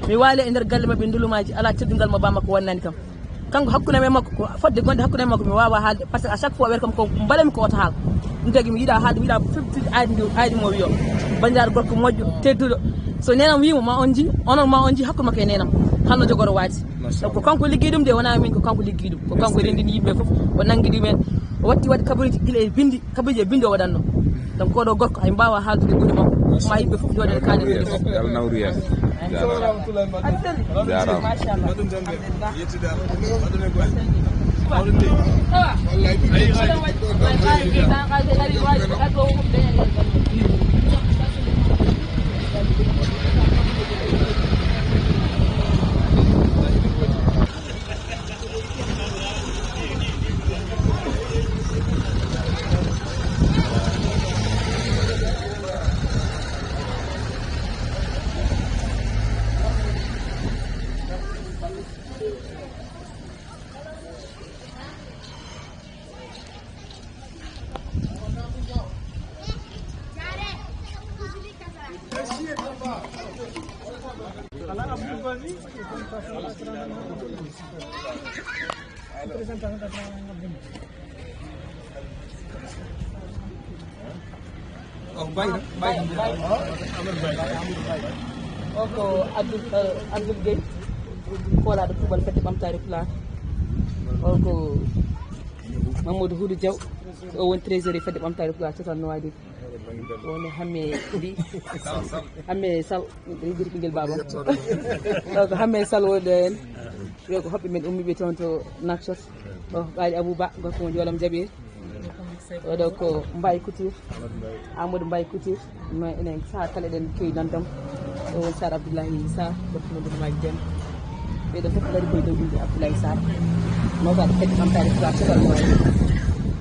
mi waale e nder galle mabɓe ndulumaji ala teddungal mo bammakko wonnani kam kanko hakkude men makko fodde gonde hakkude men makko mi wawa haalde par ce que à chaque fois wiyata kam ko mbalami ko oto haal ɗum tagui mi yiiɗa haalde mi yiiɗa fiftude aydi mo wiyo bandiraɗo gorko moƴƴo tedduɗo so nenam wimo ma on ji onon ma on ji hakkude makko e nenam halno jogoro waati donc ko kanko ligguey ɗum de wona min ko kanko ligguey ɗum ko kanko rendini yimɓe foof o nanguiɗi men o watti waɗi kabaruji guila e bindi kabaruji e bindi o waɗanno donc koɗo gorko ay mbawa haaldude ɓuuri makko ma yimɓe foof jooɗe kaane ɓuuri foof yalla nawru yeeso ko Abdoul Gueye kolaɗo kuuɓal fedde ɓamtare Pulaar o ko Mamadou Houdou Diaw o woni trésorier fedde ɓamtare Pulaar total Nouadhibou woni hamme Sall rigguiri ɓinguel baba donc hamme Sall woni hen wiya ko hoɓɓe men ummiɓe toon to Nouakchott o ko ɓaali Abouba gorko mo joolam Jaɓir oɗo ko Mbaye Couture Amadou Mbaye Couture no enen saaha kala eɗen kewi nandam o woni Sar Abdoulaye Sarr gorko mo Maji Dieng ɓeɗo fof gari koye dow inde Abdoulaye Sarr mawɗaɗo fedde ɓamtare Pulaar total Nouadhibou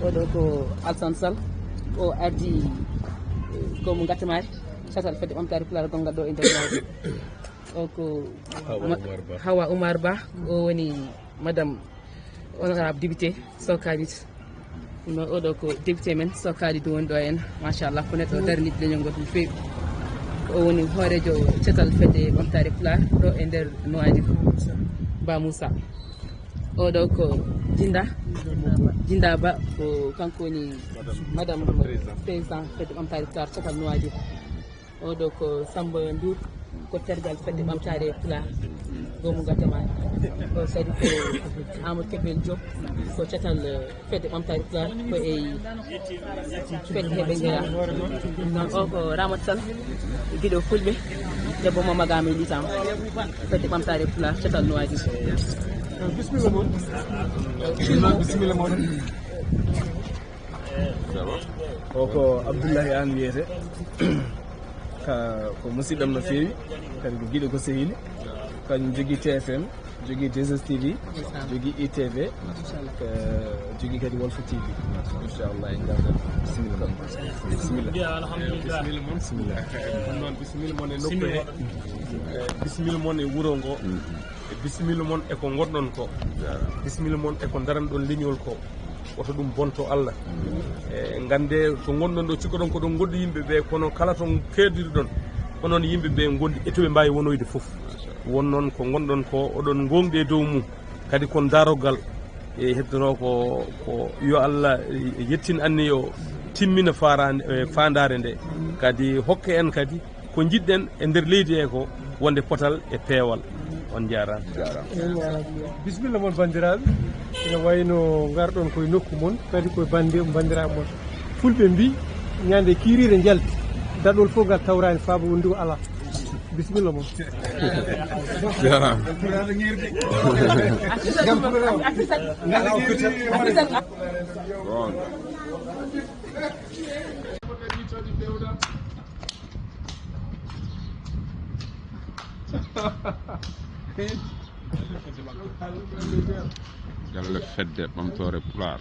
oɗo ko Alassane Sall o ardi komo Gatamari catal fedde ɓamtare Pulaar gongal ɗo e nder Nouadhibou o ko Hawa Oumar Ba o woni madame honorable député Sokalit no oɗo ko député men Sokalit woni ɗo en machallah ko neɗɗo daraniɗo leñol ngol no fewi o woni hoorejo catal fedde ɓamtare Pulaar ɗo e nder Nouadhibou Ba Moussa oɗo ko Djinda Ba ko kanko woni madame président fedde ɓamtare Pulaar catal Nouadhibou oɗo ko Samba Ndour ko tergal fedde ɓamtare Pulaar gomu Gatamari o kadi ko Amadou Kebel Diop ko catal fedde ɓamtare Pulaar ko e fedde heɓe jeeya non o ko Ramat Sall guiɗo fulɓe debbo mo magama litam fedde ɓamtare Pulaar catal Nouadhibou bisimilla moon bisimilla moon o ko Abdoulaye An wiyete ko musidɗam no fewi kadi ko guiɗo ko sehili kañum jogui TFM jogui 2STV jogui ITV jogui kadi Walf TV inchallah en gardat bisimilla bisimilla alhamdulillah bisimilla moon bismillah non bisimilla moon e nokku he bisimilla moon e wuuro ngo bisimilla moon eko gonɗon ko bisimilla moon eko daranɗon leñol ko oto ɗum bonto Allah e gande to gonɗon ɗo cikkoɗon ko ɗon gondi yimɓeɓe kono kala to keddiɗo ɗon onon yimɓeɓe gondi etoɓe mbawi wonoyde foof won noon ko gonɗon ko oɗon gonɗi e dow mum kadi kon darogal e heddono ko yo Allah yettin anni yo timmina fandare nde kadi hokke en kadi ko jiɗɗen e nder leydi he ko wonde potal e peewal on jarama bisimilla moon bandiraɓe ene wayno garɗon koye nokku moon kadi koye bandiraɓe moon fulɓe mbi ñande kirire jalti daɗol fof ngal tawrani faaba wondu ala bismillah moom galle fedde ɓamtore pulaar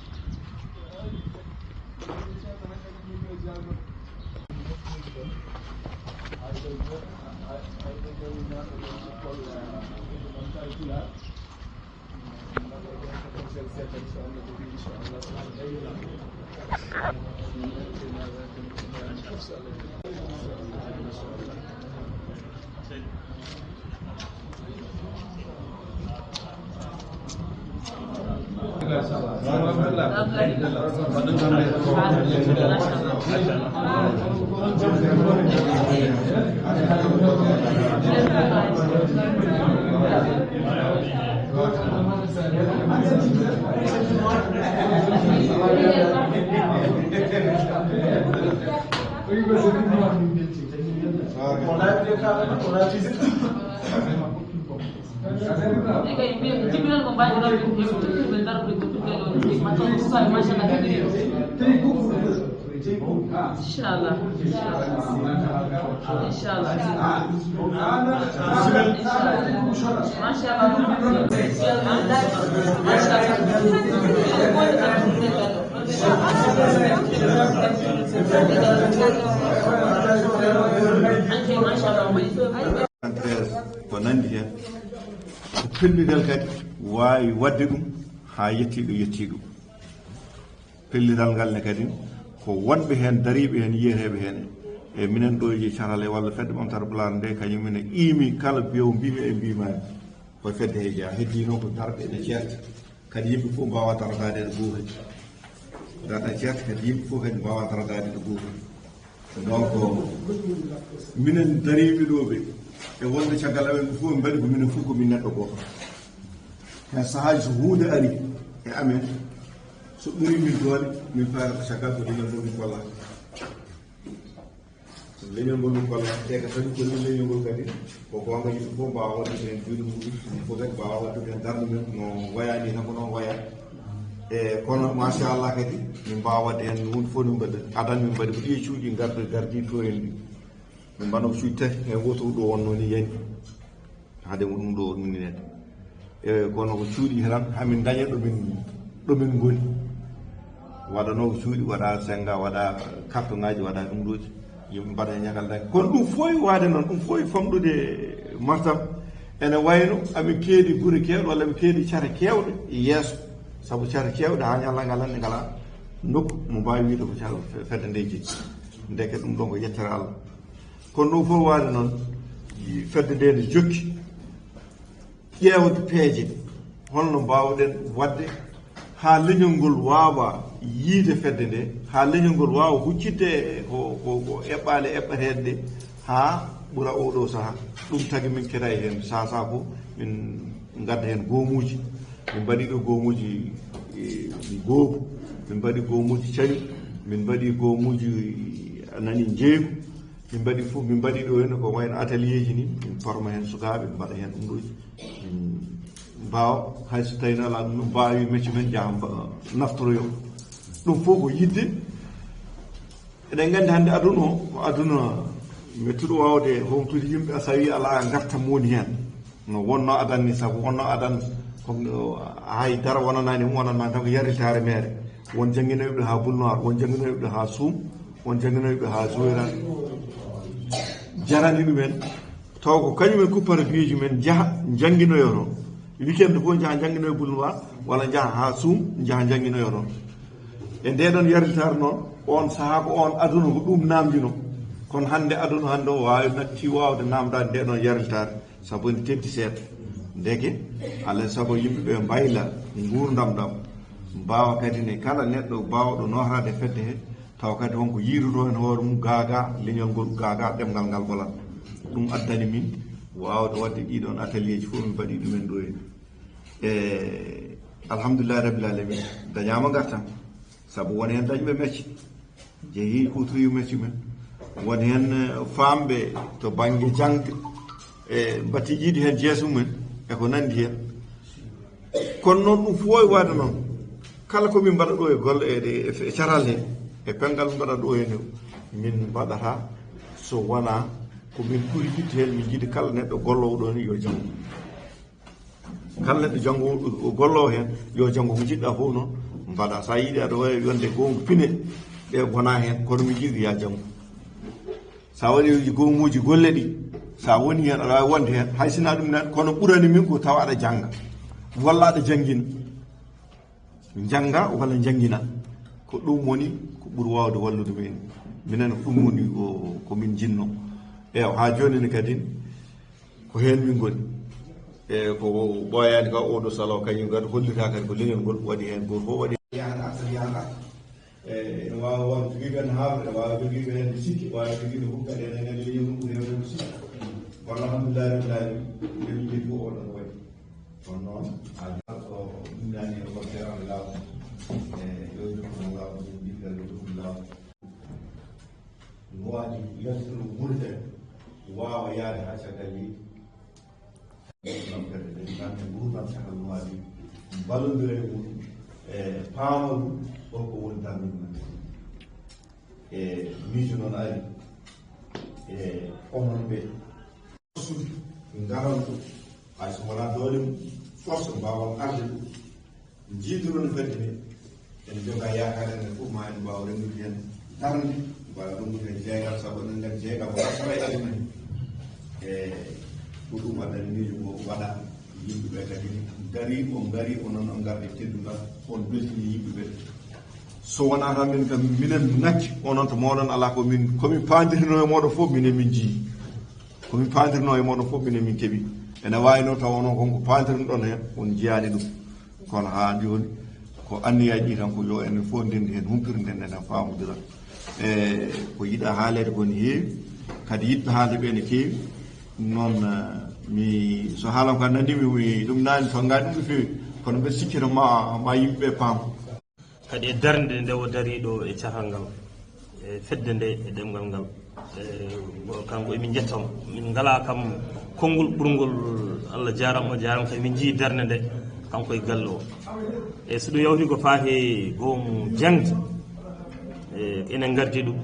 Inshallah. ko nandi hen ko pelligal kadi wawi wadde ɗum ha yettiɗo yetti ɗum pellital ngal ne kadi ko wonɓe hen dariɓe hen yiyeteɓe hen e minen ɗo ji carale walla fedde ɓamtare pulaar nde kañum mine iimi kala biyowo mbimi e mbimani koye fedde he jeeya heddi noon ko darɗe ɗe ceerta kadi yimɓe fof mbawa daradade ɗo goto darɗe ceerta kadi yimɓe fof kadi mbawa daradade ɗo goto donc minen dariɓe ɗo ɓe e wonde caggal amen fof min mbaɗi ko minen fof komin neɗɗo goto hen sahaji so hunde ari e amen so ɓuri min doole min paara ko caggal ko leñol ngol min gollata so leñol ngol min gollata te ka tagi kolli leñol ngol kadi ko gonga yimɓe fof mbawa waddude hen juuɗe muɗum ɗum fof kadi mbawa waddude hen darde men no wayani tan ko noon waya e kono machallah kadi min mbawa wadde hen hunde fof no mbaɗa adan min mbaɗi ko ɗi cuuɗi gardi to en ɗi min mbaɗa ko cuuɗi tati e goto ɗo wonno ni yani haade mo ɗum ɗo minninede e kono ko cuuɗi tan hamin daña ɗomin goni waɗano ko cuuɗi waɗa senga waɗa carton ngaji waɗa ɗum ɗoji yimɓe mbaɗa e ñagal daki kono ɗum foyi waade noon ɗum foyi famɗude martam ene wayno amin keeɗi guure kewɗe walla amin keeɗi care kewɗe yeeso saabu care kewɗe ha ñalla ngal hande ngala nokku mo mbawi wiide ko care fedde nde jeeyi ndeke ɗum ɗon ko yettere Allah kono ɗum fof waade noon fedde nde ne jokki ƴeewde peeje holno mbawɗen wadde ha leñol ngol wawa yiide fedde nde ha leñol ngol wawa huccidde ko eɓɓale eɓɓatede ɗe ha ɓuura oɗo saaha ɗum tagui min keeɗa e hen sasa fof min gadda hen goomuji min mbaɗi ɗo goomuji goobu min mbaɗi goomuji cañi min mbaɗi goomuji anani jeeygu min mbaɗi fof min mbaɗi ɗo henno ko wayno atelier ji ni min forma hen sukaɓe min mbaɗa hen ɗum ɗoji mbawa hayso tawino ala ɗum mbawi métier men jaaha naftoroyo ɗum fof ko yidde eɗen gandi hande aduna o ko aduna mettuɗo wawde homtude yimɓe so wi ala gartam woni hen no wonno adanni saabu wonno adan kono haydara wonanani hum wonanma tan ko yaritare mere won jangguinoɓe ha bulnoir won jangguinoɓe ha suum won jangguinoɓe ha zoyran jarani ɗumen taw ko kañumen kuppata biyeji men jaaha jangguinoyo toon weekend fof jaaha jangguinoyo bulnoir walla jaaha ha suum jaaha jangguinoyo toon e ndeɗon yaritare noon on saaha ko on aduna ko ɗum namdino kono hande aduna hande o wawi natti wawde namdade ndeɗon yaritare saabu ne teddi seeɗa ndeke alay saago yimɓeɓe mbayla gurdam ɗam mbawa kadi ne kala neɗɗo bawɗo nohrade fedde he taw kadi wonko yiiruto hen hoore mum gaga leñol ngol gaga ɗemgal ngal ɓolat ɗum addani min wawde wadde ɗiɗon atelier ji fof min mbaɗi ɗumen ɗo hen e alhamdulillahi rabbil alamin dañama gartam saabu won hen dañɓe mecce jeeyi hutoyi mecce men won hen famɓe to banggue jangde e batti jiidi hen jeesum men e ko nandi hen kono noon ɗum fof e waade noon kala komin mbaɗa ɗo e golle e caral he e pengal mbaɗa ɗo hene min mbaɗata so wona komin ɓuri yitte hen min jiiɗi kala neɗɗo gollowo ɗo ni yo janngo kala neɗɗo janngo gollowo hen yo janngo ko jiɗɗa fof noon mbaɗa sa yiiɗi aɗa wawi wonde gonga pine ɗe gona hen kono mi jiɗi ya janngo sa waɗi gonguji golle ɗi sa woni hen aɗa wawi wonde hen hay sina ɗum nan kono ɓurani min ko tawa aɗa jangga walla aɗa janggina jangga walla janggina ko ɗum woni ko ɓuuri wawde wallude men minen ɗum woni komin jinno ha joni ne kadi ko hen min goni e ko ɓoyani ka oɗo salo kañum kadi hollita kadi ko leñol ngol waɗi hen goto fof waɗi yahata so yahata ene wawa won joguiɓe hen haalde ene wawa joguiɓe hen sikki wawa joguiɓe fof kadi enen en leñol mum ɓuuri hewde sikki kono alhamdulillahi rabbil alamin emin jii fof oɗon waɗi kono noon so ɗumnani e golterade lawol e yo jokkon lawol jiɗɗal jokkon lawol no waɗi yaltino ɓurde wawa yaade ha caggal yeydi ɗum kadi dañi kamɓe gurdam caggal no waɗi ballodire e muɗum e paama ɗum holko woni darnude men e miijo noon ari e onon ɓe suudi ngaran ɗum hay so wona doole mum force mbawan arde ɗum jiidunono kadi ne en joga yakare enen fof ma en mbawa rendude hen darde mbawa rendude hen jeegal saabu enen gandi jeegal ko wasara e aduna e ko ɗum waɗani miijo ngo waɗa yimɓeɓe kadi gari onon on garde teddugal on beltini yimɓeɓe so wona tan min kam minen ngacci onon to moɗon ala komin pandirno e moɗon fof minen min jii komin pandirno e moɗon fof minen min keeɓi ene wawi noon taw onon konko pandirnoɗon hen on jiyani ɗum kono ha joni ko anniyaji ɗi tan ko yo enen fof ndendi hen humpirden enen famodira e ko yiɗa haalede koni heewi kadi yiɗɓe haalde ɓe ne keewi noon mi so haalam ka nandimi ɗum nani to ngani ɗum fewi kono mbeɗa sikkita ma yimɓeɓe paam kadi e darde nde o dari ɗo e cafal ngal e fedde nde e ɗemgal ngal kanko emin jettamo min ngala kam konngol ɓurgol Allah jarama kadi min jii darde nde kanko e galle o e so ɗum yawti ko faati goomu jangde enen gardi ɗum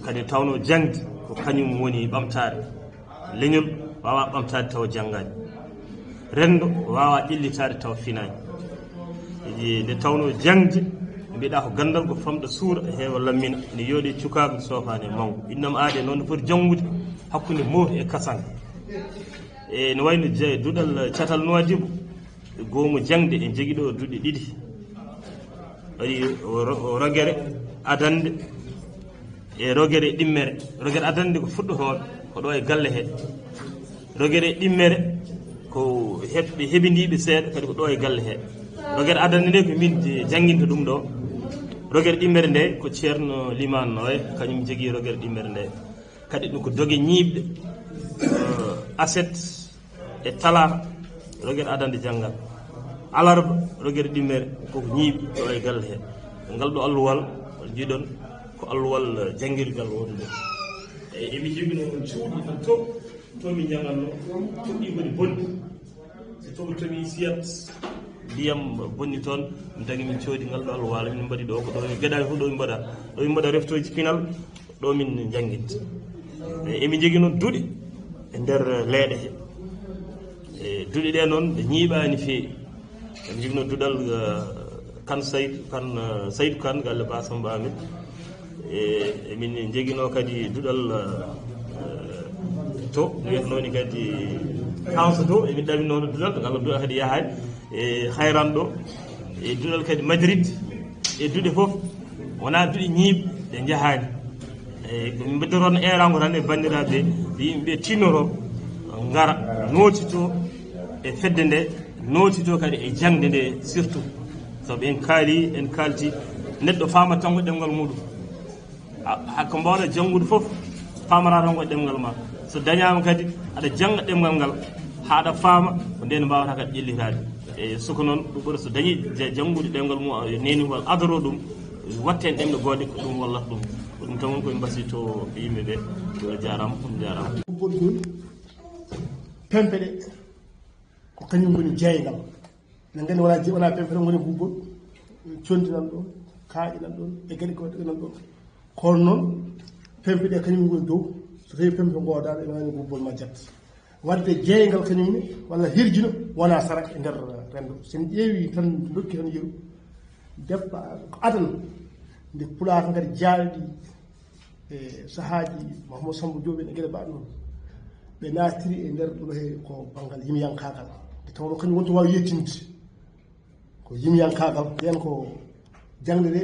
kadi tawno jangde ko kañum woni ɓamtare leñol wawa ɓamtade taw janggani rendo wawa ƴellitade taw finani nde tawno jangde mbiɗa ko gandal ko famɗa suura heewa lammina ne yooɗe cukaɓe sofani e mawɗo innam aade noon ne foti janggude hakkude mawɗo e kasanka e ne wayno duɗal catal Nouadhibou goomu jangde en jogui ɗo duuɗe ɗiɗi waɗi rogere adande e rogere ɗimmere rogere adande ko fuɗɗotoɗo ko ɗo e galle he rogere ɗimmere ko heɓindiɓe seeɗa kadi ko ɗo e galle he rogere adande nde ko min jangguinta ɗum ɗo rogere ɗimmere nde ko ceerno Limane Noye kañum jogui rogere ɗimmere nde kadi ɗum ko dogue ñiiɓde aset e talata rogere adande janggal alarba rogere ɗimmere koko ñiiɓe ɗo e galle he ngal ɗo alluwal jiiɗon ko alluwal jangguirgal woni ɗo e emi jogino cuuɗi tan tomi janganno cuuɗi koni bonni so tomi tomi siyat ndiyam bonni toon mi tagi min coodi ngal ɗo alluwal min mbaɗi ɗo ko ɗo gueɗaki fof ɗo min mbaɗa reftoji pinal ɗo min jangguinta emi jogui noon duuɗe e nder leeɗe he e duuɗe ɗe noon ɗe ñiiɓani feewi emi jogui noon duuɗal kan Saydou Kane galle Basamba amen e min joguino kadi duuɗal to wiyatnoni kadi Kanso to emin ɗaminono duuɗal Allah duuɗal kadi yahay e hayran ɗo e duuɗal kadi Madrid e duuɗe foof wona duuɗe ñiiɓe ɗe jahani e min beddotoon erango tan e bandiraɓe ɓe yimɓeɓe tinnoro gara notito e fedde nde notito kadi e jangde nde surtout sabu en kalti neɗɗo famata tan ko ɗemgal muɗum hakko mbawɗa janngude fof famata tan ko ɗemgal ma so dañama kadi aɗa jangga ɗemgal ngal haɗa faama ko nden mbawata kadi ƴellitade e soko noon ɗum ɓuura so dañi janngude ɗemgal mum nenugol adoro ɗum watten ɗemɗe goɗɗe ko ɗum wallata ɗum ɗum tan koye mbasi to yimɓeɓe yo jarama ɗum jarama pempe ɗe ko kañum woni jeeygal ne ngandi wona pempe tan woni bubbol condi nan ɗon kaaƴi nan ɗon e geɗe ko nan ɗon kono noon pempe ɗe kañum woni dow so tawi pempe goodaɗo ene wani bubbol ma jatta wadde jeeygal kañumne walla hirjino wona sarak e nder rendo sen ƴeewi tan dokki tan yeru debbo ko adana nde pulaar kadi jaalɗi e sahaaji Mahamadou Samba Diop e geɗe mbaɗe noon ɓe naatiri e nder ɗo he ko banggal yimyankagal nde tawno kañum wonto wawi yettinde ko yimyankagal ɓen ko jangde ɗe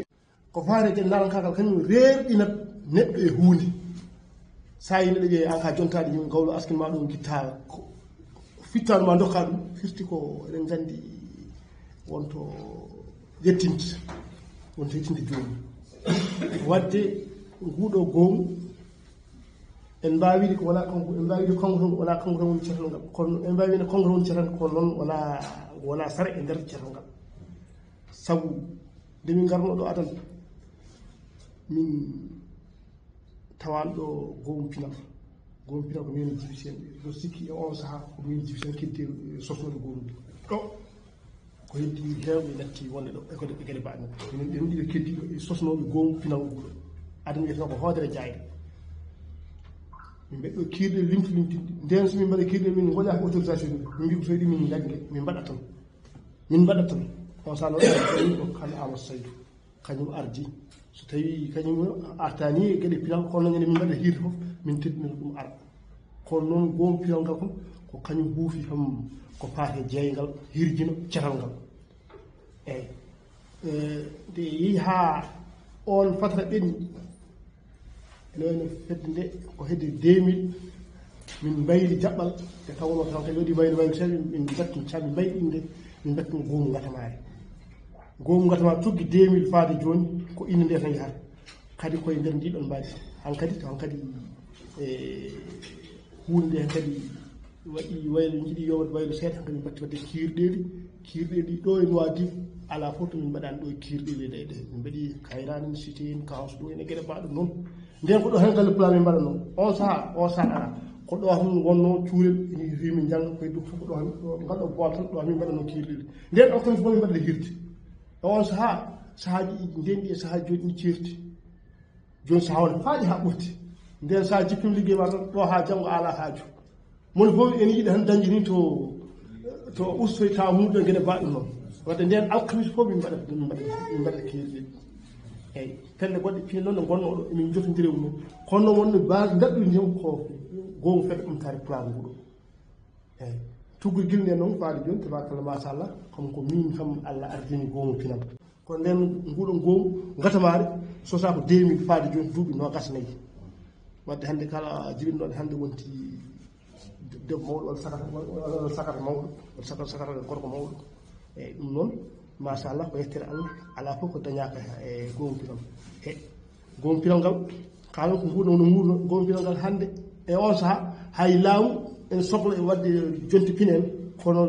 ko faate gen narankagal kañum reerɗinat neɗɗo e hunde sa yi neɗɗo ƴeewi an ka jontaɗe yimɓe gawlo askin ma ɗum guitta fittanu ma dokka ɗum firti ko eɗen gandi wonto yettinde jooni wadde nguɗo goomu en mbawide ko wona kanko en mbawide kanko tan wona kanko tan woni cetal ngal kono en mbawide kanko tan woni cetal kono noon wona sara e nder cetal ngal sabu nde min garno ɗo adan min tawan ɗo goomu pinal ko min jibisen ɗo sikki e on saaha ko min jibisen keddi sosnode goomu ɗo ko heddi heewɓe natti wonde ɗo e ko geɗe mbaɗe minen ɗen ɗiɓe keddiɗo e sosnoɓe goomu pinal nguɗo adami wiyeteno ko hoodere jayre min mbeɗɗo kiirɗe limtinde nden so min mbaɗa kiirɗe min goƴaka autorisation min mbi ko so yiɗi min jagge min mbaɗat tan on sano ko kala Amadou Saydou kañum ardi so tawi kañum artani e geɗe pinal kono ñande min mbaɗa hiirde fof min teddinata ɗum ara kono noon goomu pinal ngal kon ko kañum huufi kam ko faate jeeygal hirjino cetal ngal eyyi nde yeehi ha on fatara ɓenni ene wayno fedde nde ko hedde 2000 min mbayli jaɓɓal te tawno tan kadi waɗi waylo seeɗa min jattin caɓi mbayɗinde min mbattino goomu ngatamare tuggi 2000 faade joni ko inde nde tan yahata kadi koye nder ndiɗon mbaadi han kadi hunde nde hen kadi waɗi waylo jiiɗi yowde waylo seeɗa kadi min mbatti wadde kiirɗeɗi ɗo e Nouadhibou ala fof to min mbaɗani ɗo e kiirɗeɗi ɗe min mbaɗi Kayrane cité en Kaos ɗo ene gueɗe mbaɗo noon nden ko ɗo hen galle pulaar min mbaɗa noon on saaha ala ko ɗo tan wonno cuurel ene wi min jangga koye ɗum fof ko ɗo tan ngalɗo bool tan ɗo min mbaɗano kiirɗeɗi nden ɗo tan fof min mbaɗa hirde e on saahaji nden ɗi e saahaji joni ɗi ceerti joni saaha wone faaɗi ha ɓurti nden sa jippimi ligguey ma tan ɗo ha janggo ala haaju moni fof ene yiiɗi tan dañde ni to ustoy tawa muɗo gueɗe mbaɗe noon wadde nden alkamisa fof min mbaɗa kiirɗeɗi eyyi pelle goɗɗe piin noon ne gonno ɗo emin jotodiri mum kono noon wonno base daɗɗudi ndem ko goomu feɗɗo ɗumtare pulaar nguɗo eyyi tuggugil nde noon faade joni tabarakallah machallah comme ko min kam Allah ardini goomu pinal kono nden nguɗo goomu gatamare sosa ko 2000 faade joni duuɓi 24 wadde hande kala jibinɗoɗe hande wonti debbo mawɗo walla sakata mawɗo walla sakata gorko mawɗo eyyi ɗum noon machallah ko yettere Allah ala fof ko dañaka e goomu pinal he goomu pinal ngal kalan ko nguɗo no nguurno goomu pinal ngal hande e on saaha hay laamu en sohla e wadde jonti pinen kono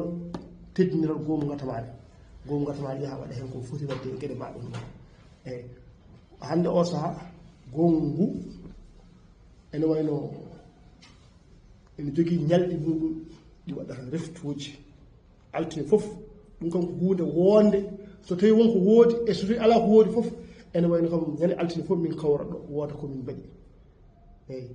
teddiniral goomu gatamare yaha waɗa hen ko foti wadde e gueɗe mbaɗe ɗum eyyi hande o saaha goomu ngu ene wayno ene jogui ñalɗi muɗum ɗi waɗata reftuji altine foof ɗum kam ko hunde wonde so tawi wonko woodi e so tawi ala ko woodi foof ene wayno kam ñande altine foof min kawra ɗo wooda komin mbaɗi eyyi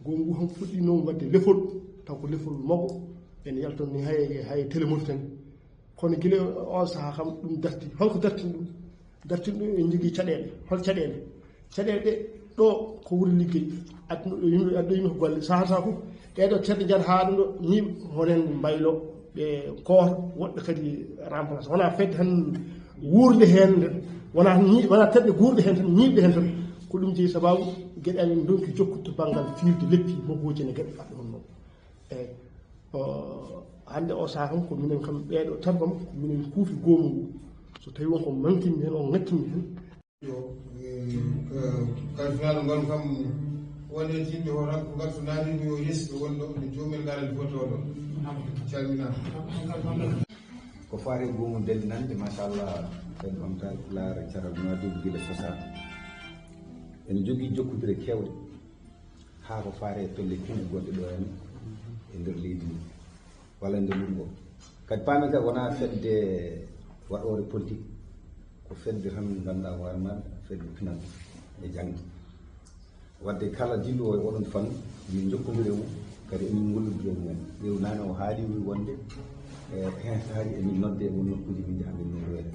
goomu ngu kam fuɗɗi noon wadde lefol taw ko lefol mago ene yalton ni hay télémoti tan kono guila on saaha kam ɗum darti holko dartini ɗum en jogui caɗele hol caɗele ɗe ɗo ko wuri ligguey yimɓe addo yimɓe ko golle saaha fof ɗeɗo tedde jata haaɗo ɗo ñiiɓe honen mbaylo ɓe koota woɗɓe kadi remplace wona fedde tan wuurde hen wona tedde guurɗe hen tan ñiiɓde hen tan ko ɗum jeeyi sababu gueɗe amen donki jokkude to banggal fiirde leppi mogoji ene gueɗe mbaɗɗe on noon eyyi hande o saaha kam ko minen kam ɓeɗo tan kam ko minen kuufi goomu ngu so tawi wonko manquini hen o ngattini hen kal final ngon kam woni e timɓe o tan ko ngattu naanimi o yesɓe wonɗo nde joomel ngaral fotoɗo calminama ko faari goomu dellinande machallah en ɓamtare laara caral Nouadhibou guila sosa ene jogui jokkudire kewɗe haa ko faare tolle kine gonɗe ɗo hen e nder leydi ndi walla ndeɓur ngo kadi paami kadi wona fedde waɗore politique ko fedde tan ganduɗa hooremaɗa fedde pinal e jangde wadde kala dillowo e oɗon fannu min jokkodire mum kadi emin gollodire mumen ƴeew nane o haali wi wonde hen haali emin nodde e won nokkuji min jaha min noddoyre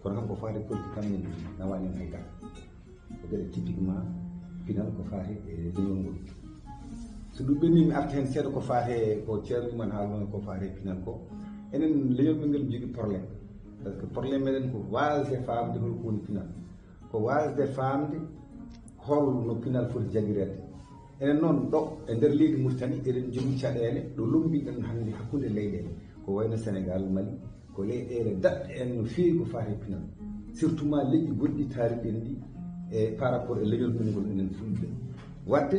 kono kam ko faati politique kam min nawani en haydara ko gueɗe typiquement pinal ko faati e leñol ngol so ɗum ɓenni mi arta hen seeɗa ko faate ko ceerno ɗuman haalno ko faate pinal ko enen leñol men ngel jogui probléme par ce que probléme meɗen ko wasde famde holko woni pinal ko wasde famde holno pinal foti jagirede enen noon ɗo e nder leydi Mauritanie eɗen jogui caɗele ɗo lombiɗen hannde hakkude leyɗele ko wayno Sénégal Mali ko leyɗele daɗɗe en no feewi ko faate pinal surtout ma leƴƴi goɗɗi taariɗen ɗi e par rapport e leñol men ngol enen fulɓe wadde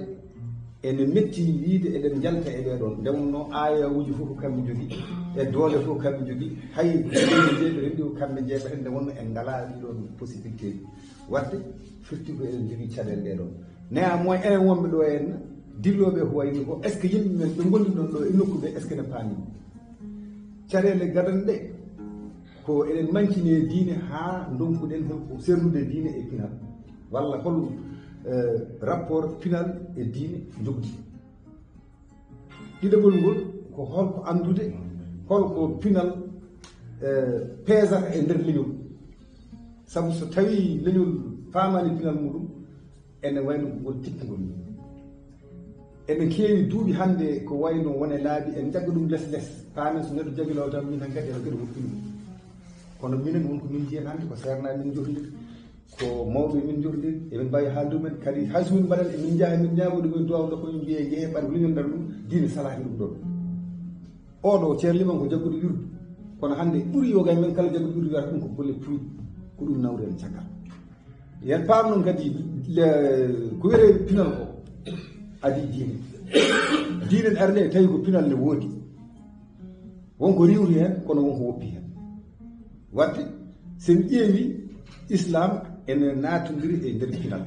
ene metti wiide eɗen jalta e ɓeɗon ndewno ayawuji fof ko kamɓe jogui e doole fof kamɓe jogui hay jeeɓe rendi ko kamɓe jeeɓata nde wonno en ngala ɗiɗon possibilité ji wadde firti ko eɗen jogui caɗele ɗeɗon néanmoins enen wonɓe ɗo henna dilloɓe ko wayni ko est ce que yimɓe men ɓe gondi ɗon ɗo e nokku ɓe est ce que ne paami caɗele gadane ɗe ko eɗen mancine diine ha donkuɗen holko sernude diine e pinal walla hol rapport pinal e diine jogdi ɗiɗaɓol ngol ko holko andude holko pinal peesata e nder leñol sabu so tawi leñol famani pinal muɗum ene wayno ngol tippugol ni ene keewi duuɓi hannde ko wayno wone laabi en jagga ɗum less less paamen so neɗɗo jagiloo tan min tan kadi ene kadi woppini ɗum kono minen wonko min jiyen hannde ko serna min johlir ko mawɓe min johlir emin mbawi haaldu men kadi hayso min mbaɗen emin jaaha min ñaagoɗo min duwawɗo komin mbiye jeehe ɓaɗa ko leñol ndar ɗum diine salaki ɗum ɗon oɗo ceer liman ko jagguɗo yurdu kono hannde ɓuuri yogay men kala jagguɗo yurdu wiyata ɗum ko golle puyɗe ko ɗum nawri en caggal yen paam noon kadi ko wiyete pinal ko adi diine diine n arde tawi ko pinal ne woodi wonko riwri hen kono wonko woppi hen wadde sen ƴeewi islam ene natodiri e nder pinal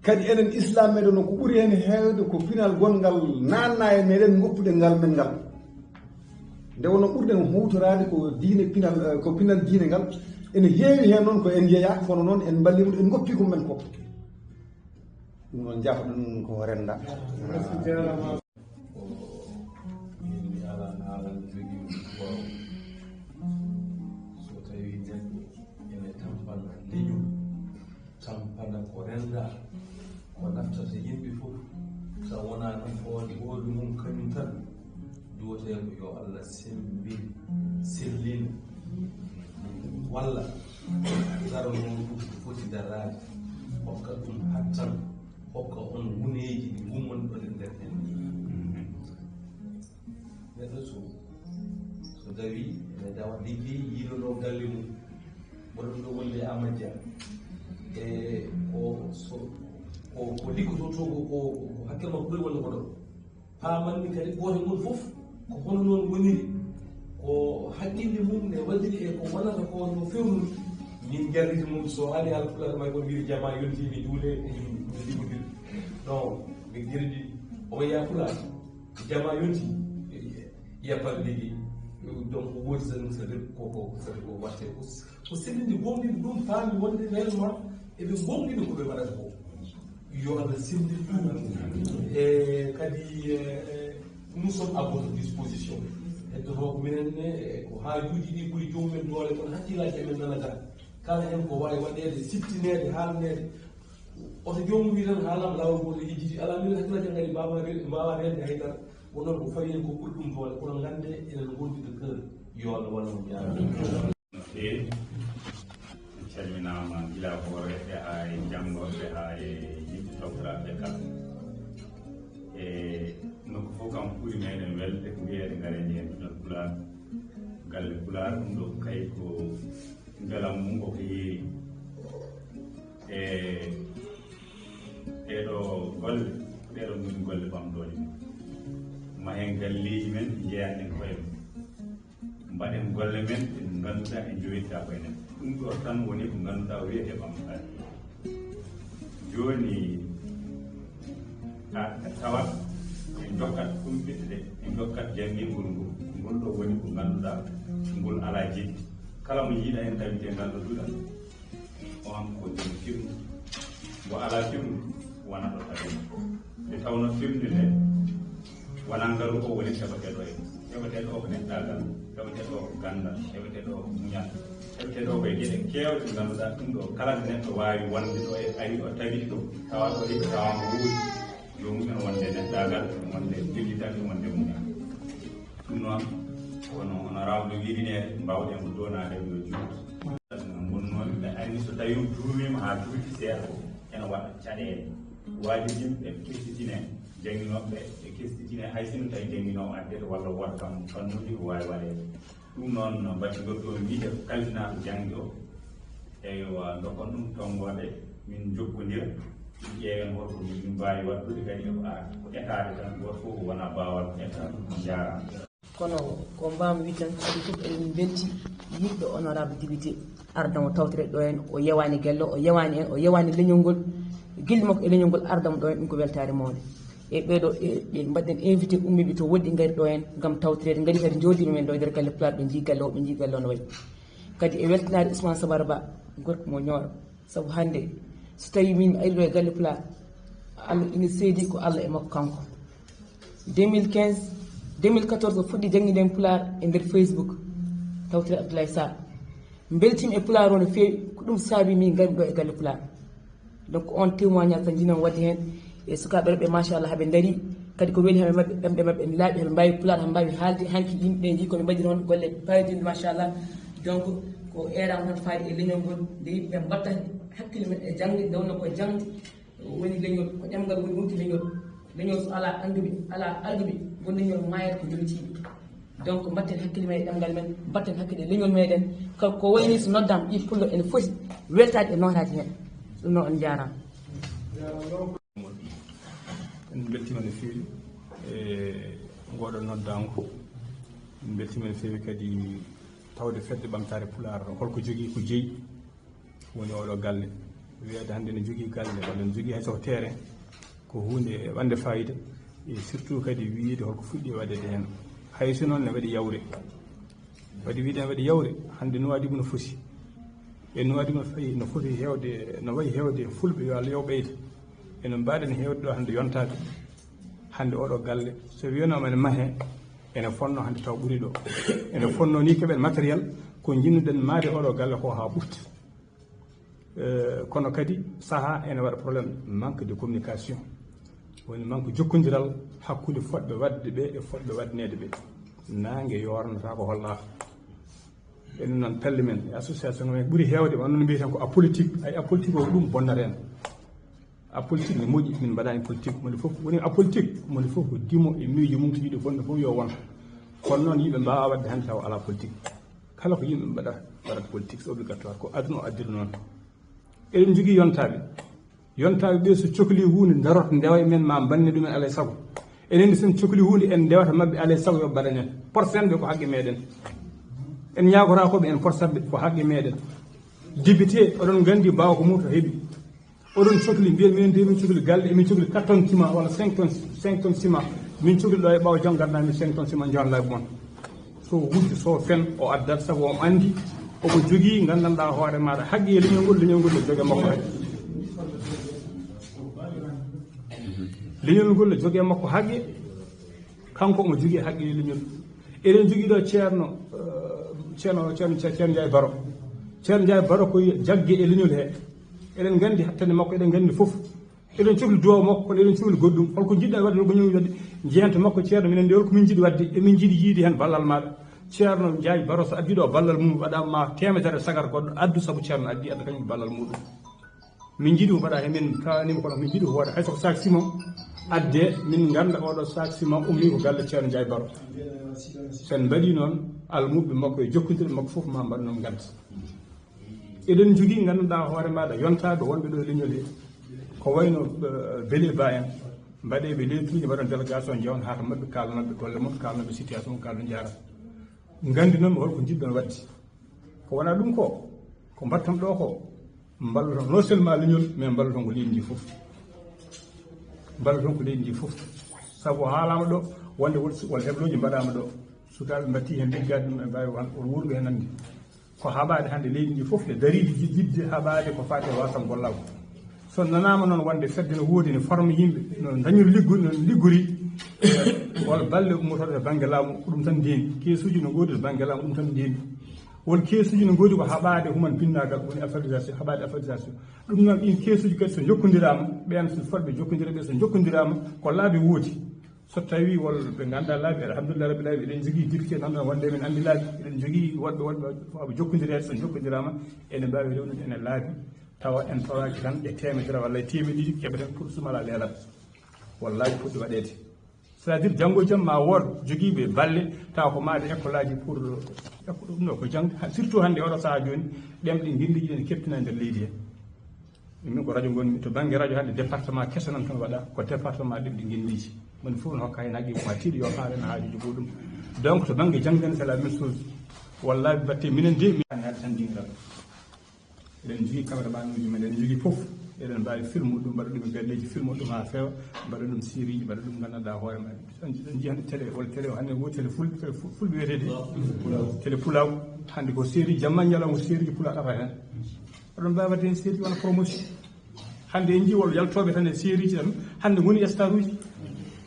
kadi enen islam meɗen o ko ɓuuri hen heewde ko pinal gongal nanna e meɗen goppuɗe ngal men ngal nde wonno ɓurɗen hutorade ko diine pinal ko pinal diine ngal ene heewi hen noon ko en jeeya kono noon en ballimuɗo en goppi ko men ko ɗum noon jafɗon ko renda so tawi neɗɗo ene tampana leñol tampana ko renda ko naftata yimɓe fof so wona nafoode hooli mum kañum tan duwote ko yo Allah sembin sellina walla daro noon ɗum foti darade hokka ɗum hattan hokka on guneji ɗi gummon ɗon e nder en neɗɗo so dawi ene dawa ligguey yiilono galle mum waɗum ɗo wonde Amadou Dia e ko liggototo ko hakkille makko ɓuri walla koɗo pamanmi kadi goto ngol fof ko hono noon woniri ko haqqille mum ne waɗiri e ko wonata ko no fewnu min jarriti mum so haali haala fulata may kon mbiri jama yontimi duule liggodir non min jirdi o yakulaat jama yonti yappal liggi donc woodi tan sadi koko watte ko sellinde gonɗiɗi ɗum faami wonde réellement eɓe gonɗini koɓe waɗata ko yo Allah sindi ɗum e kadi nous sommes à votre disposition heddoto minen ne ko haajuji ɗi ɓuri jomumen doole kono hakkillaji amen nanata kala hen ko wawi waɗede siftinede haalnede oto jomum wi tan haalama lawol ngol e yejjiti ala minen hakkillaji an kadi mbawa rende haydara wonon ko fawi hen ko ɓuri ɗum doole kono gande enen gondi de cœur yo Allah wallu on jaara no feewi en calminama gila horeɓe ha e janggoɓe ha e yimɓe toɓɓiraɓe kala e nokku fof kam ɓuuri meɗen welde ko wiyede gareje hen ɗon Pulaar galle Pulaar ɗum ɗo kay ko belam mum koko yeeri e ɗeɗo golle ɗeɗo moni golle ɓamɗoje mum mahen galleji men jeeyaɗen koye mbaɗen golle men ɗe ngannduɗa en joyita koyenen ɗum ɗo tan woni ko ngannduɗa o wiyete ɓamtare joni a tawat en jokkat ɗum ɓiɗɗe ɗe en jokkat janngingol ngol ɗo ngannduɗaa ngol alaa jeɗi kala mo yiiɗa heen tawite ngal ɗo duɗal o han ko joni firnde mbo alaa firnde wona ɗo tawi nde tawno firnde nde wona ngalu o woni heɓeteɗo e heɓeteɗo o ko neɗɗagal heɓeteɗo ko gandal heɓeteɗo ko muñal heɓeteɗo koye geɗe kewɗe ɗe ngannduɗaa ɗum ɗo kala nde neɗɗo waawi wonde ɗo e ari o tawiti ɗum tawa ɗo heɓi tawama wuuri jomumen wonde neɗɗagal wonde jogitade wonde muñal ɗum noon kono honorable wiɗine mbawɗen ko donade yo juuɗe gonnoɓe ɓe anni so tawi duumima ha duuɓi seeɗa ene waɗa caɗele waji yimɓe kestitine jangguinoɓe e kestitine hay sino tawi jangguinowo addete walla woto kam fannuji ko wawi waɗede ɗum noon mbattigol ɗo wiide ko kaldinaɗo jangde o eywa dokon ɗum tonggode min jokkodira ƴeewen holko min mbawi waɗɗude kadi ko ara ko étade tan goto fof wona bawal ko étade jarama kono ko mbawmi wi tan kadi fof eɗen belti yiɗɗo honorable député ardamo tawtire ɗo hen o yewani gello o yewani en o yewani leñol ngol guilli makko e leñol ngol ardamo ɗo hen ɗum ko weltare mawde e ɓeɗo ɓe mbaɗɗen invité ummiɓe to woɗɗi gari ɗo hen gam tawtirede gari kadi jodima men ɗo e nder galle Pulaar ɓe jii galle o ɓe jii galle o no wayi kadi e weltanade Ousmane Sabara Ba gorko mo ñooro saabu hande so tawi min mi ari ɗo e galle Pulaar Allah ina seedi ko Allah e makko kanko 2014 fuɗɗi jangguiden Pulaar e nder Facebook tawtire Abdoulaye Sarr beltima e Pulaar o no fewi ko ɗum saabi min gari ɗo e galle Pulaar donc on témoignage tan jinon wadde hen e sukaɓe ɓe machallah haɓe daari kadi ko weeli heɓe mabɓe ɗemɗe mabɓe ene laaɓi heɓe mbawi Pulaar heɓe mbawi haalde hanki yimɓeɓe jii koɓe mbaɗi toon golle pawdinde machallah donc ko erama tan faadi e leñol ngol nde yimɓeɓe mbatta hakkille men e jangde nde wonno ko jangde woni leñol ko ɗemgal woni wonti leñol so ala anduɓe ala arguɓe gon leñol mayata ko jolitiɓe donc mbatten hakkille men e ɗemgal men mbatten hakkille e leñol meɗen ko wayni so noddama ɗi pullo ene foti weltade e notade hen ɗum noon on jarama en beltima no fewi e ngoɗo noddango en beltima no fewi kadi tawde fedde ɓamtare Pulaar holko jogui ko jeeyi woni oɗo galle wiyede hannde ne jogui galle walla ne jogui hay soko terrain ko hunde wande fayida e surtout kadi wiide holko fuɗɗi waɗede hen hayso noon ne waɗi yawre waɗi wiide ne waɗi yawre hannde Nouadhibou no foti e Nouadhibou no fayi no foti hewde no wayi hewde fulɓe yo Allah yo ɓeyda ene mbaɗen hewde ɗo hannde yontade hannde oɗo galle so wiyanoma ene maahe ene fonno hannde taw ɓuuri ɗo ene fonno ni keɓen matériel ko jinnuɗen maade oɗo galle ko ha ɓurta kono kadi saaha ene waɗa probléme manque de communication woni manque jokkodiral hakkude fodɓe wadde ɓe e fodɓe waddanede ɓe nangue yornata ko hollaka enen noon pelle men e association men ɓuuri hewde on noon mbiyeten ko apolitique ay apolitique o ɗum bonnata en apolitique ne moƴƴi min mbaɗani politique moni fof woni apolitique moni fof ko dimo e miijo mum to yiiɗi fonde fof yo won kono noon yimɓe mbawa wadde hannde taw ala politique kala ko yimɓe mbaɗata politique c'est obligatoire ko aduna o addiri noon eɗen jogui yontaɓe ɓe so cohli hunde darota ndewa e men ma banne ɗumen alay saago enen sen cohli hunde en ndewata mabɓe alay saago yo mbaɗan en porsenɓe ko haqqe meɗen en ñagotakoɓe en porsanɓe ko haqqe meɗen député oɗon gandi mbawa ko mum to heeɓi oɗon cohli mbiyen minen de min cohli galle emin cohli 4 tonnes ciment walla 5 tonnes ciment min cohli ɗo e ɓawa jam gandanmi 5 tonnes ciment jawon laabi moon so wujji so fen o addat saabu omo andi omo jogui gandanɗa hoore maɗa haqqi e leñol ngol ne joogue makko haqqi leñol ngol ne joogue makko haqqi kanko omo jogui haqqi e leñol eɗen jogui ɗo ceerno Ndiaye Baro ceerno Ndiaye Baro ko jaggue e leñol he eɗen gandi hattande makko eɗen gandi foof eɗen cohli duwaw makko kono eɗen cohli goɗɗum holko jiɗɗa wadde holko ñowi wadde jeyanta makko ceerno minen nde holko min jiiɗi wadde emin jiiɗi yiide hen ballal maɗa ceerno Ndiaye Baro so addi ɗo ballal mum waɗama ma temedere sagar goɗɗo addu saabu ceerno addi adda kañum ballal muɗum min jiiɗi ko mbaɗa he min kawanima kono min jiiɗi ko waɗa hay soko sac ciment adde min ganda oɗo sac ciment ummi ko galle ceerno Ndiaye Baro sen mbaɗi noon almuɓe makko e jokkodirɓe makko foof ma mbaɗa noon gadda eɗen jogui ganduɗa hoore maɗa yontaɓe wonɓe ɗo e leñol he ko wayno beele ba en mbaɗeɓe lettuji mbaɗon délégation jewon haata mabɓe kalanaɓe golle mabɓe kalanaɓe situation mum kalno jaara gandi noon holko jiɗɗon wadde ko wona ɗum ko mbatton ɗo ko mballoton non seulement leñol mais mballoton ko leydi ndi foof mballoton ko leydi ndi foof saabu haalama ɗo wonde won hebloji mbaɗama ɗo sukaɓe mbatti hen liggade ɗum e mbawi wurɓe hen nandi ko haɓade hande leydi ndi foof e daride jidde haɓade ko fate wasam gollago so nanama noon wonde fedde no woodi ne forme yimɓe no dañir liggori won balle ummotoɗo e banggue laamu ko ɗum tan ndeeni keesuji no goodi to banggue laamu ɗum tan ndeeni won keesuji no goodi ko haɓade human pinnagal woni alphabétisation haɓade alphabétisation ɗum noon ɗin keesuji kadi so jokkodirama ɓen so fotɓe jokkodira ɓe so jokkodirama ko laabi woodi so tawi wolɓe ganduɗa laabi alhamdulillah rabbil alamin eɗen jogui dirke tan wonde men andi laabi eɗen jogui woɓɓe jokkodirede so jokkodirama ene mbawi rewnude ene laabi tawa en tawaki tan e temedere walla e temedde ɗiɗi keɓeten pour sumala leelat wallahi fuɗɗi waɗede c' à dire janggo e jaam ma wood joguiɓe balle tawa ko maade école aji pour ɗum ɗo ko jang surtout hande oɗo saaha joni ɗemɗe guilliji ɗe ne keptina e nder leydi he min ko radio gonmi to banggue radio hande département kesanam tan waɗa ko département ɗemɗe guilliji mon fof ne hokka hen haqqi ma tiiɗo yo haalen haajuji goɗɗum donc to banggue jangdene c'est la même chose wallahi batte minen de mi haade tan jingiral eɗen jogui cameraman uji men eɗen jogui foof eɗen mbawi filme ɗum mbaɗa ɗum e belleji filme ɗum ha feewa mbaɗa ɗum série ji mbaɗa ɗum gandanɗa hoore ma en jii hande télé wala télé hande wo télé fulɓe wiyetede télé pulaw hande ko série jamma ñalawma série ji pulaw ɗafa hen oɗon mbawi wadde hen série wona promotion hande en jii wol yaltoɓe tan e série ji tan hande woni star uji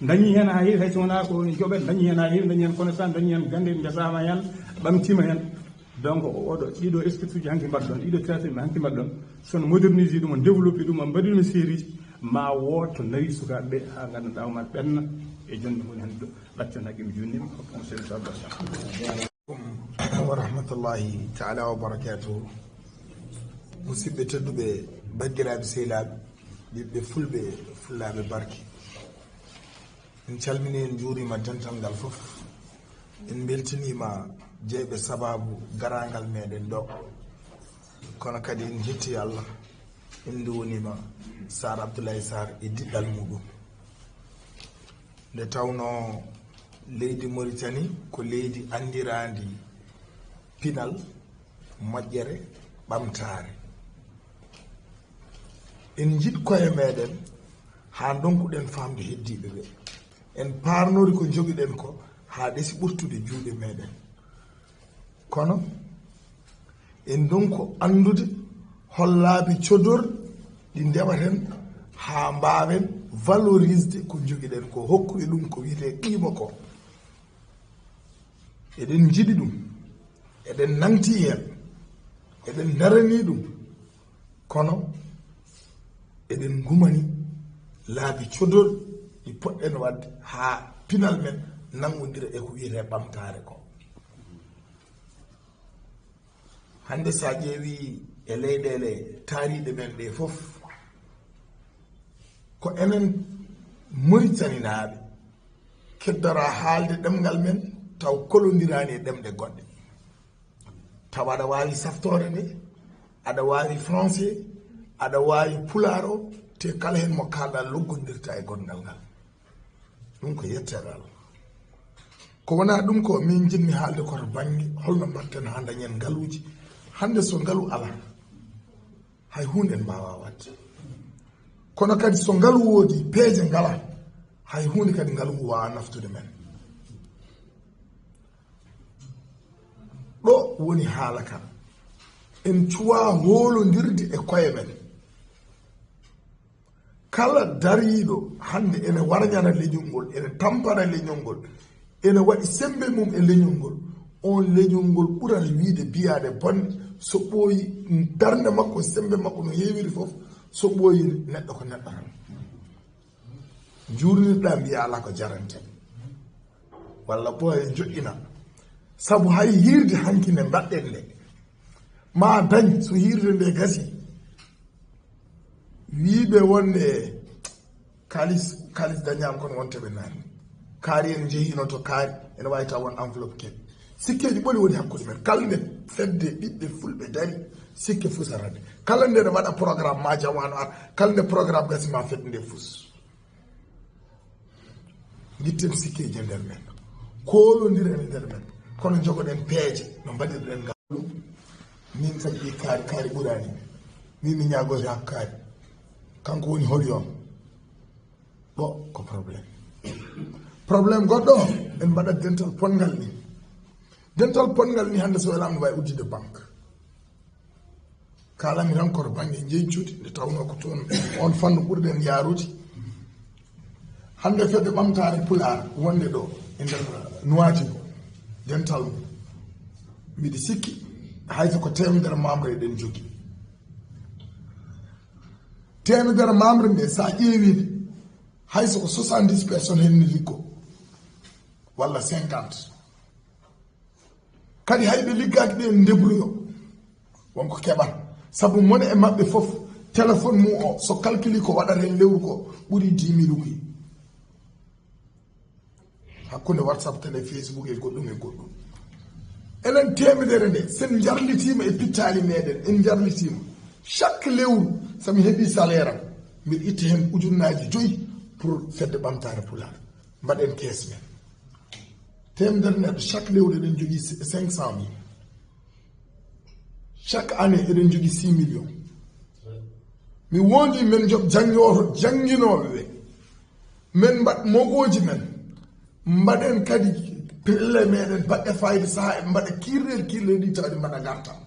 dañi hen ha heewi hayso wona ko joɓet dañi hen ha heewi dañi hen connaissance dañi hen gande jasama hen ɓamtima hen donc oɗo ɗiɗo esprit uji hanki mbaɗɗon ɗiɗo théâtre ɓe hanki mbaɗɗon sono modernisé ɗum on développé ɗum on mbaɗi ɗum série ji ma wood to nawi sukaɓeɓe ha gandanɗa oman ɓenna e jonde woni hande ɗo ɗaccen haqqi mi junnima hokka monsieur wa rahmatullahi taala wa barakatuhu musidɓe tedduɓe bandiraɓe sehilaɓe ɓiɓɓe fulɓe fullaɓe barke en calmini en juurima dental ngal foof en beltinima jeeɓe sababu garangal meɗen ɗo kono kadi en jetti Allah en duwonima Sar Abdoulaye Sarr e diɗɗal muɗum nde tawno leydi Mauritanie ko leydi andirandi pinal moƴƴere ɓamtare en jiɗ koye meɗen ha donkuɗen famde heddiɓe ɓe en parnori ko joguiɗen ko ha ɗesi ɓurtude juuɗe meɗen kono en donko andude hollaɓe codor ɗi ndewaten ha mbawen valorisde ko joguiɗen ko hokkude ɗum ko wiyete qima ko eɗen jiiɗi ɗum eɗen nanti hen eɗen darani ɗum kono eɗen gumani laabi codor ɗi poɗɗen wadde ha pinal men nangodira e ko wiyete ɓamtare ko hande sa ƴeewi e leyɗele taariɗe men ɗe fof ko enen Mauritaninaɓe keddora haalde ɗemgal men taw kolodirani e ɗemɗe goɗɗe taw aɗa wawi saftore nde aɗa wawi français aɗa wawi pular o te kala hen mo kalɗa loggodirta e gongal ngal ɗum ko yettere Allah ko wona ɗum ko min jinmi haalde koto banggue holno mbatten ha dañen ngaluji hande so ngalu ala hay hunde en mbawa wadde kono kadi so ngalu woodi peeje ngala hay hunde kadi ngalu ngu wawa naftude men ɗo woni haala kam en cuwa holodirde e koye men kala dariɗo hande ene warñana leñol ngol ene tampana leñol ngol ene waɗi sembe mum e leñol ngol on leñol ngol ɓurata wiide biyade bonde so ɓooyi darde makko sembe makko no heewiri fof so ɓooyi neɗɗo ko neɗɗo tan jurnirɗa mbiya ala ko jarante walla ɓooye joƴƴina saabu hay hirde hanki nde mbaɗɗen nde ma dañ so hirde nde gasi wiiɓe wonde kalis dañama kono wonteɓe nani kaari en jehino to kaari ene wawi taw won enveloppe keɓe sikkeji ɓoli woni hakkude men kala nde fedde ɓiɓɓe fulɓe dari sikke fusarade kala nde ne waɗa programme ma jamanu ar kala nde programme gasi ma fedde nde fus guitten sikkeji e nder men kolodiren e nder men kono jogoɗen peeje no mbaɗirɗen ngal ɗum min kadi ɗi kaari ɓurani min mi ñagoto hakko kaari kanko woni holion ɗo ko probléme goɗɗo en mbaɗat dental pongal ni dental pongal ni hande so welam way uddide banque kalami tan koto banggue jeycude nde tawno ko toon on fanno ɓurɗen yaarude hande fedde ɓamtare pular wonde ɗo e nder nuwaji ko dental mum mbiɗa sikki hayso ko temedere membre eɗen jogui temedere membre nde sa ƴeewide hayso ko 70 personnes henni liggo walla 50 kadi hayɓe liggaki ɗe débrouyo wonko keɓan saabu mone e maɓɓe foof téléphone mum o so calculi ko waɗata hen lewru ko ɓuuri 10 000 uji hakkude whatsapp télé facebook e goɗɗum enen temedere nde sen jarlitima e pittali meɗen en jarlitima chaque lewru somi heeɓi salaire am mbiɗa itta hen ujunnaji 5 pour fedde ɓamtare pular mbaɗen caisse men temedere neɗɗo chaque lewru eɗen jogui 500 000 chaque année eɗen jogui 6 millions mi wondi men job jangguinoɓe ɓe men mbaɗ mogoji men mbaɗen kadi pelle meɗen baɗɗe fayde saaha e mbaɗa kirrel ɗi tawde mbaɗa gartam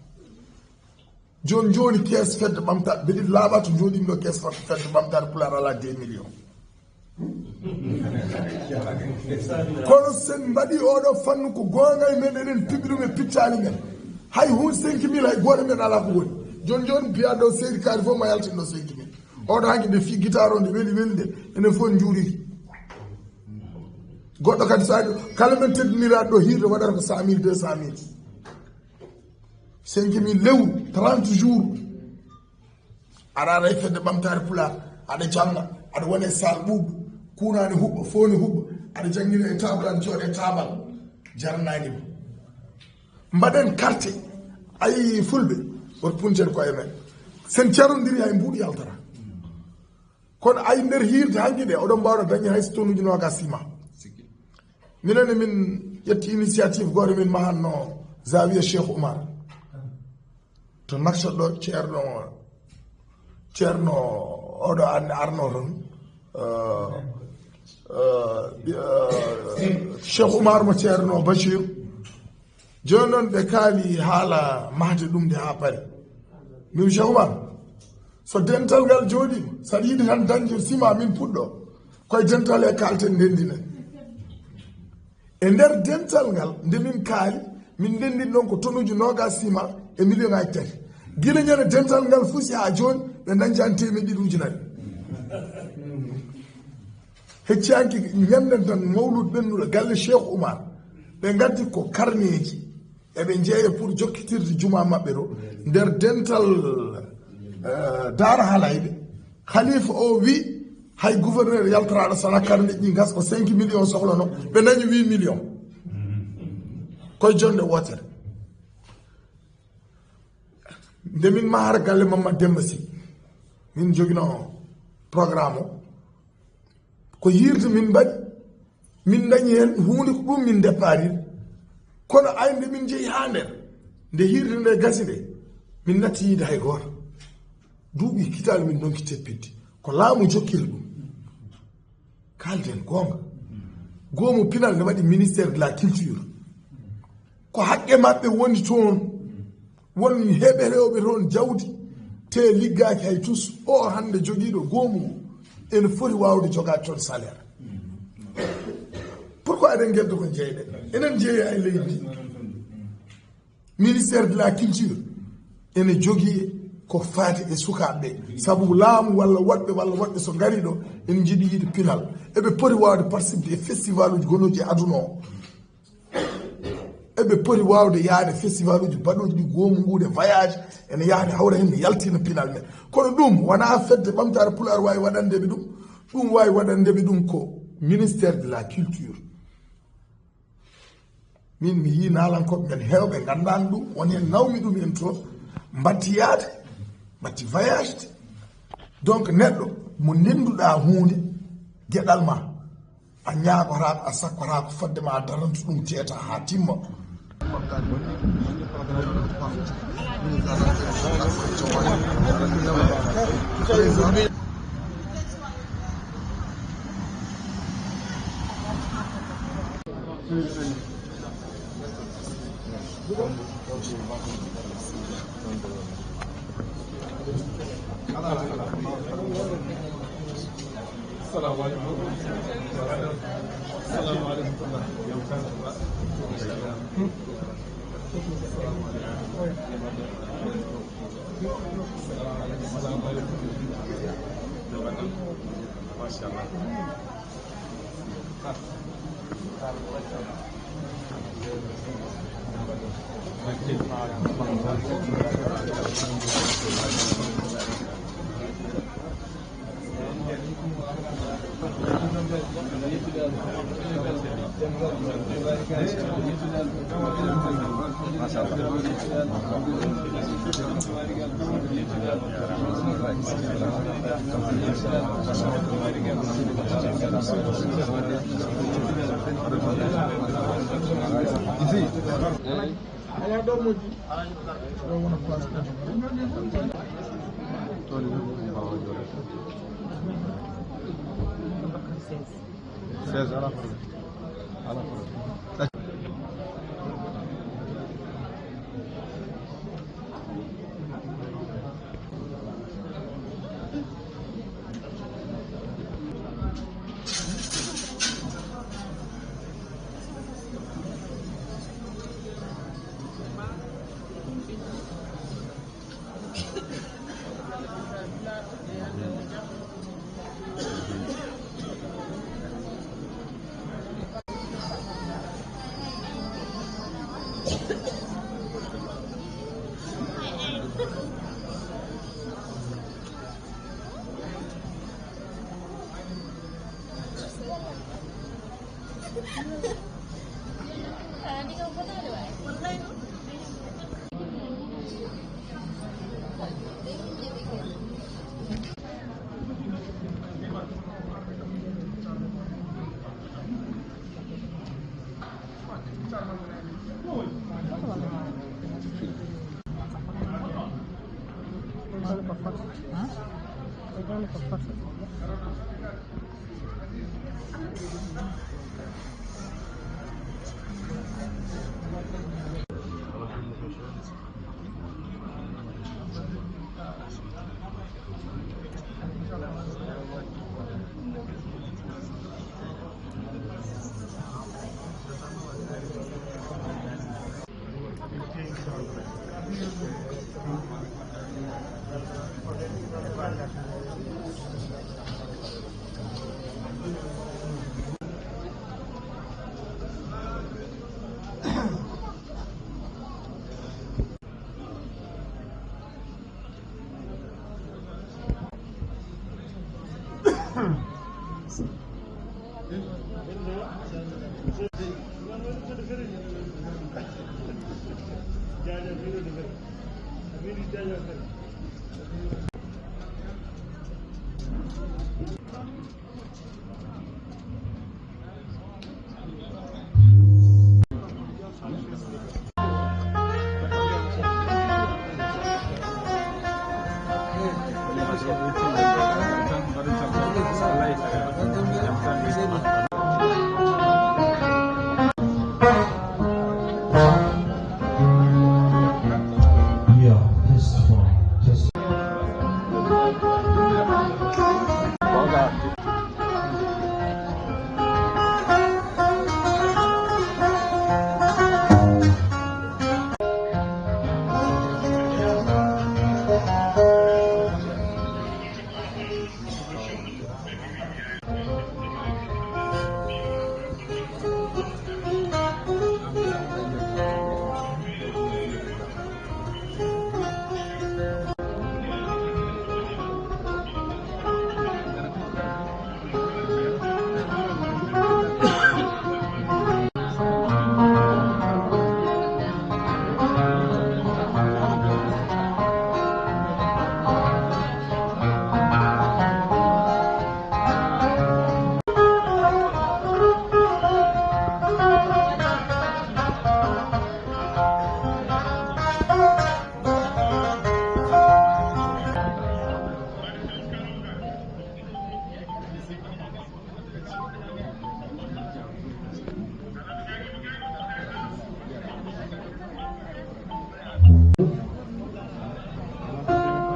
joni caisse fedde ɓamtare mbeɗi laaɓa to joɗimi ɗo caisse fedde ɓamtare pular ala 2 millions kono sen mbaɗi oɗo fannu ko gonga e men eɗen piɓi ɗum e piccali men hay hunde 5 000 hay goto men ala ko woni joni mbiya ɗo seydi kaari fof ma yaltin ɗo 5 000 oɗo hanki nde fi guitare o nde weeli nde enen fof juuriri goɗɗo kadi sa kala men teddiniraɗo ɗo hirde waɗata ko 100 000 200 000 5 000 lewru 30 jours aɗa ara e fedde ɓamtare pular aɗa janga aɗa wone sal ɓuuɓe kunani huɓɓa foni huɓɓa aɗa jangguina e table aɗa jooɗe tabal jarnanima mbaɗen carte ayi fulɓe woto punten koye men sen carodiri hay mbuɗo yaltata kono ay nder hirde hanki ɗe oɗon mbawɗo dañi hay so tonnuji noga sima minenne min ƴetti initiative goto min mahanno zawiya cheikh oumar to nakshot ɗo ceerno oɗo arno toon cheikh oumar mo ceerno bachir joni noon ɓe kaali haala mahde ɗum nde ha paari min cheikh oumar so dental ngal jooɗima saɗa yiɗi tan dañde sima min puɗɗo koye dental e kalten ndendinen e nder dental ngal nde min kaali min ndendin ɗon ko tonnuji noga sima e million ngaji 3 guila ñande dental ngal fusi ha joni ɓe dañjani 200 ujunere hecciyanki ñanden tan mawlud ɓennuɗo galle cheikh oumar ɓe gaddi ko carneji eɓe jeeya pour jokkitirde juma maɓɓe ɗo nder dental dara halayɓe khalifa o wi hay gouverneur yaltoraɗo sana karne ɗi gas ko 5 millions sohlano ɓe dañi 8 millions koye jonde wotere nde min mahara galle mamma demba si min joguino programme o ko yirde min mbaɗi min dañi hen hunde ko ɗum min départir kono ay nde min jeeyi ha nder nde hirde nde gasi nde min natti yiide hay goto duuɓi kitali min donki teppidde ko laamu jokkiri ɗum kalden gonga goomu pinal ne waɗi ministére de la culture ko haqqe maɓɓe woni toon won heɓe rewɓe toon jawdi te liggaki hay tus o hande joguiɗo goomu ene foti wawde jogade toon salaire pourquoi eɗen gueddo ko jeeyɗen enen jeeya e leydi ministére de la culture ene jogui ko faati e sukaɓe saabu laamu walla woɗɓe so gari ɗo ene jiiɗi yiide pinal eɓe poti wawde participe e festival uji gonoji e aduna o eɓe poti wawde yaade festival uji baɗoji ɗi goomu ngude voyage ene yahde hawra hen ne yaltina pinal men kono ɗum wona fedde ɓamtare pular wawi waɗandeɓe ɗum wawi waɗandeɓe ɗum ko ministére de la culture min mi yi nalankoɓe men hewɓe gandani ɗum woni hen nawmi ɗum en toon mbatti yaade mbatti voyage donc neɗɗo mo ndenduɗa hunde gueɗal ma a ñaagotako a sakkotako fodde ma darantu ɗum teeta ha timma السلام عليكم. السلام عليكم ما شاء الله.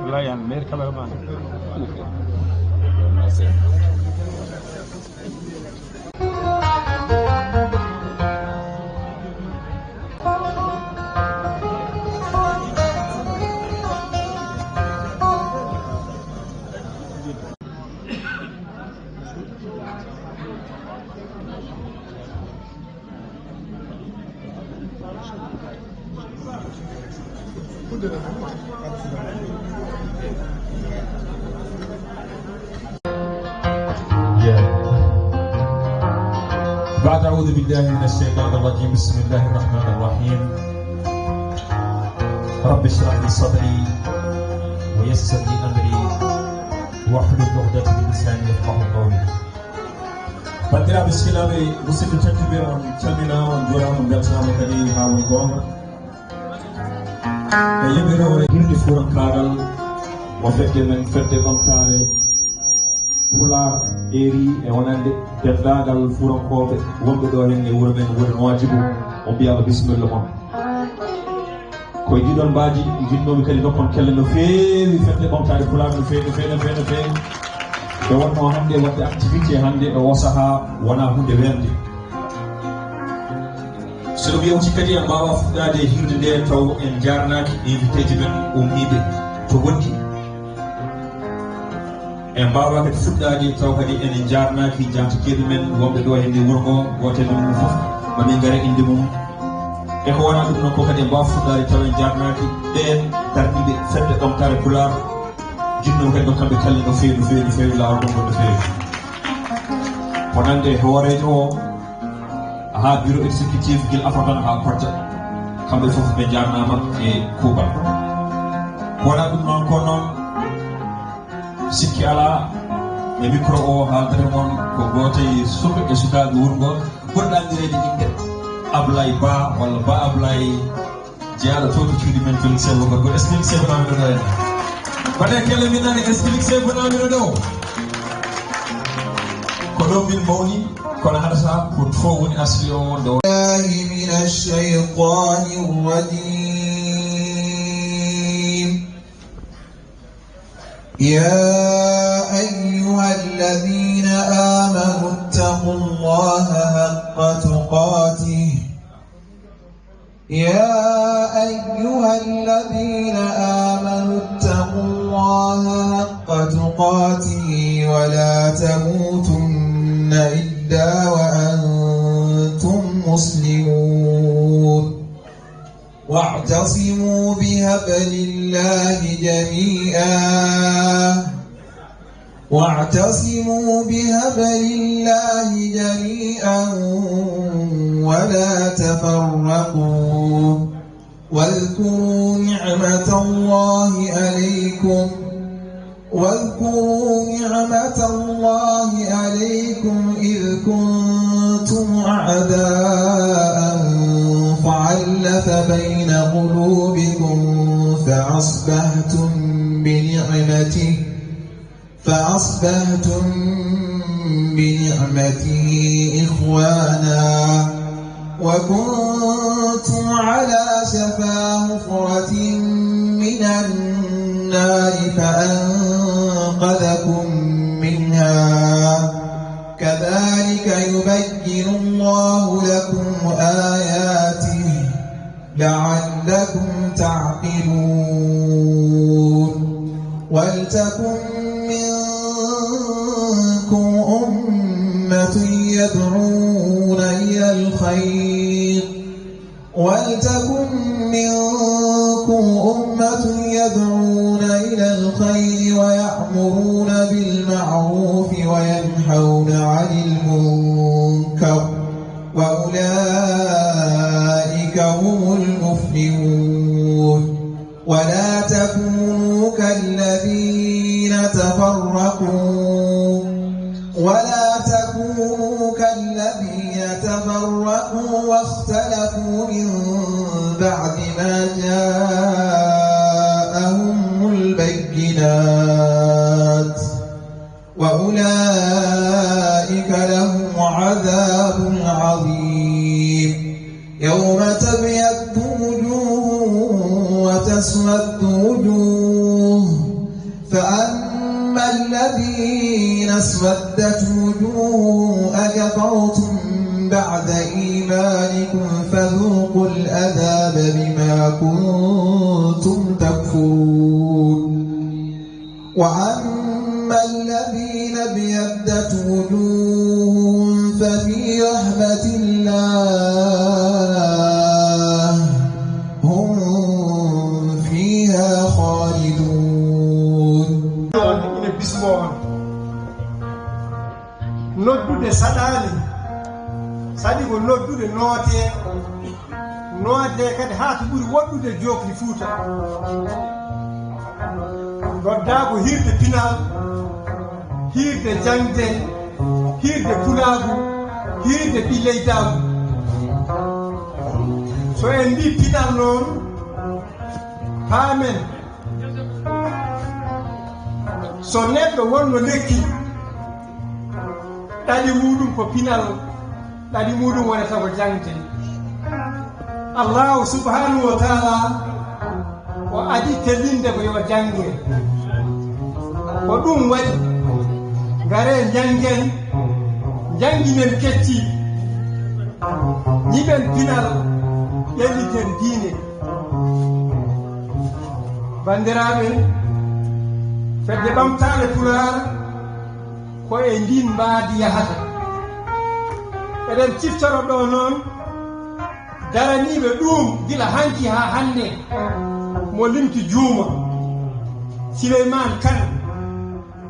Wallahi, I'm very cameraman. بعد أعوذ بالله من الشيطان الرجيم بسم الله الرحمن الرحيم رب اشرح لي صدري ويسر لي أمري واحلل عقدة من لساني يفقهوا قولي bandiraɓe silaɓe musidɓe tedduɓe on calminama on jurama beltanama kadi ha woni gonga e yimɓirore hirde fuurankaagal o fedde men fedde ɓamtare Pular eri e wonande dendagal fuurankoɓe wonɓe ɗo hen e wuuro men woni Nouadhibou on mbiyama bisimilla moon koye ɗiɗon mbaji jinnomi kadi nokkon kelle no feewi fedde ɓamtare Pular no feewi no feewi no feewi no feewi ɓe wonno hannde wadde activité hannde e o sahaa wona hunde werde soɗo wiyawti kadi en mbawa fuɗɗade hirde nde taw en jarnaki invité ji men ummiɓe to wondi en mbawa kadi fuɗɗade taw kadi enen jarnaki jantikiɓe men wonɓe ɗo hende wuuro ngo gotel e mum foof mamin gara inde mum e ko wona ɗum noon ko kadi en mbawa fuɗɗade taw en jarnaki ɓen darɗiɓe fedde ɓamtare Pular jinno kadi no kamɓe kalli no feewi no feewi no feewi lawol gonngol no feewi wonande hoorejo o ha bureau exécutif guil afadan ha kodja kamɓe fof ɓe jarnama e kuuɓal wona ɗum noon ko noon sikki ala e micro o haaldere moon ko gooto e suɓe e sukaaɓe wuro ngo ɓurɗandirede inde Ablaye Ba walla Ba Ablaye jeyaɗo to to cuuɗi men Félix Sebo gorgo est ce que Félix Sebo namino ɗo en baɗe kelle min nani est ce que Félix Sebo namino ɗo ko ɗo min mawni kono haɗata ko to woni asli o nde من الشيطان الرجيم يا أيها الذين آمنوا اتقوا الله حق تقاته يا أيها الذين آمنوا اتقوا الله حق تقاته ولا تموتن إلا وأنتم مسلمون واعتصموا بحبل الله جميعا ولا تفرقوا واذكروا نعمة الله عليكم إذ كنتم أعداء فألف بين قلوبكم فأصبحتم بنعمته إخوانا وكنتم على شفا حفرة من النار فأنقذكم منها كذلك يبين الله لكم آياته لعلكم تعقلون ولتكن منكم أمة يدعون إلى الخير ويأمرون بالمعروف وينهون عن المنكر وأولئك هم المفلحون ولا تكونوا كالذين تفرقوا واختلفوا من بعد ما جاءهم البينات وأولئك لهم عذاب عظيم يوم تبيض وجوه وتسود وجوه فأما الذين اسودت وجوه أكفرتم بعد إيمانكم فذوقوا العذاب بما كنتم تكفرون وأما الذين ابيضت وجوههم ففي رحمة الله هم فيها noddude saɗaani saɗi ko noddude nootee kadi haa to ɓuri woɗɗude joofli Fuuta noddaa ko hirde pinal hirde jangde hirde kulaagu hirde ɓilleydaagu so en mbi pinal noon paamen so neɗɗo wonno lekki ɗali muɗum ko pinal ɗali muɗum wonata ko jangde Allahu subhanahu wa taala o adi tellinde ko yo jange ko ɗum waɗi ngare jangen janginen ketti ñiɓen pinal ƴelliten diine bandiraɓe fedde ɓamtare Pulaar ko e ndin mbaadi yahata eɗen ciftoro ɗo noon daraniɓe ɗum gila hanki ha hande mo limti juuma Souleymane Kane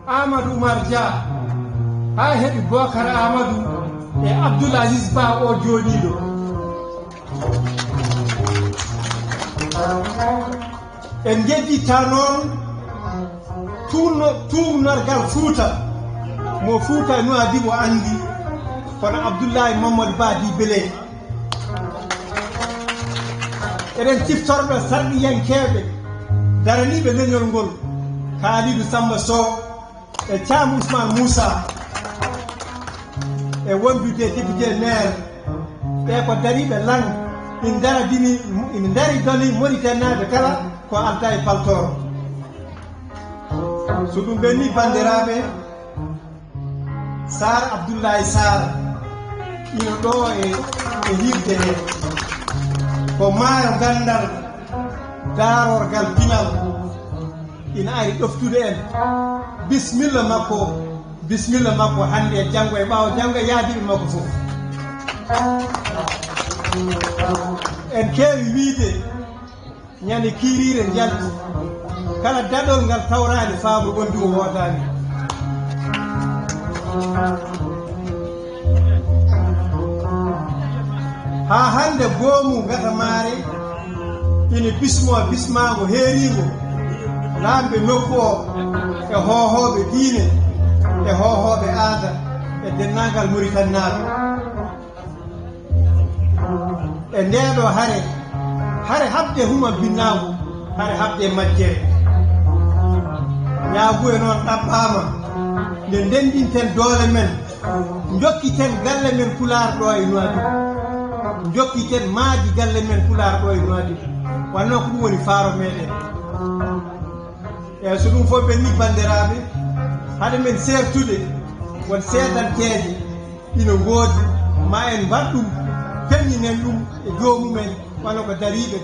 Amadou Oumar Dia ha heɓi Bocar Amadou e Abdoul Aziz Ba o jooɗiɗo en jejjitta noon tuubnorgal Fuuta mo Fuuta Nouadhibou andi kono Abdoulaye Mamadou Badi Bélé eɗen ciftorɓe sarɗiyankeɓe daraniɓe leñol ngol Kalidou Samba Sow e Thiam Ousmane Moussa e wondude député maire ɓe ko dariɓe lang in dari doni Mauritanaɓe kala ko alta e paltoro so ɗum ɓenni bandiraɓe Sar Abdoulaye Sar ino ɗo e hirde he ko maayo gandal darorgal pinal ina ari ɗoftude en bisimilla makko hande e janggo e ɓaawo janggo e yaadiɓe makko fof en keewi wiide ñande kiirire jalti kala daɗol ngal tawrani faamu gondi o wootani ha hande goomu gata maare ina bismago heerigo lamɓe nokku o e hohoɓe diine e hohoɓe aada e dennagal Mauritanaɓe e ndeɗo hare habde huma binnagu hare habde majjere ñaagu e noon ɗaɓɓama nde ndendinten doole men jokkiten galle men Pulaar ɗo e Nouadhibou jokkiten maaji galle men Pulaar ɗo e Nouadhibou wanno ko ɗum woni faaro meɗen eyyi so ɗum fof ɓenni bandiraɓe haade men sertude won seedanteje ina goodi ma en mbat ɗum peññinen ɗum e joomumen walla ko dariɓe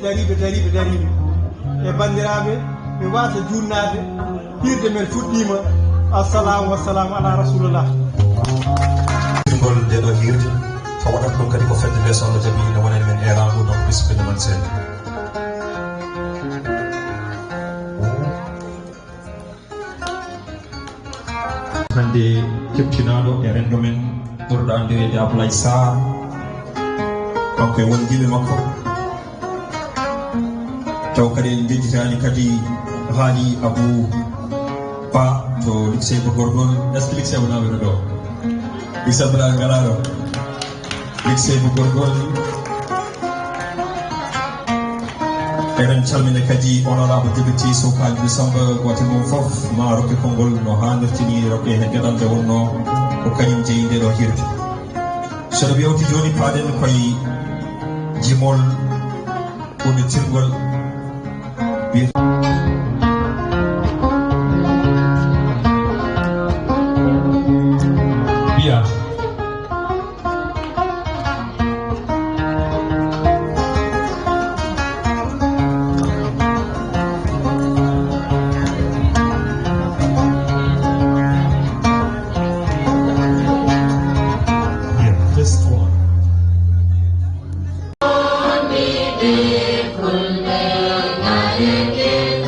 e bandiraɓe mi wasa junnade hirde men fuɗɗima assalamu wassalamu ala rasulillah ngol ndeɗo hirde so waɗat ɗum kadi ko fedde nde so Allah jaaɓi ne wonani men erago donc bisimilla man seeɗa hande keɓtinaɗo e rendo men ɓurɗo andirede Ablaye Sarr kanko e wondiɓe makko taw kadi en jejjitani kadi haali Abou Ba to lycée bo gorgol est ce que lycée wona weno ɗo lycée bala ngala ɗo lycée bo gorgol eɗen calmina kadi honorable député Sow-Kalidou Samba gote mum foof ma rokke konngol no hannirtini rokke he geɗalde wonno ko kañum jeeyi nde ɗo hirde soɗo yewti joni paaɗen koye jimol udditirgol biya كل ما يجد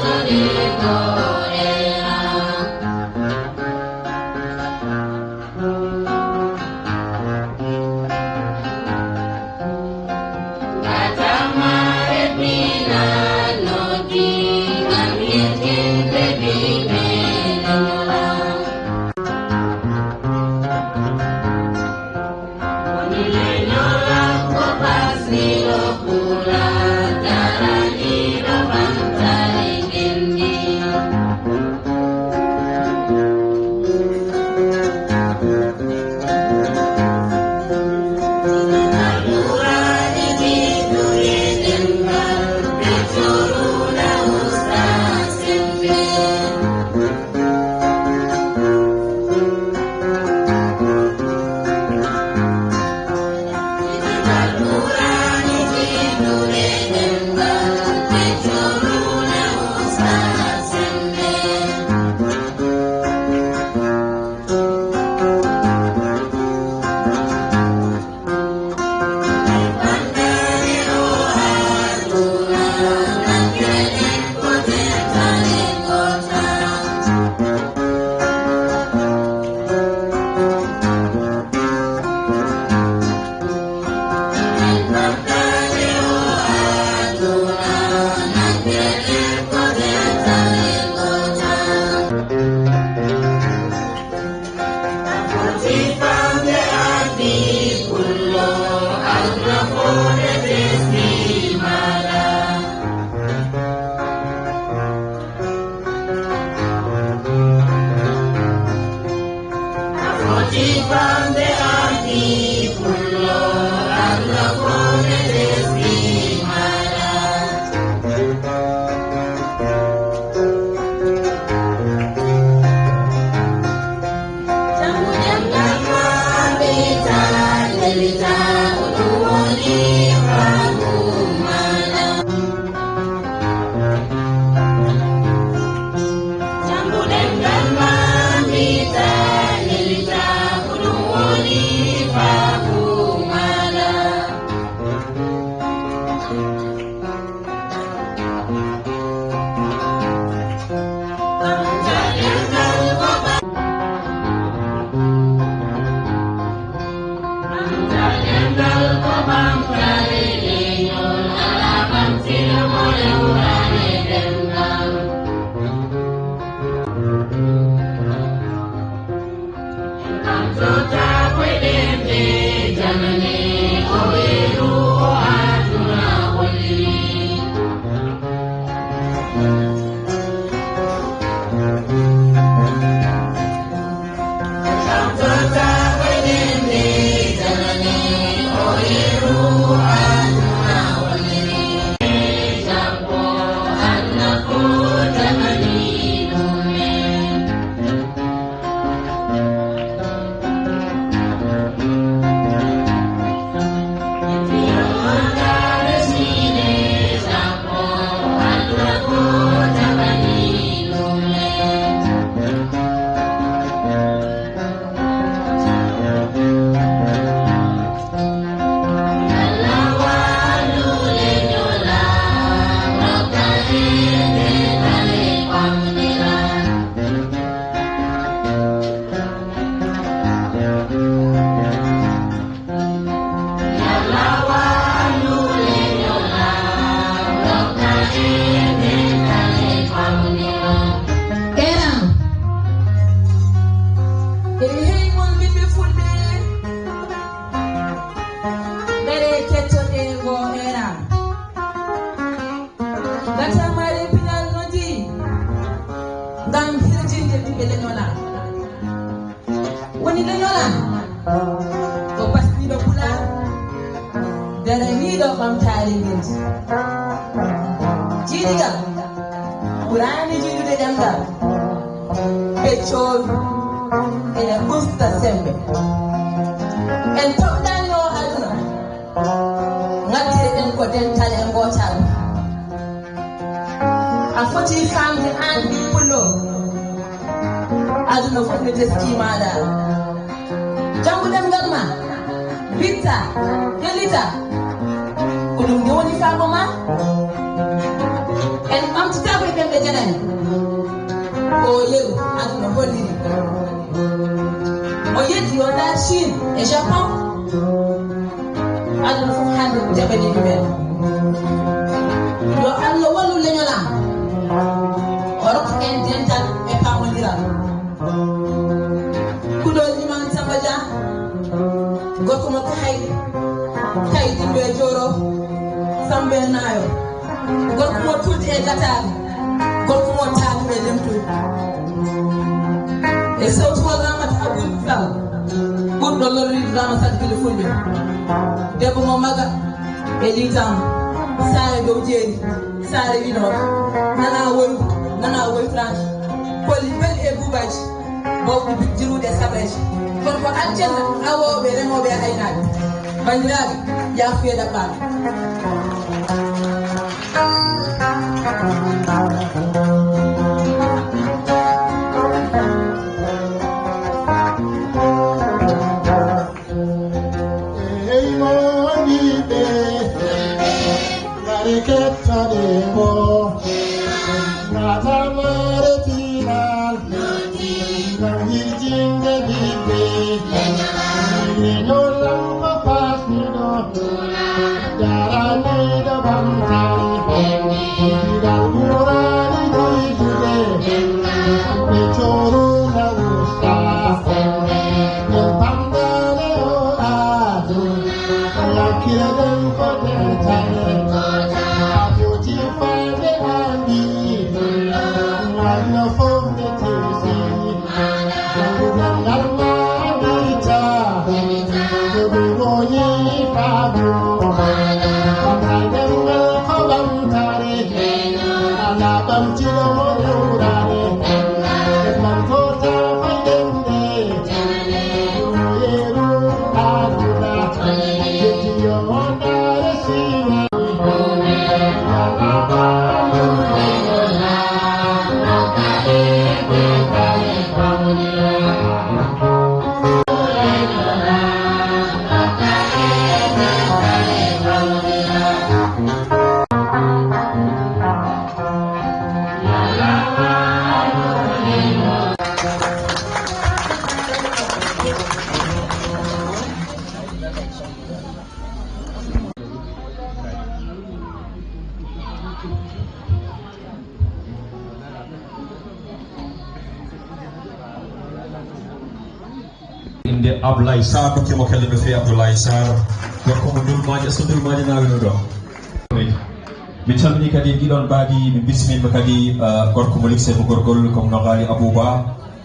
Thank you. inde Abdoulaye Sarr dokkimo kelle no fewi Abdoulaye Sarr gorko mo ndulmaji so ndulmaji nawino ɗo mi calmini kadi ɗiɗon mbaadi mi bisminɓe kadi gorko mo ligse mo gorgol comme no haali Abouba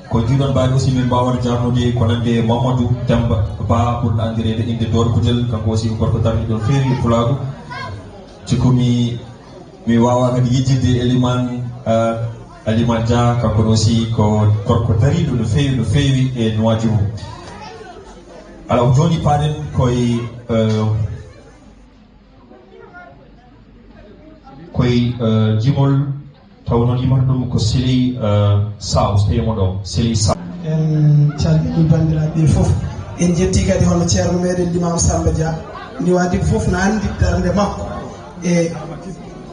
ko jiɗon mbaadi aussi min mbawata jarnude ko nande Mamadou Demba Ba ɓurɗo andirede inde Dor Kudel kanko aussi ko gorko darniɗon feewi e Pulago cikumi mi wawa kadi yejjidde Eliman Dia kanko aussi ko gorko dariɗo no feewi e Nouadhibou alors joni paaɗen koye jimol taw noon yimata ɗum ko Siley Saw so tawimo ɗo Siley Saw en calmini bandiraɓe foof en jetti kadi hono ceerno meɗen Limam Samba Dia Nouadhibou foof no andi darde makko e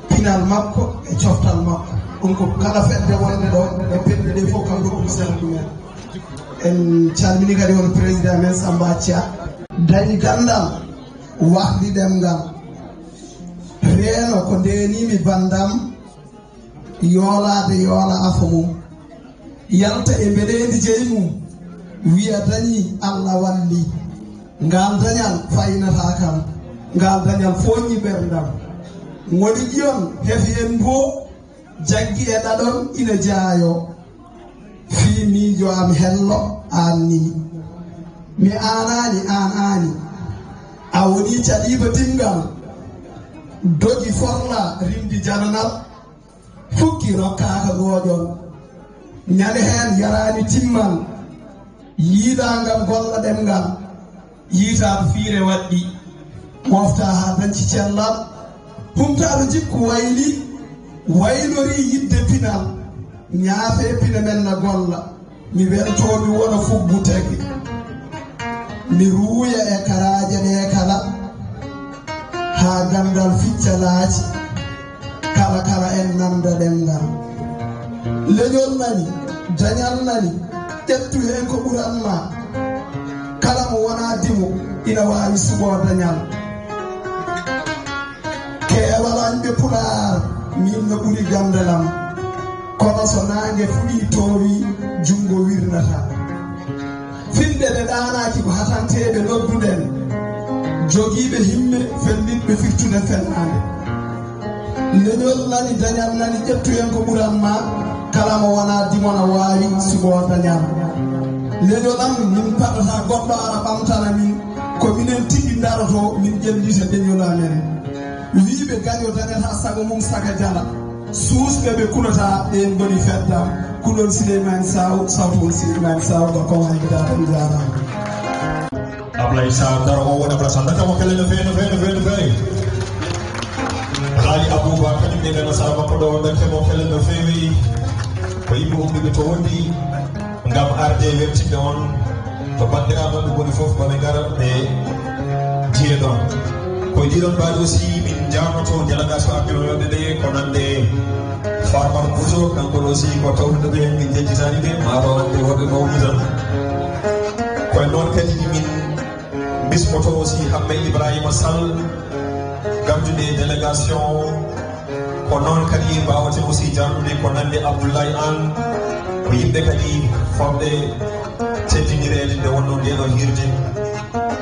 pinal makko e coftal makko ɗum ko kala fedde wonde ɗo e peɗɗe ɗe fof kam ɗum sene ɗumen en calmini kadi on président men Samba Thia dañi gandal wahdi ɗemgal reeno ko ndenimi bandam yoolade yoola afa mum yalta e mbeɗendi jeyi mum wiya dañi Allah walli ngal dañal faynata kam ngal dañal foññi ɓerdam woni ƴiyon hefi en bo jaggi e ɗaɗon ina jaayo fi miijo am hello annimi mi anani an ani a woni caɗiba timgal dogi forla rimdi jananal fukki rokkaka gooƴon ñande hen yarani timmal yiiɗangal golla ɗemgal yiitaɗo fiire waɗɗi mofta ha dañci cellal humtaɗo jikku wayli waylori yidde pinal ñaafe pina men na golla mi weltomi wona fuggu tagui mi ruuya e karaje ɗe kala ha gandal ficca laaci kala kala en nanda ɗemgal leñol nani dañal nani ƴettu hen ko ɓuranma kala mo wona dimo ina wawi suɓo dañal kewalañɓe Pulaar min no ɓuuri gandalam kono so nangue fuɗi towi jungo wirnata finde ɗe ɗanaki ko hatanteɓe nodduɗen jogiiɓe himme felliɓe firtude fennade leñol nani dañal nani ƴettu hen ko ɓuranma kala mo wona dimona wawi suɓo dañal leñol am min paɗata goɗɗo ara ɓamtana min ko minen tigui daroto min ƴellita leñol amen wiiɓe gaño dañata sago mum saga jala suusɓe ɓe kulata ɗen goni feddam kulol Souleymane Saw sawtol Souleymane Saw ɗo ko wawi dataɗi jarama Ablaye Sarr daro o wona place dakamo kelle no fewi no fewi no fewi no fewi haali Abouba kañum ɗe gana sara makko ɗo dakkemo kelle no fewi ko yimɓe ummiɓe to wondi gam arde weltinde on to bandiraɓe ɓe goni foof maɓe gara ɓe jiiye ɗon koye ɗiɗon mbaɗi aussi min jarnoto délégation abbinoɓe ɗe ko nande Farmar Bousso kanko aussi ko tawtude ɓe min jejjitani ɓe maɗo ande woɓe mawni tan koye noon kadi min bismoto aussi Hammet Ibrahima Sall gamdude délégation ko noon kadi mbawate aussi jarnude ko nande Abdoulaye Anne ko yimɓe kadi famɗe teddinirede nde wonno ndeɗo hirde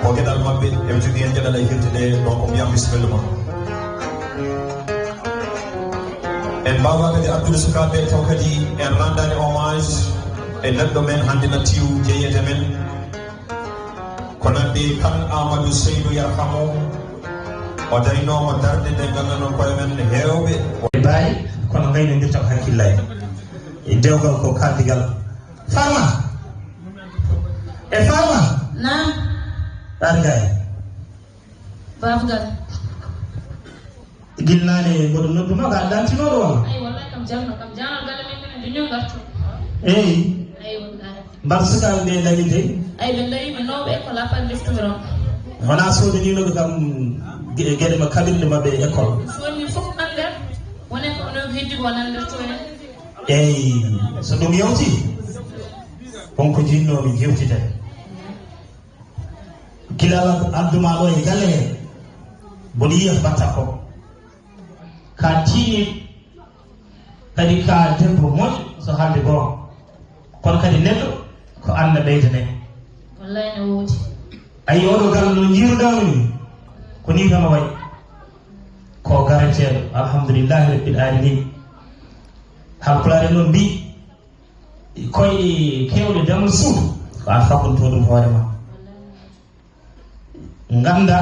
ko gueɗal mabɓe eɓe jogui hen gueɗal e hirde ɗe donc ko mbiyam bisimilla ma en mbawa kadi addude sukaɓe taw kadi en rendani hommage e neɗɗo men hande natiw jeeyede men ko nande kan Amadou Seydou Yarhamo o darinomo darde nde gandanon koye men hewɓe bayi kono gaynodirta ko hakkillaji e dewgal ko kaldigal Farma e Farma nam ɗargay babgal gilnane goɗo nodduno ga dantinoɗo wona ay wallahi kam jalno kam janal galle men minen duño gartu eyi ay wallahi mbar sukaɓe ɓe dañi de ay ɓe dañi ɓe nawɓe école a pat deftumiron wona sodaninoɓe kam gueɗe ma kaɓirɗe mabɓe e école soni fof nan nder wone ko ono heddi ko nan nder to en eyi so ɗum yewti wonko jinnomi jewtite gilala adduma ɗo e galle he mboɗo yiya batta ko ka tiini kadi ka debbo moƴƴo so haalde goo kono kadi neɗɗo ko anna ɓeydane wallahi ne ayi oɗo galle no jiiruɗamo ni ko ni tan way ko garanteɗo alhamdulillahi rabbil alamin halpulare noon mbi koye kewɗe demal suudu ko an fakkunto ɗum hoorema ganda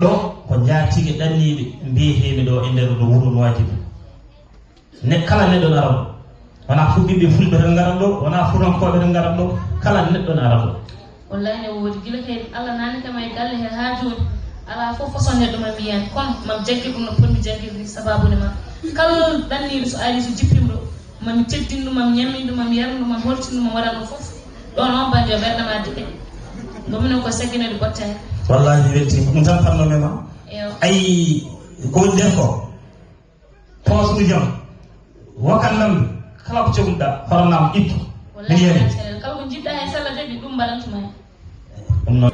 ɗo ko jatigue ɗanniɓe mbiyeteɓe ɗo e nder ɗo wuuro Nouadhibou kala neɗɗo ne ara ɗo wona fuɓɓiɓe fulɓe tan garan ɗo wona furankoɓe tan garan ɗo kala neɗɗo ne ara ɗo wallahi ne woodi gila kay Allah nani kam e galle he ha joni ala fof façon neɗɗo ma mbiyen kono mam jaggi ɗum no ponmi jaggirde sababude ma kala ɗanniɗo so ari so jippima ɗo mami teddinɗum mam ñamminɗum mam yarnɗum mam holtinɗum mam waɗanɗum fof ɗo noon bandi o ɓerɗama diɓe gominen ko sagguinede bottani wallahi welti ɗum tan fannomema ayi ko woni nden ko posuɗo jam wakannamde kala ko cohluɗa horonama ittu wallahi kala ko jiɗɗa hen sallah jaɓi ɗum mbaɗantuma hen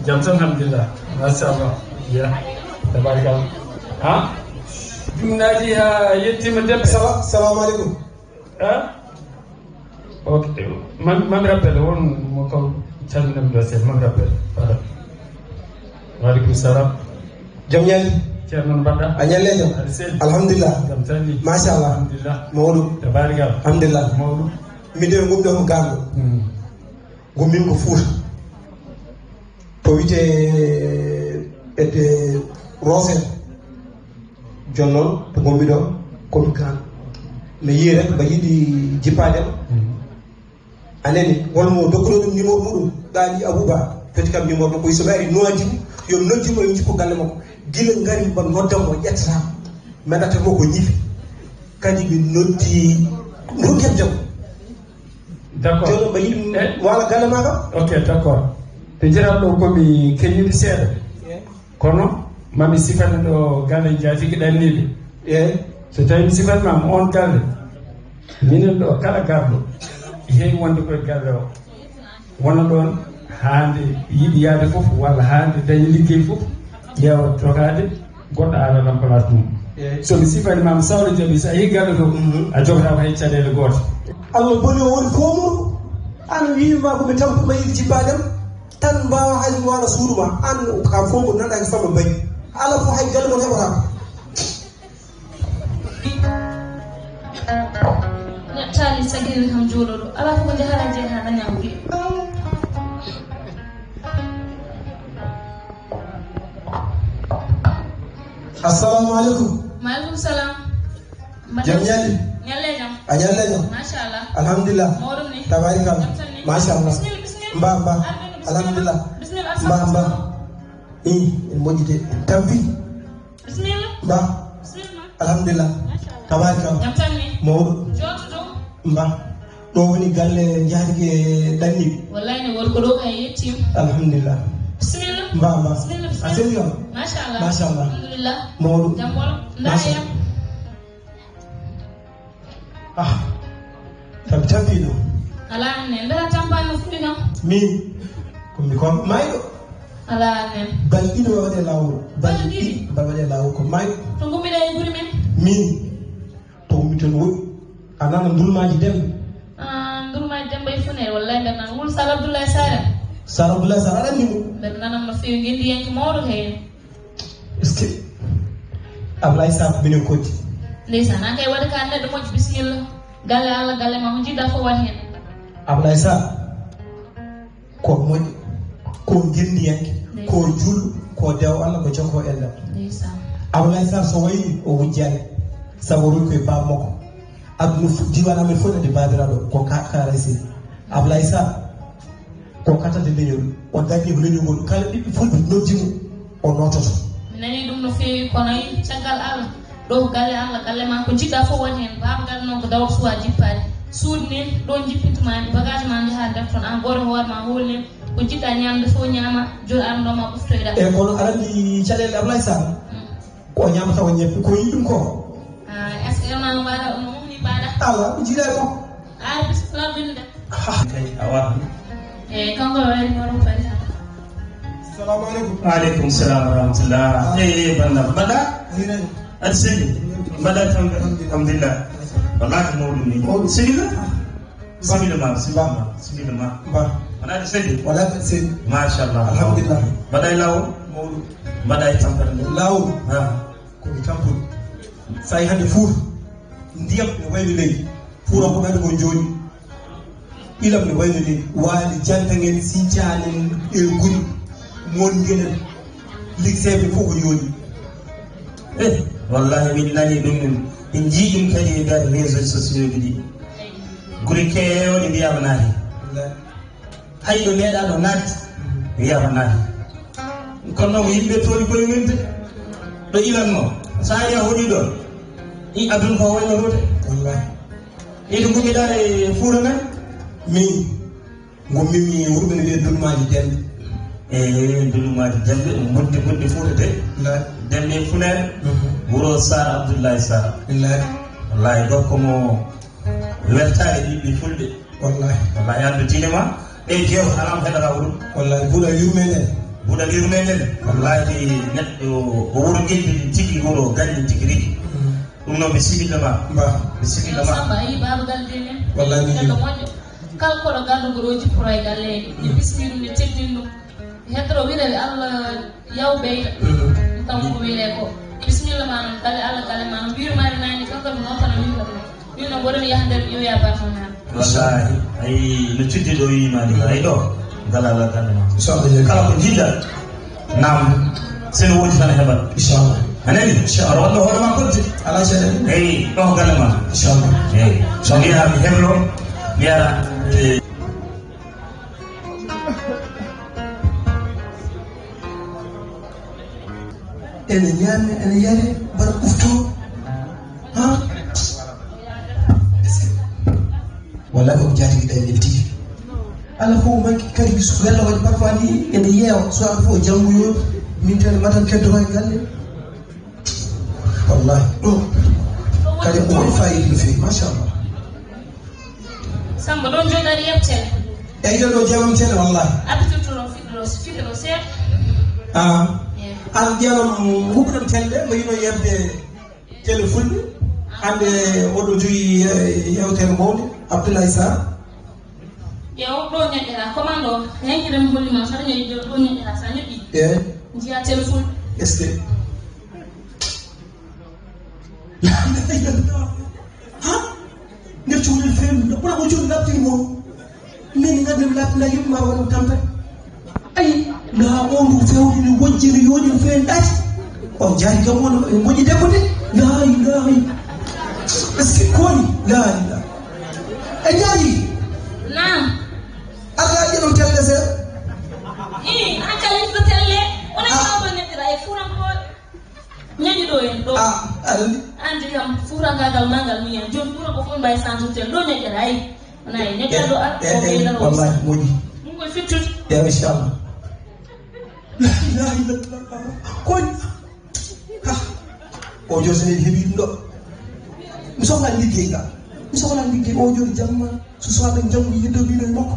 jam tan alhamdulillah machallah ya tabarikalla ha jumnaji ha yettima debbo salamu aleykum ok mami rappel won mo kaw calminami ɗo seeɗa mami rappel waɗa waleykum salam jam ñalli ceerno no mbaɗɗa a ñalle jam alhamdulillah jam tanni machallah alhamdulillah mawɗum tabarikalla alhamdulillah mawɗum min de gumɗo ko gamɗo gummin ko Fouta to wiyete ede Rosen jon noon to gommi ɗo komi gan mi yii rek mba yiɗi jippadema anani wonmo dokkuno ɗum numéro muɗum ɗaali Abouba feti kam numéro ɗo koy soɓe ari Nouadhibou yomi noddimo yo jippo galle makko gila ngari mba noddamo ƴettata meɗatamo ko ñifi kadi mi noddi ɗum heɓdemo d'accord jono mba yiɗi wala galle ma kam ok d'accord te jiran ɗo komi keñude seeɗa kono mami sifana ɗo galle jatigi ɗanniɓe so tawi mi sifanmama on galle minen ɗo kala garɗo heewi wonde koye galle o wona ɗon hande yiɗi yaade foof walla hande dañi ligguey foof ƴeewa tokade goɗɗo ara remplace mum somi sifanimama sawle jaaɓi so a yi galle to a jogotako hay caɗele goto Allah boni o woni fomuru an wimima komi tampuma yiɗi jibbadem tan mbawa hay wala suuduma an kam fomuru nanɗaki famma bayi ala fof hay galle mon heɓotako nettali sagirde kam jooɗoɗo ala fof ko jahara jeeyi ha dañama ɓi assalamu aleykum maaleykum salam jam ñalli ñalle jam a ñalle jam machallah alhamdulillah mawɗum ni tabarikalla machallah mba alhamdulillah mba en moƴƴite tampi bisimilla mba alhamdulillah tabarikalla jam tan ni mawɗo jooɗo mba ɗo woni galle jaatige ɗanniɓe wallahi ne woni ko ɗo kay yettima alhamdulillah bisimilla mba bisimilla a selli kam machallah machallah alhamdulillah mawɗum jam bolo ndayam tabi tampiɗo ala nen ndara tampani no fuɗi kam min komi ko mayɗo ala nen balɗe ɗiɗi waɗe lawol balɗe ɗiɗi waɗe lawol ko mayɗo to gummiɗa e guri men min to gummi toon woɗɗi a nana ndulmaji demɓe ndurmaji demba e funere wallahi mbeɗa nan wul sar Abdoulaye Sara sar Abdoulaye Sara aɗa andimo mbeɗa nanam no fewi gendi yenke mawɗo heen est ce que Abdoulaye Sara minen koddi ndeysan an kay waɗi ka neɗɗo moƴƴo bisimilla galle Allah galle ma ko jiɗɗa fof wat hen Abdoulaye Sara ko moƴƴi ko gendiyanke ko julɗo ko dew Allah ko jokko ellal ndeysan Abdoulaye Sara so wayi o wujjani sabu roy koye baba makko aduna diwan amen fof nade babiraɗo ko karaysi Abdoulaye Sara ko katante leñol o darni ko leñol ngol kala ɓiɓɓe fulɓe noddimo o nototo mi nani ɗum no fewi kono yi caggal Allah ɗo galle Allah galle ma ko jiɗɗa fof wat hen baba galle noon ko dawa suwa jippade suudu ni ɗo jippintumani bagage ma jaha nder toon an goto hoore ma holni ko jiɗɗa ñamde fof ñama joni arandoma ɓoftoyɗa e kono aɗa andi caɗele Abdoulaye Sara ko ñamata o ñebbe ko yiɗum ko est ce que ma mbaɗa no mumni mbaɗa ala jiiɗa e makko ar bisimilla binde kay a waɗa eyyi kanko wari maro fari salamu aleykum aleykum salam wa rahmatullah bandam mbaɗa aɗa selli mbaɗa tan alhamdulillah wallahi mawɗum ni mawɗum sehila simila ma simila ma أنا سيدي ولا سيدي ما شاء الله الحمد لله بدأ لاو بدأ يتمبر لاو ko tampol sa yi hande fuur ndiyam ne wayno leydi fuuran ko ɓeɗo ko joni ilam ne wayno leydi waali jantagen siccanen e guri mon gueɗen ligseɓe fof ko yoni wallahi min nani ɗum min jiiɗum kadi e nder réseaux sociaux ji ɗi guri kewɗe mbiyama naati hayɗo meeɗa ɗo naati wiyama naati kono noon yimɓe tooni koye men de ɗo ilanno sa ari a hoɗi ɗon i aduna ko wayno rode wallahi iɗo gummiɗa e fuura men min gommimi wurɓene wiye dulmaji demɓe dulumaji demɓe moddi moddi fuuta de demɓe funere wuro sar abdoullahi sar wallahi dokkomo weltare ɓiɓɓe fulɓe wallahi andutine ma ɗe jewta halam heɗata wuuro wallahi buuɗal yurmenen buuɗal yurmenen wallahi neɗɗo o wuro ƴetti tigui wuro gañi tigui rigui ɗum noon mi similla ma mi similla ma samba ayi babagal dene wallahi neɗɗo moƴƴo kala koɗo gandugo ɗo jipporo e galleji ne bismi ɗum ne teddin ɗum heddoro wiireɓe allah yaw ɓeyda taw ko wiire ko bisimilla ma noon galle allah galle ma noon mbirumari nani kanko mi notana winda ɗum min noon mboɗomi yaha nder ƴewoya bafanani wallahi ayi no cuddi ɗo yimani ay ɗo gala allah galle ma kala ko jiɗɗa nam seno woodi tan heɓat inchallah anani aɗa walla hoorema kodde ala caɗele eyi ɗo galle ma inchallah eyi so mi yaha mi heblo mi yara ene ñaami ene yari mbaɗa ɓufto ha wallahi koko jatigi ɗa nden tigi allah fof manki kadi wella waɗi parfois ni ene yeewa soaɓe fof jangguyoɓe min tene matan keddoto e galle wallahi ɗo kadi ko woni fayida no fewi machallah samba ɗon joɗari yebtene eyyi ɗo jamamtene wallahi abitutoro fiɗɗo seeɗa an ƴeewan hukɗam telde mo yino yebde télé fulɓe hande oɗo jogui yewtere mawde abdoulaye sar ƴeew ɗo ñoƴƴera commande o henkirem hollima saɗa ñoƴƴi ɗo ñoƴƴera sa ñoƴƴi jiya télé fulɓe est ce que ha nder cukalel fewi ɓura ko joni labdiri mo min gandemi labdila yimma waɗa tampere ayi la on ndu fewde ne wojjiri yooɗi no fewi ɗati on jaari kam on e moƴƴi debbo de la ilaha est ce que koni la ilaha e jaari nam aga ƴeɗon telde seeɗa an kalinɗo telle ona kawɗo neɗɗira e furankoɗe ñaƴi ɗo en ɗo andi kam furangagal mangal muñen joni furan ko fof mbawi santutel ɗo ñoƴƴata ayi onayi ñoƴƴa ɗo ar o ɓeydaro wallahi moƴƴi ɗum koye fittude inchallah la ilaha illallah koñ o joni so neɗi heeɓi ɗum ɗo mi sohlani liggey ga mi sohlani liggey o joni jamma so sowaɓe janggo yeddo mbino e makko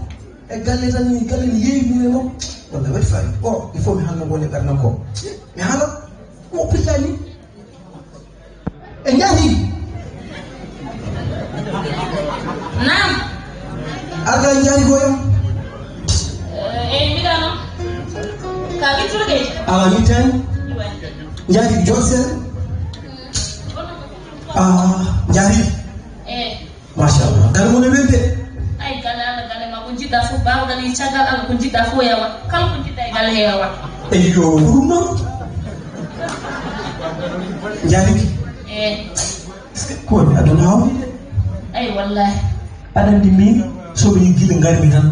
e galle tan ni galle ne yeewi mbino e makko wallahi waɗi fayida o il faut mi haalna gone ɓernam ko mi haala o pittani e jaati nam aga jaari goyam eyi mbiɗa noon ka wittude kaydi ala wittani jaari jonsere jaari machallah galle mon e welde ay galle allah galle ma ko jiɗɗa fof bawɗan e caggal allah ko jiɗɗa fof yawat kala ko jiɗɗa e galle he yawat eyi yo ko ɗum noon jaariki koni aduna hawni ay wallahi aɗa andi min soɓe guila garmi tan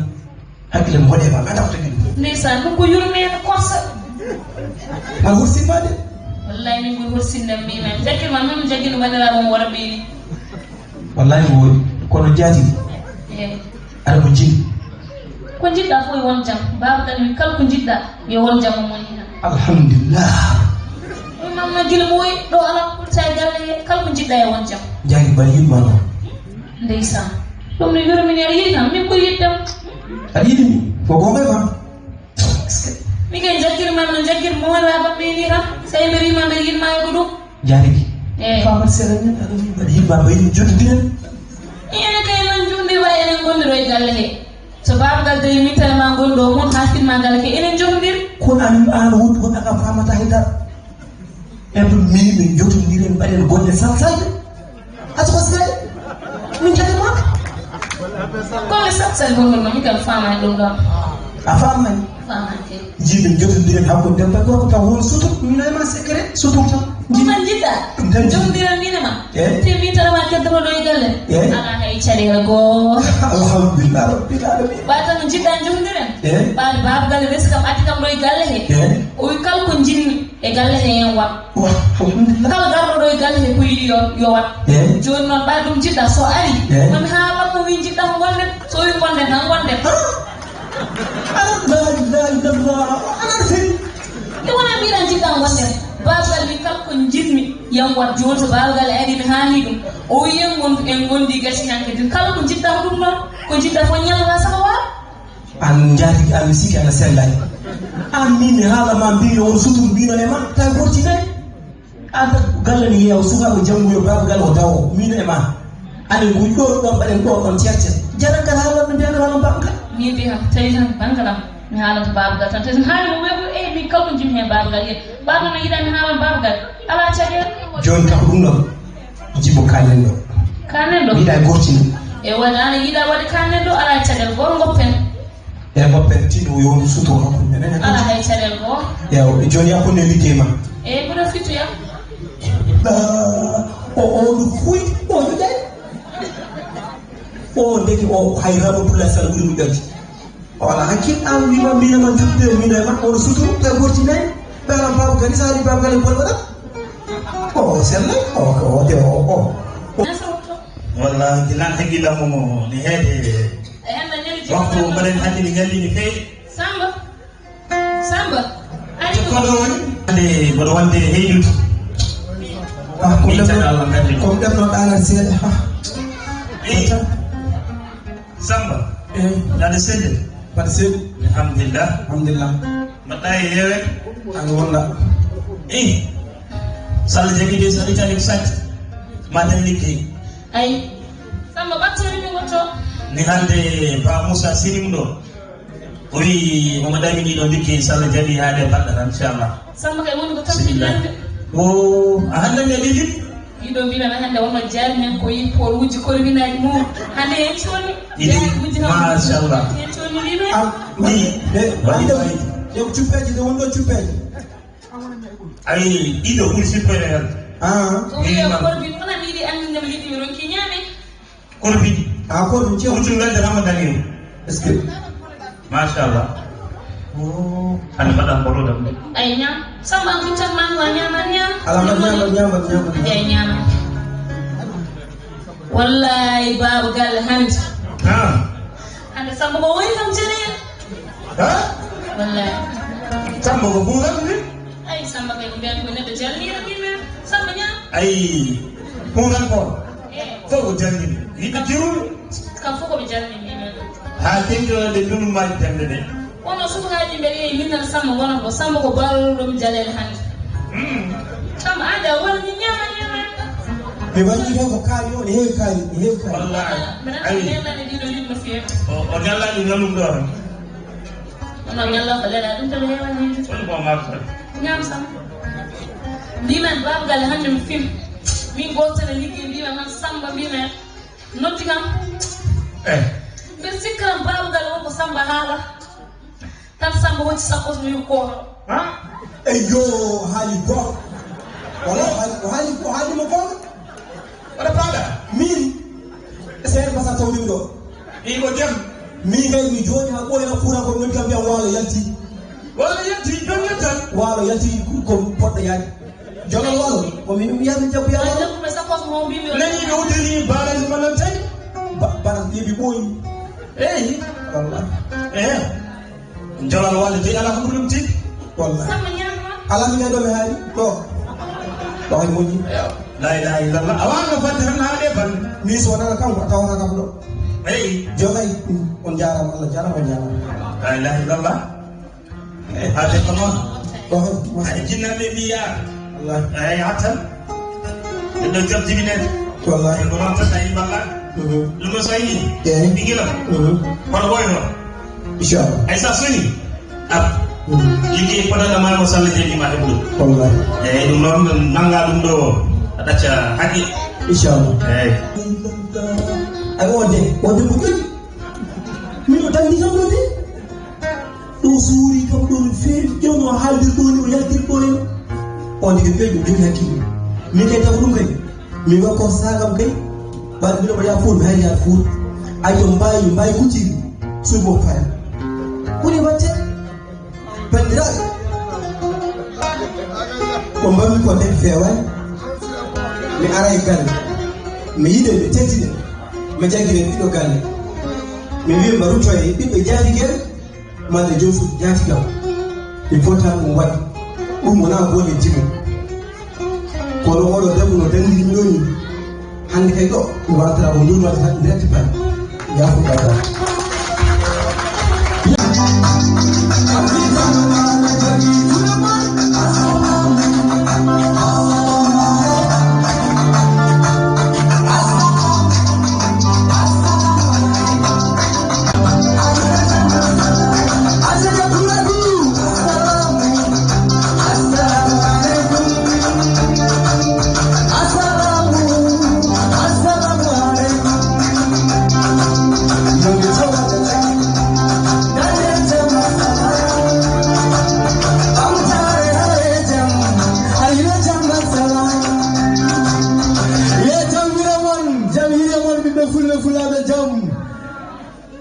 hakkille mi hoɗe ma mi adawta guila ndeysan ɗum ko yurmede korsa ma hursinma de wallahi min koye hursindem mima jakkirma min mi jaggino bandiraɓe mo waɗa ɓeeni wallahi mi woodi kono jaatidi aɗa ko jiɗi ko jiɗɗa fof e won jaam babatan wi kala ko jiɗɗa yo won jaam omoni hen alhamdulillah ɗum mamma guila mo woyi ɗo ala ɓurta e galle he kala ko jiɗɗa e won jaam jaari bal yiɗma noon ndeysan ɗum no yurmini aɗa yiɗi kam min koye yiɗdem aɗa yiɗimi ko gonga ma mi kay jaggirmami no jaggir mo woni waɓa ɓeeni tan so mbi rima mbeɗa yiɗma e ko ɗum jaariki famat seeɗa men aɗa yiɗma mbayni joddodiren ene kay noon jumdirwa enen gondiro e galle he so babagal de yimita ma gondo mon hasil ma gal ke enen jotondir ko an wut ko aka famata haydar e dum min jotondiren baden golle salsalde asko sey min jare ma ko salsal gondo mi kan fama dum do a famani jimin jotondiren hakko demba gorko taw won sutu min ay ma secret sutu tan jiman jidda jotondiren ni ma te mi tara ma keddo do galle ana hay chadira go alhamdulillah rabbil alamin bata no jidda jotondiren baade babagal reskam atikam do galle he o kal ko jinni e galle he en wat kala gardo do galle he ko yidi yo wat joni non ba dum jidda so ari mami ha wat no wi jidda mo wonde so wi wonde tan wonde wana mbiɗa jiɗɗa gonden babagal min kala ko jinmi yam wat joni so babagal ari mi haali ɗum o wiyen gontu en gondi gasi hanke din kala ko jiɗɗa ɗum ɗon ko jiɗɗa fo ñalata saka wa an jaati an siki ana sellani an min mi haalama mbimi won sutur mbino e ma taw gortinayi an galle ni yeewa sukaɓe jangguyo babagal o dawo min e ma anen guy ɗo ɗon mbaɗen ɗo ɗon cercen jarangal haalande mbiyano wala babagal min mbi ham tawi tan bangalam mi haalanta babagal tan tawi haali mo weɓo e min kalko jimi hen babagal yen babagal no yiɗa mi haalan babagal ala caɗele joni kam ɗum ɗon jibbo kanen ɗo kanen ɗo yiɗa gortini e waɗi ana yiɗa waɗi kanen ɗo ala caɗele goto goppen e goppen tiɗo yonu suto hakkude menen ala hay caɗele goo ew joni hakkude liggey ma e mbiɗo fittoya o ɗum fuy o yiɗay o ndeki o hay ramadoulah sall ɓuri ɗum ɓerde wala hakkil an wima minama jutde mino e makko oɗo suturu taw gortinayi ɓeeran babagal sa ari babagal e bol waɗat o sellay ode walla gilan haggiɗammo ne heede waktu mbaɗen hannde mi ngallini feewi samba koɗo woni ande mboɗo wonde heydude ko ɗemno ɗagal seeɗa samba dade seeɗe mbaɗa seeɗi alhamdulillah mbaɗɗa e yeewe an wonɗa so Allah jaggi de so waɗi tani ko santi ma tan liggey ay samba ɓattori mi wotto ni hande ba Moussa sirim ɗo o wi momo ɗamini ɗo liggey so Allah jaaɓi haade mbaɗɗa tan inchallah samba kay woni ko tampinande o a hannande aɗa liɗi yiɗo mbimami hannde wonno jaari men ko yi pol wujji korbinaji mum hannde hen conni machallah hen conni mbime yow cuppeji de wonɗo cuppeji ay ɗiɗo ɓuuri suppere hen o wiya korbin fana mi yiɗi andinde mi yiɗi mi ronki ñaame korbin korbin cew ɓurtum welde ramadan yo est ce que machallah hande mbaɗa mboɗoɗam de ay ñam samba an kuccat mango a ñaman ñam ñamat ay ñama wallahi babagal hande hande samba ko woni kam jeneya wallahi samba ko ɓuuran ni ay samba kay ko mbiyan ko neɗɗo jalnira ɗimen samba ñam ay ɓuuran ko fof ko jalnini yimɓe jiruɓe kam fof koɓe jalnini ɗimen ha teñɗode ndunummaji temde ɗe wono sukaji mbeɗa yeeyi min tan samba wona ko samba ko balloɗomi jalele hande samba ande a woni ñama mi waɗi tan ko kaali o ne heewi kaali wallahi mbeɗanelani ɗiɗo yimɓe feewi o ñallani ñalum ɗo tan ono ñalla ko leɗa ɗum tan hewani woni ko mafta ñam samba mbimen babagal hande mi film min gotane liggey mbimen man samba mbimen noddi kam mbe sikkaram babagal wonko samba haala tan samba hocci sakkos mi wi koto eyo haali goto wala o haalimo goto waɗa paɗa min seeɗa pasa tawɗimi ɗo ko jam min gay mi joni ha ɓoyna fuura ko min kam mbiyam waalo yalti joni yaltan waalo yalti ko poɗɗo yaade jogal waalo komi yami jabbo yaɗoɓe sakkos mo mbimi naniɓe udiri barage manan tawi barage ɗeɓi ɓooyi eyi jolal waalo tawi ala ko ɓuri ɗum tigui wallahi ala mi gay ɗo mi haali ɗo ɗoy moƴƴi la ilaha illallah a wawno fadde tan haaɗe bande min so wonata kanko a tawana kam ɗo eyi jogay on jarama Allah jarama on jarama la ilaha illallah haade ko noon ay jinnaɓe mbiya ay hattan ɗeɗo job jibinede wallahi ko noon tan ayi balla lumo sayi digila kono boyno inshallah ay sa soni ab ligi pada dama ko sala je ma hebdo wallahi dum non nanga dum do adacca haqqi inshallah ay wonde ko jodi min o tandi kam wonde do suuri kam do feeri jono haldir do ni o yaltir do ni on de be do jogi hakki mi kay taw dum kay mi ngako sagam kay ba bi do ya ful hay ya ful ay to mbay kuti subo fay kuni batte bandiraɓe ko mbammi ko nden fewani mi ara e galle mi yiɗe mi teddine mi jagguire ɓiɗɗo galle mi wi mba ruttoye ɓiɓɓe jaatigueɗe mande jomfuɗi jaatigam mi fota ɗum waɗi ɗum wona gone jimu kono oɗo debbo no dandini ɗoni hande kay ɗo mi watara ko ndurmade tan direct pan yaafo gada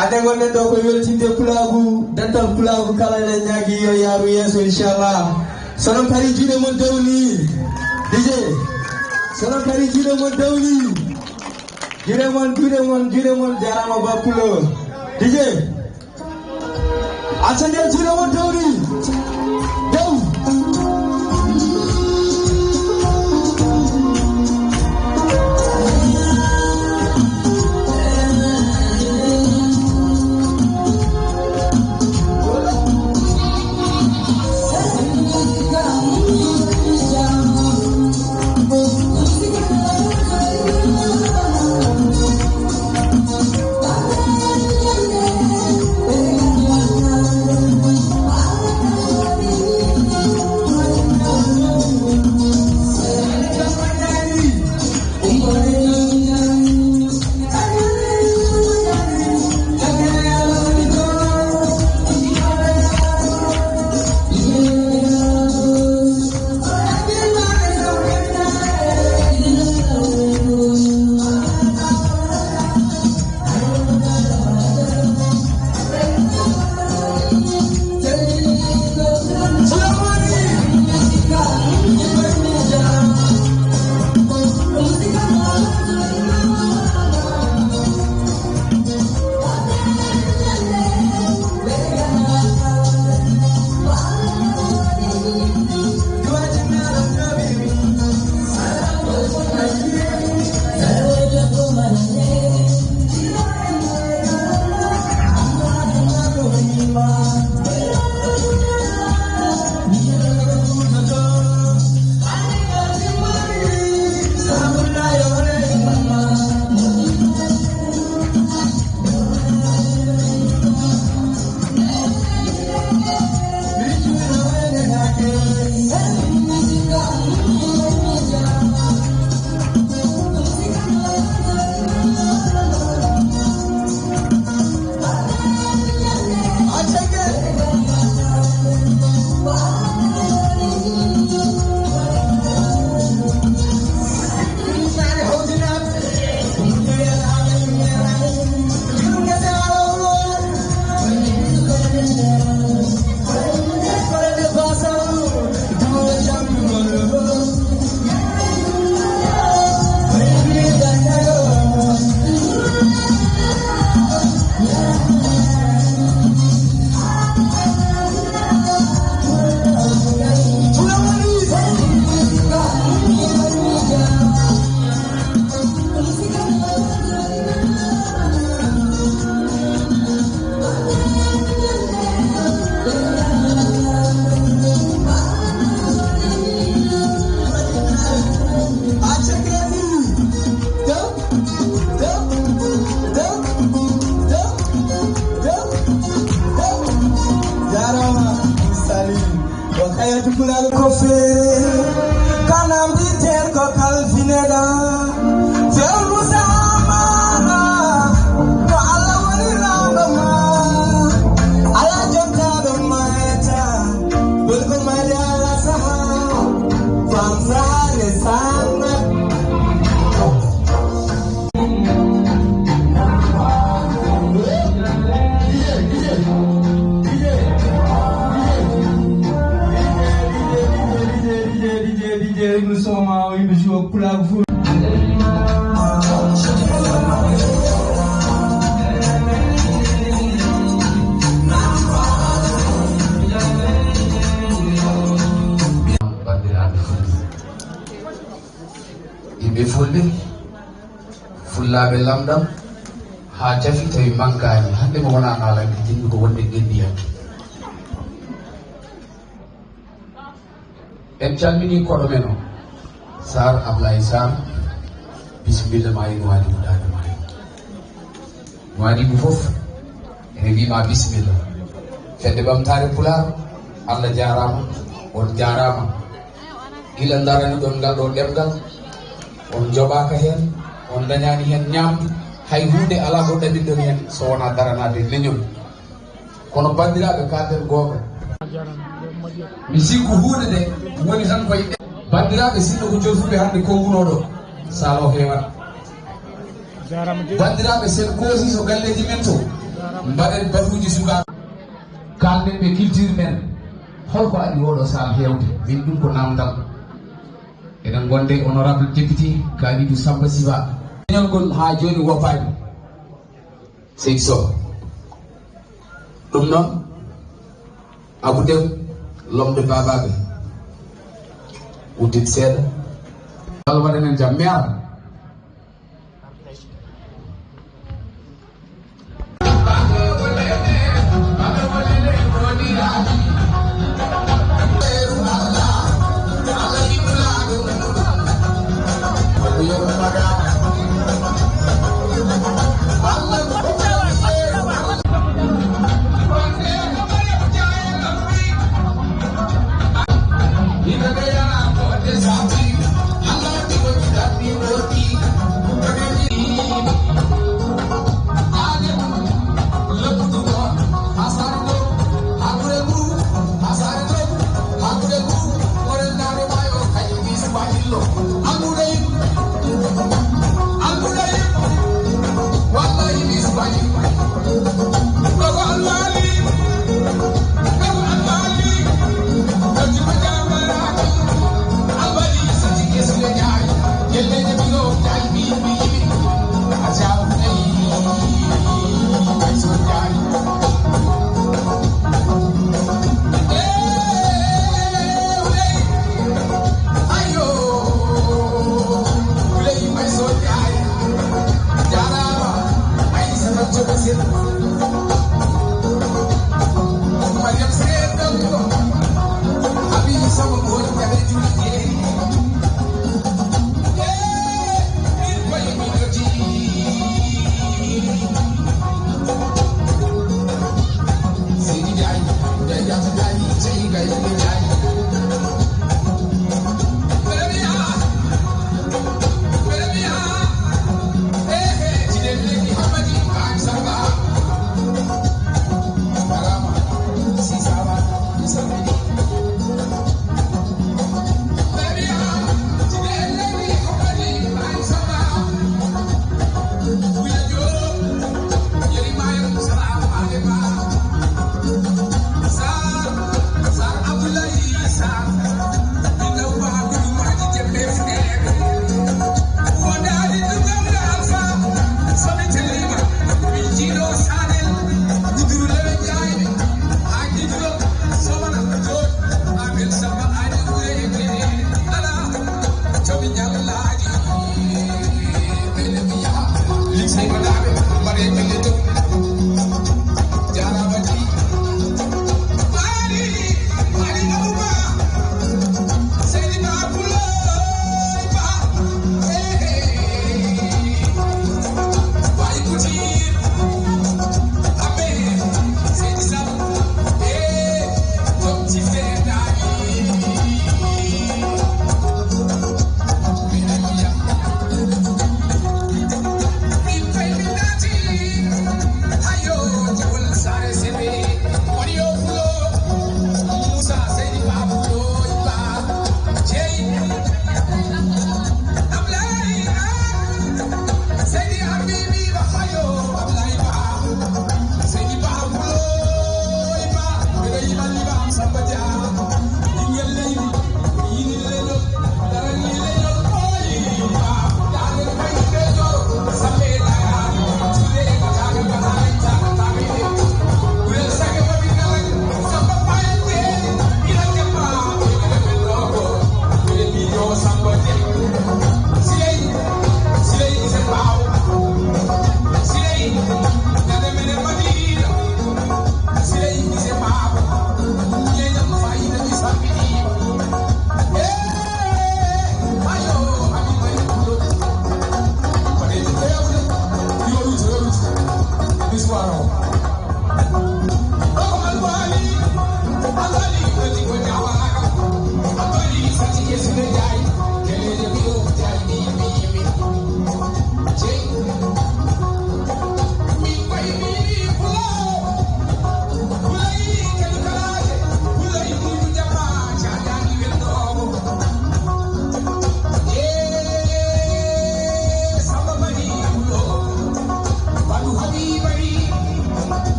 hade gonnen ɗo ko weltinde pulagu dental pulagu kala ene ñaagui yo yaaru yeeso inchallah sono kari juuɗe mon dawni dj sono kari juuɗe mon dawni juuɗe mon jarama ba pulo dj acca nder juuɗe mon dawni daw Tukulal ko fere kanam di ter ko kalfineda fel musama ko ala wali rambama ala jonta do maeta bul ko maria la saha famsa le sana nous sommes une jour pour la vous. Ibe fulɓe fullaɓe lamɗam ha jafi tawi mankani hande mo wona nalande jinmi ko wonde gendiyaki en calmini koɗo men o sar Ablaye Sam bisimilla ma ino waɗi wuɗade ma no waɗi ɗum foof ene wima bisimilla fedde ɓamtare pular Allah jarama on jarama ila darani ɗon ngal ɗo ɗemgal on joɓaka hen on dañani hen ñamdu hay hunde ala ko ɗaɓiɗon hen so wona daranade leñol kono bandiraɓe kalden gonga mi sikku hunde nde woni tan koye bandiraɓe sinno ko jofuɓe hande kongunoɗo salo heewat bandiraɓe sen koosi so galleji men to mbaɗen batuji sukaɓe kalden ɓe culture men holko aɗi oɗo sal hewde min ɗum ko namdal eɗen gonde honorable député Kalidou Samba Siva leñolgol ha joni woppani seydi Sow ɗum noon Abou Dem lomde babaɓe uddit seeɗa Allah waɗanen jam maire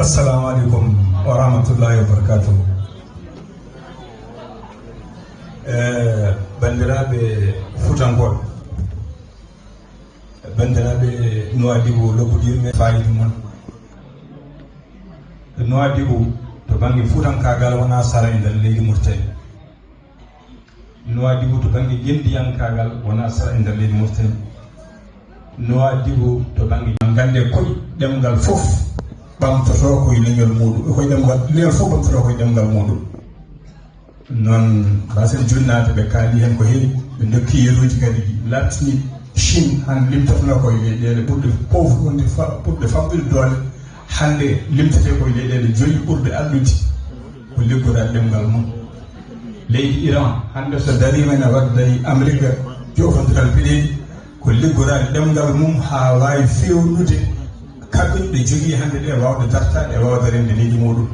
Assalamu alaikum wa rahmatullahi wa barakatuh. Bandiraɓe Foutankoɓe, bandiraɓe Nouadhibou lobbuɗirɓe fayidi mon. Nouadhibou to banggue Fuutankagal wona sara e nder leydi Mauritanie. Nouadhibou to banggue jendiyankagal wona sara e nder leydi Mauritanie. Nouadhibou to banggue gande koye ɗemgal fof ɓamtoto koye leñol muɗum koye ɗemgal leñol fof ɓamtoto koye ɗemgal muɗum. Non basen junnade ɓe kaali hen ko heewi ɓe dokki yeruji kadi latini Chine han limtatno koye leyɗele ɓurɗe pauvre ɓurɗe famɗude doole hande limtate koye leyɗele joyi ɓurɗe allude ko liggoɗa ɗemgal mum. Leydi Iran hande so darima ene waddayi Amérique jofodiral peɗeɗi ko liggoɗade ɗemgal mum ha wawi fewnude kaɓɓe ɗe jogui hande ɗe wawde dartade e wawde remde leydi muɗum.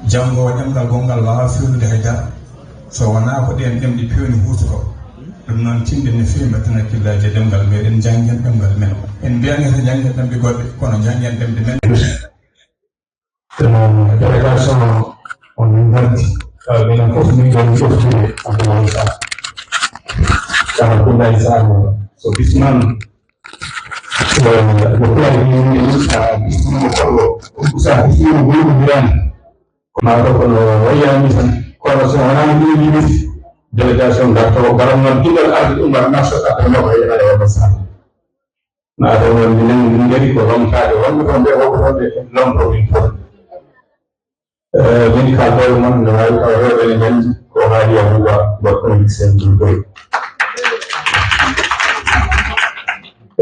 Janngo ɗemgal gongal wawa fewnude haydara so wona ko ɗen ɗemɗe pewni huutoto. Ɗum noon tinde no fewi mbatten hakkillaji e ɗemgal meɗen janggen ɗemgal men en mbiyani to janggen ɗemɗe goɗɗe kono janggen ɗemɗe men. Délégation on min gardi minen fof min goni ƴeftude Abdoulaye Sarr ceerno Abdoulaye Sarr so bisman ko pulaar yimɓe yiɗa bismimo kollo sa bismimo gulɗodirani mataw kono wayyani tan kono so wonani ɗum yimiti délégation garto garam noon ɗiɗal arde umar narsota ɗano ko yeɗade wonno Sarr mataw noon minen min gari ko lomtade wonɓe toon ɓe woɓe toon ɓe lomto min fof min kalɗoyo mon no wawi taw rewɓe ne gandi ko haali Abouba gorko sen ɗumɗoy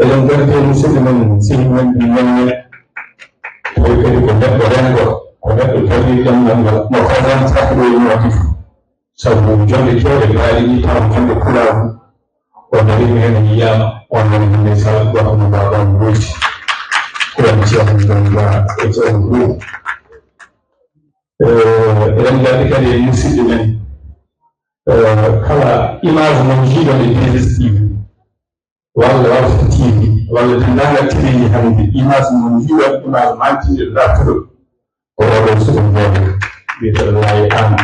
eɗen garde musidɗo men sihi men ɗi menne tawi kadi ko neɗɗo rengo ko neɗɗo tawi ɗemgal ngal mo fadantaka ɗo e Nouadhibou sabu jonde kewɗe laaɗi ɗi taw jonde pulaar o darimi hen yiyama on nani hande sala goto mo mbaɗon Cheikh Ndonga e Cheikh Ndour eɗen ngardi kadi e musidɓe men kala image mo jiiɗon e DSTV walla Walf TV walla dendagal téléji hannde image mo jiiɗon image mantiɗe dartuɗo ko oɗon suka jooɗo wiyeteɗo Laye An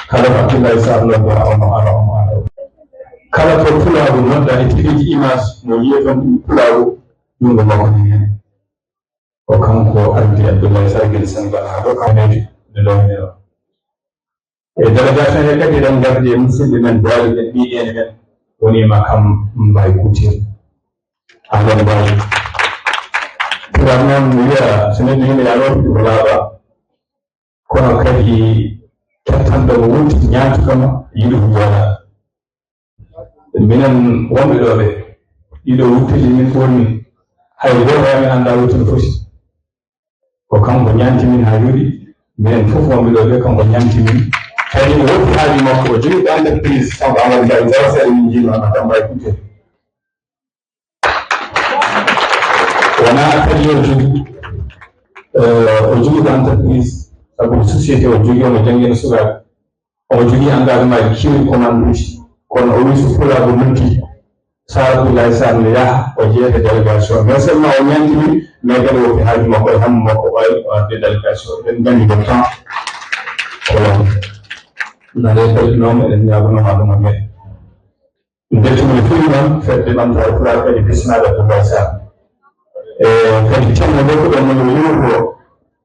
kala ko Abdoulaye Sarr lobbo omo ara kala to pulaago nodda e téléji image mo yiyeton ɗum pulaago jungo makko ne hen o kanko ardi Abdoulaye Sarr guel Sénégal ha ɗo kaneji nde ɗo hene o e délégation he kadi eɗen gardi e musidɓe men daali ɓen ɓiƴene men wonima kam Mbaye Coutir aɗen mbawi puram noon mi wiya so neɗɗo yimɓe yanoɗo ko laaɓa kono kadi kettanɗo mo wonti ñaatugama yiɗo ko jooɗa minen wonɓe ɗo ɓe ɗiɗo wuttuji min woni hay goto mi anda wuttude foti ko kanko ñantimin ha jooɗi minen fof wonɓe ɗo ɓe kanko ñantimin kadi o wotti haaji makko o jogui ɗo entreprise kanko Amadou Mbaye zéro seeɗa min jiima Amadou Mbaye Coutir wona kadi o jogui o jogui ko entreprise sabu société o jogui omo janggina sukaɓe omo jogui engagement kiwɗi commande uji kono o wi so pulaago noddi Sara Abdoulaye Sarr ne yaha o jeeyata délégation mais seulement o ñantimi mais kadi wopi haaji makko e hammu makko ɓawi o arde délégation eɗen gandi ko temps ko nane belɗinoma eɗen ñagonoma ɗum amen dettumi fuɗi noon fedde ɓamtare pulaar kadi bisnaɗo Abdoulaye Sarr e kadi temmo ɗo ko ɗon no yimoko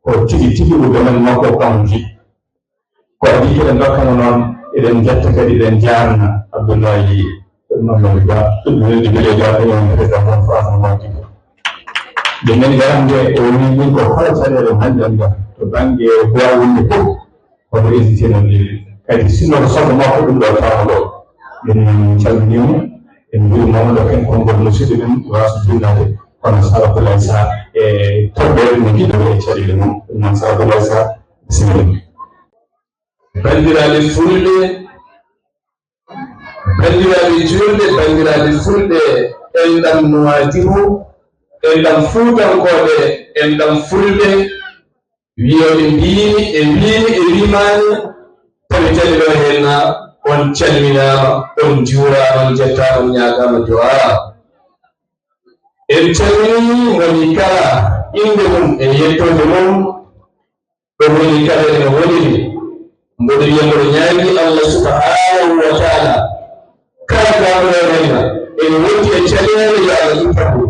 o tigi tigi ko domaine makko kanko ji ko adi eɗen dokkamo noon eɗen jetta kadi eɗen jarna Abdoulaye Mamadou Ba ɗumɗe bile ga kañum président mon France mawti ɗum men garande o wi min ko hola caɗele hannden ga to banggue bowa wonde fof omo hésité noon kadi sinno ko sohla makko ɗum ɗo tawa ɗo min calminimo en jurimomo ɗo ken konngol musidɗo men waso jinnade kono Sara Abdoulaye Sarr e toɓɓere no jiɗɗo e caɗele mum ɗum noon Sara Abdoulaye Sarr bisimilla bandiraɓe fulɓe bandiraɓe julɓe bandiraɓe fulɓe enɗam Nouadhibou enɗam Fuutankoɓe enɗam fulɓe wiyoɓe mbimi e wimani tawi tali ɗo henna on calminama on juurama on jettama on ñagama du'a en calmini woni kala inde mum e yettode mum ɗo woni kala ene woniri mboɗo wiya mboɗo ñaagi Allah subhanahu wa taala kala gamoɗorenga ene wonti e caɗele yo Allah ittako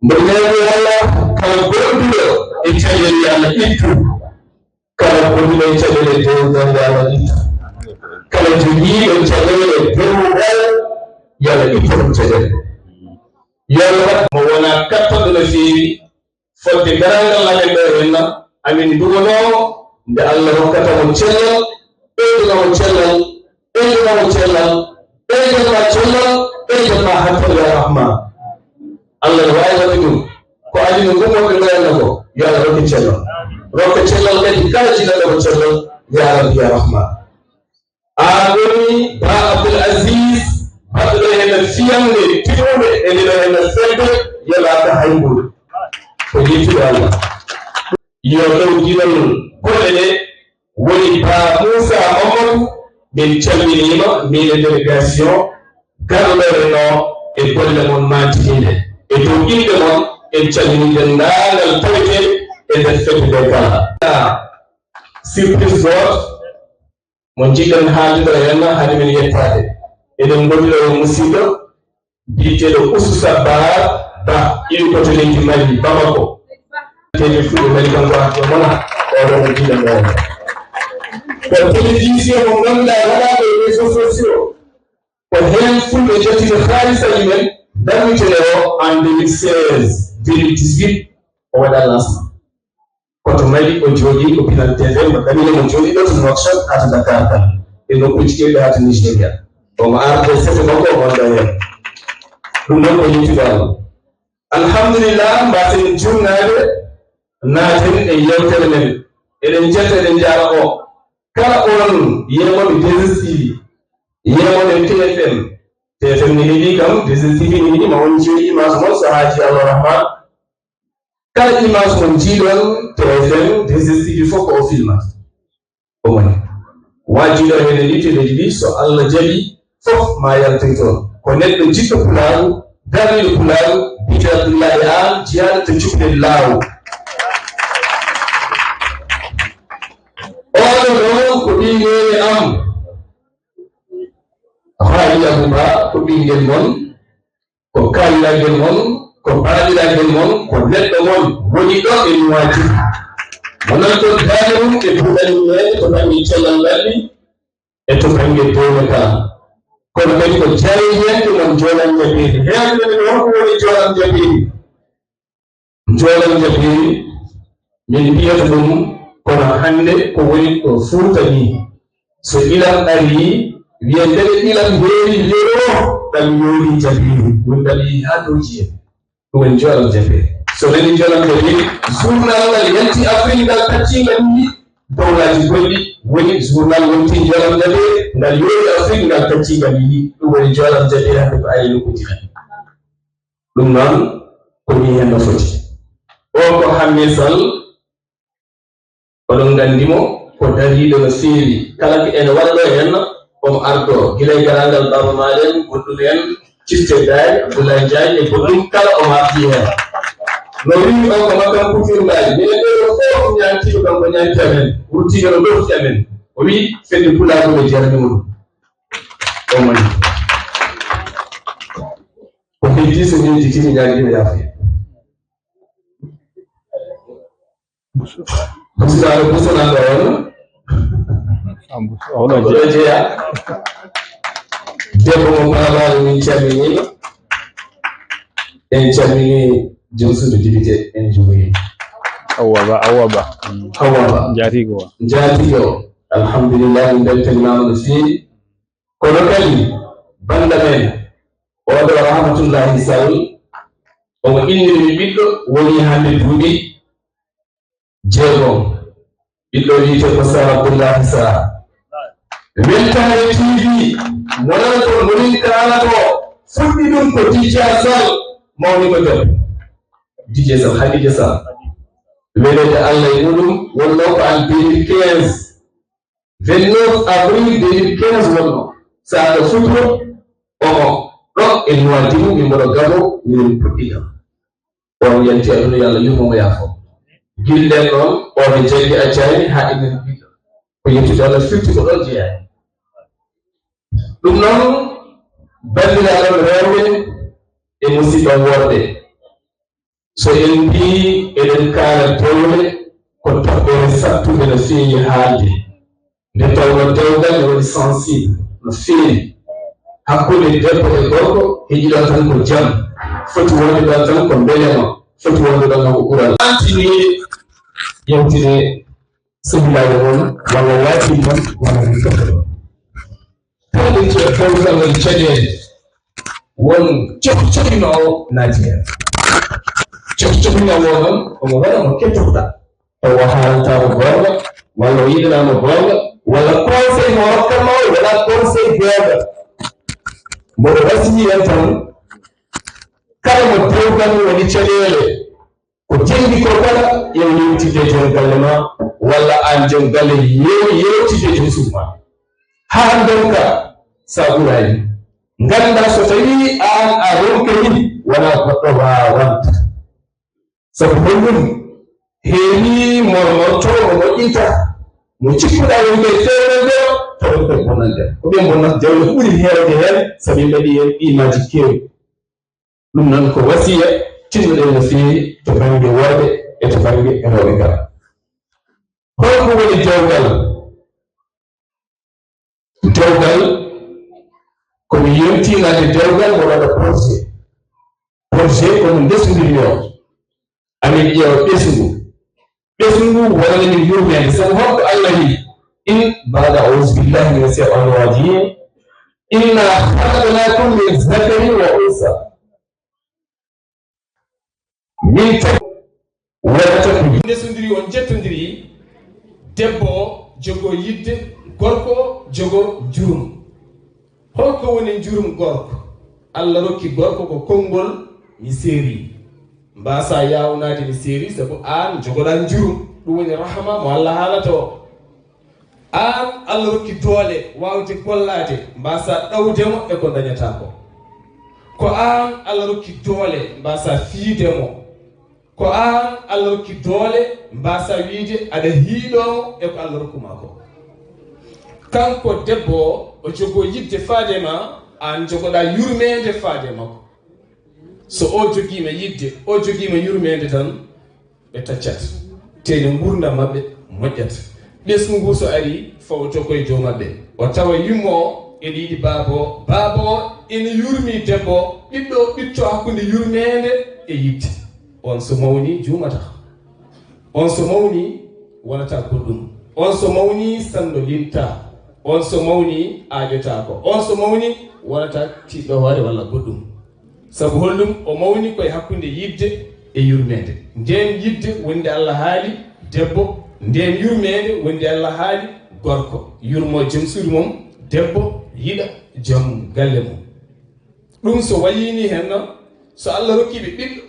mboɗo ñaagi Allah kala goɗɗuɗo e caɗele yo Allah ittu kala goɗɗuɗo e caɗele dewgal yo Allah ittu kala jogiiɗo caɗele dewgal yo Allah ittu ɗum caɗele yo Allah mo wona kattanɗo no feewi fodde garangal amen ɗo henna amin ndugonomo nde Allah hokkatamo cellal ɓeydanamo cellal ɓeydanamo cellal ɓeydanma cellal ɓeydanma hattal ya rahman Allah ne wawi wadde ɗum ko adi no gummoɓe mbayanna ko yo Allah rokki cellal rokka cellal kadi kala jiɗaɗo ko cellal ya rabbi ya rahman a woni ba Abdoul Aziz baɗɗo ɗo henna fiyande tiɗuɓe e ndeɗo henna fedde yalaka haybude ko yettude Allah yo ɗow jinal golle ɗe woni ba Moussa Mamadou min calminima min e délégation garɗoreno e golle mon mantiniɗe e dow inde mon en calmini dendagal taweteɗe e nder fedde nde kala surprise goto mo jiɗɗen haalduɗo henna haade men yettade eɗen gonɗiɗo e musidɗo biyeteɗo Oussousa Ba iwi koto leydi Mali Bamako tede fuɗe Mali kanko hakko mona oɗo mo jiɗɗen ɗo ko télévision mo ganduɗa waɗaɓe e réseaux sociaux ko hen fulɓe jettino haalisa mumen darmitene o en 2016 2018 o waɗa lancement koto Mali o jooɗi ko Pinal TV mo kamine mo jooɗi ɗo to Nouakchott hata Dakar tan e nokkuji kewɗe hata Nigéria omo arde sete makko o wonɗo hen ɗum noon ko yettude Allah alhamdulillah mbaten jurnade naaten e yewtere men eɗen jetta eɗen jaara o kala on yemoɓe 2STV yemoɓe TFM ne heeɗi kam 2STV ne heeɗi ma on jeeyi image moon so haaji Allah rahman kala image mo jiiɗon TFM desistiji fof ko o filmata omoni wajiɗo hene ɗi teleji so Allah jaɓi fof ma yaltoy toon ko neɗɗo jiɗɗo pulaaru darniɗo pulaaru bite Abdoullahi An jiyaɗo to cuɓɗe laawo oɗo ɗon ko ɓingere am haali Abouba ko ɓingel mon ko kaaliragel mon ko baaɗiragel mon ko neɗɗo mon woni ɗo e nuwaji wonon to daani mum e buɗani meɗe to banggue cellal ngalli e to banggue dowle kala kono kadi ko jayi yende mon joolan jaɓiri heewɓe men wonko woni joolan jaɓiri joolan jaɓiri min mbiyata ɗum kono hannde ko woni ko Fuuta ni so ilam ari wiyendere ilam heewi lero ɗam yoori jaɓiri ɗum ɗaɓi ha dow jiye ɗum woni joolan jaɓiri so nani joolan jaɓiri journal ngal yanti Afrique ngal taccingal ni dowlaji goɗɗi woni journal wonti joolan jaɓiri ngal yoori Afrique ngal taccingal yi ɗum woni joolan jaɓiri hande ko ari nokkuji men ɗum noon ko ni hen no foti o ko Hamme Sall oɗon gandimo ko dariɗo no feewi kala ko ene waɗɗo hen omo ardo guilay garangal baba maɗen goɗɗum en cifte daari Abdoulaye Diagne e goɗɗum kala omo ardi hen no wimi on ko makkam kutirɗaji minen ɗo fof ñantiɗo kam ko ñanti amen wurtiɗo no ɗofti amen o wi fedde pulago ɓe jarnimo ɗum omoni ko heddi so ñeji timi ñaguima yaafoya Musaɗo busananɗo on oɗo jeeya debbo mo babaɗo min calminima en calmini jonsude député en jogoyi awaba jaatigo alhamdulillah min beltanimama no feewi kono kadi banda men oɗo Rahmatullahi Sall omo innirimi ɓiɗɗo woni hande duuɓi jeegom ɓiɗɗo wiyete ko Sara Abdoullahi Sara Weltare TV monan ko monin kala ko fuɗɗi ɗum ko DJ Sall mawni ko debbo DJ Sall Hadija Sall welede Allah e muɗum wonno ko en 2015 29 avril 2015 wonno saaɗo futuro omo ɗo e Nouadhibou min mboɗo Gabo min puɗɗi kam on yanti aduna yo Allah yurmomo yaafo gilɗen noon oɓe jaggi accani ha enen ɓiɗɗo ko yettude Allah firti ko ɗon jeeyani ɗum noon bandiraɗon rewɓe e musidɗon worɓe so en mbi eɗen kaala dewle ko toɓɓere sattude no feewi haalde nde tawno dewgal ne waɗi sensible no feewi hakkude debbo e gorko heƴiɗon tan ko jaam foti wonde ɗon tan ko mbelema foti wonde ɗon tan ko ɓural antinoyde yewtide sohlaade on walla waatii tan walla ɗum toɓɓe ɗon tawde fewgal ngol caɗeede won cohinowo naati heen cohinowo noon omo waɗa mo kettotoɗa taw o haalantama goonga walla o yiɗanama goonga walla conseil mo hokkatma o waɗa conseil goonga mboɗo wasii hen tan kala mo dewgal woni caɗeele ko jendi ko kala yo yewtide joom galle ma walla an joom galle yewtide joom suuf ma haa donka sa ɓurani ganda so tawi an a ronkani wona goɗɗo wawanta sabu honɗum heewi mo to mo moƴƴinta mo cikkuɗa yimɓe feere nde tawi koye bonande ko ɓe bonnata jawle ɓuri heewde heen sabi mbaɗi hen imaji keewi ɗum noon ko wasiya tinnoɗen no feewi to banggue worɓe e to banggue rewɓe ngal holko woni dewgal komi yewtinade dewgal mo waɗa projet kono ndesndirmi o amin ƴeewa ɓesgu ngu wonani min yurmede sabu holko Allah wi in bada auzu billahi min shaytani rajim inna khalaqnakum min zakarin wa unsa min waɗata ko ndesndiri on jettodiri debbo jogo yidde gorko jogo jurum holko woni jurum gorko Allah rokki gorko ko konngol mi seeri mbasa yawnade ni séri sabu an jogoɗa jurum ɗum woni rahma mo Allah haalata o an Allah rokki doole wawde gollade mbasa ɗawdemo e ko dañata ko an Allah rokki doole mbasa fiidemo ko an Allah rokki doole mbasa wiide aɗa hiiɗomo e ko Allah rokkuma ko kanko debbo o jogo yidde faade ma an jogoɗa yurmede faade makko so o joguima yidde o joguima yurmede tan ɓe taccat tene gurdam mabɓe moƴƴata ɓesgu ngu so ari fawto koye dow mabɓe o tawa yummo o ene yiiɗi baabo o ene yurmi debbo ɓiɗɗo ɓitto hakkude yurmede e yidde on so mawni jumata on so mawni wonata goɗɗum on so mawni sando linta on so mawni aajotako on so mawni wonata tiɗɗo hoore walla goɗɗum sabu hollum o mawni koye hakkude yidde e yurmede nden yidde wonde Allah haali debbo nden yurmede wonde Allah haali gorko yurmo joom suudu mum debbo yiɗa joom galle mum ɗum so wayini hen so Allah rokkiɓe ɓiɗɗo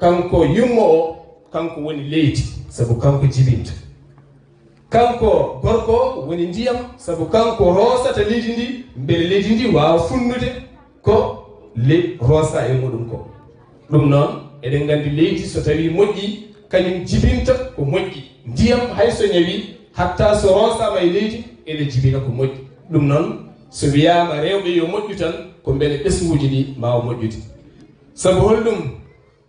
kanko yummo o kanko woni leydi sabu kanko jibinta kanko gorko woni ndiyam sabu kanko roosata leydi ndi beele leydi ndi wawa funnude ko roosa e muɗum ko ɗum noon eɗen gandi leydi so tawi moƴƴi kañum jibinta ko moƴƴi ndiyam hayso ñawi hatta so roosama e leydi ene jibina ko moƴƴi ɗum noon so wiyama rewɓe yo moƴƴu tan ko beele ɓesguji ɗi mawa moƴƴude sabu holɗum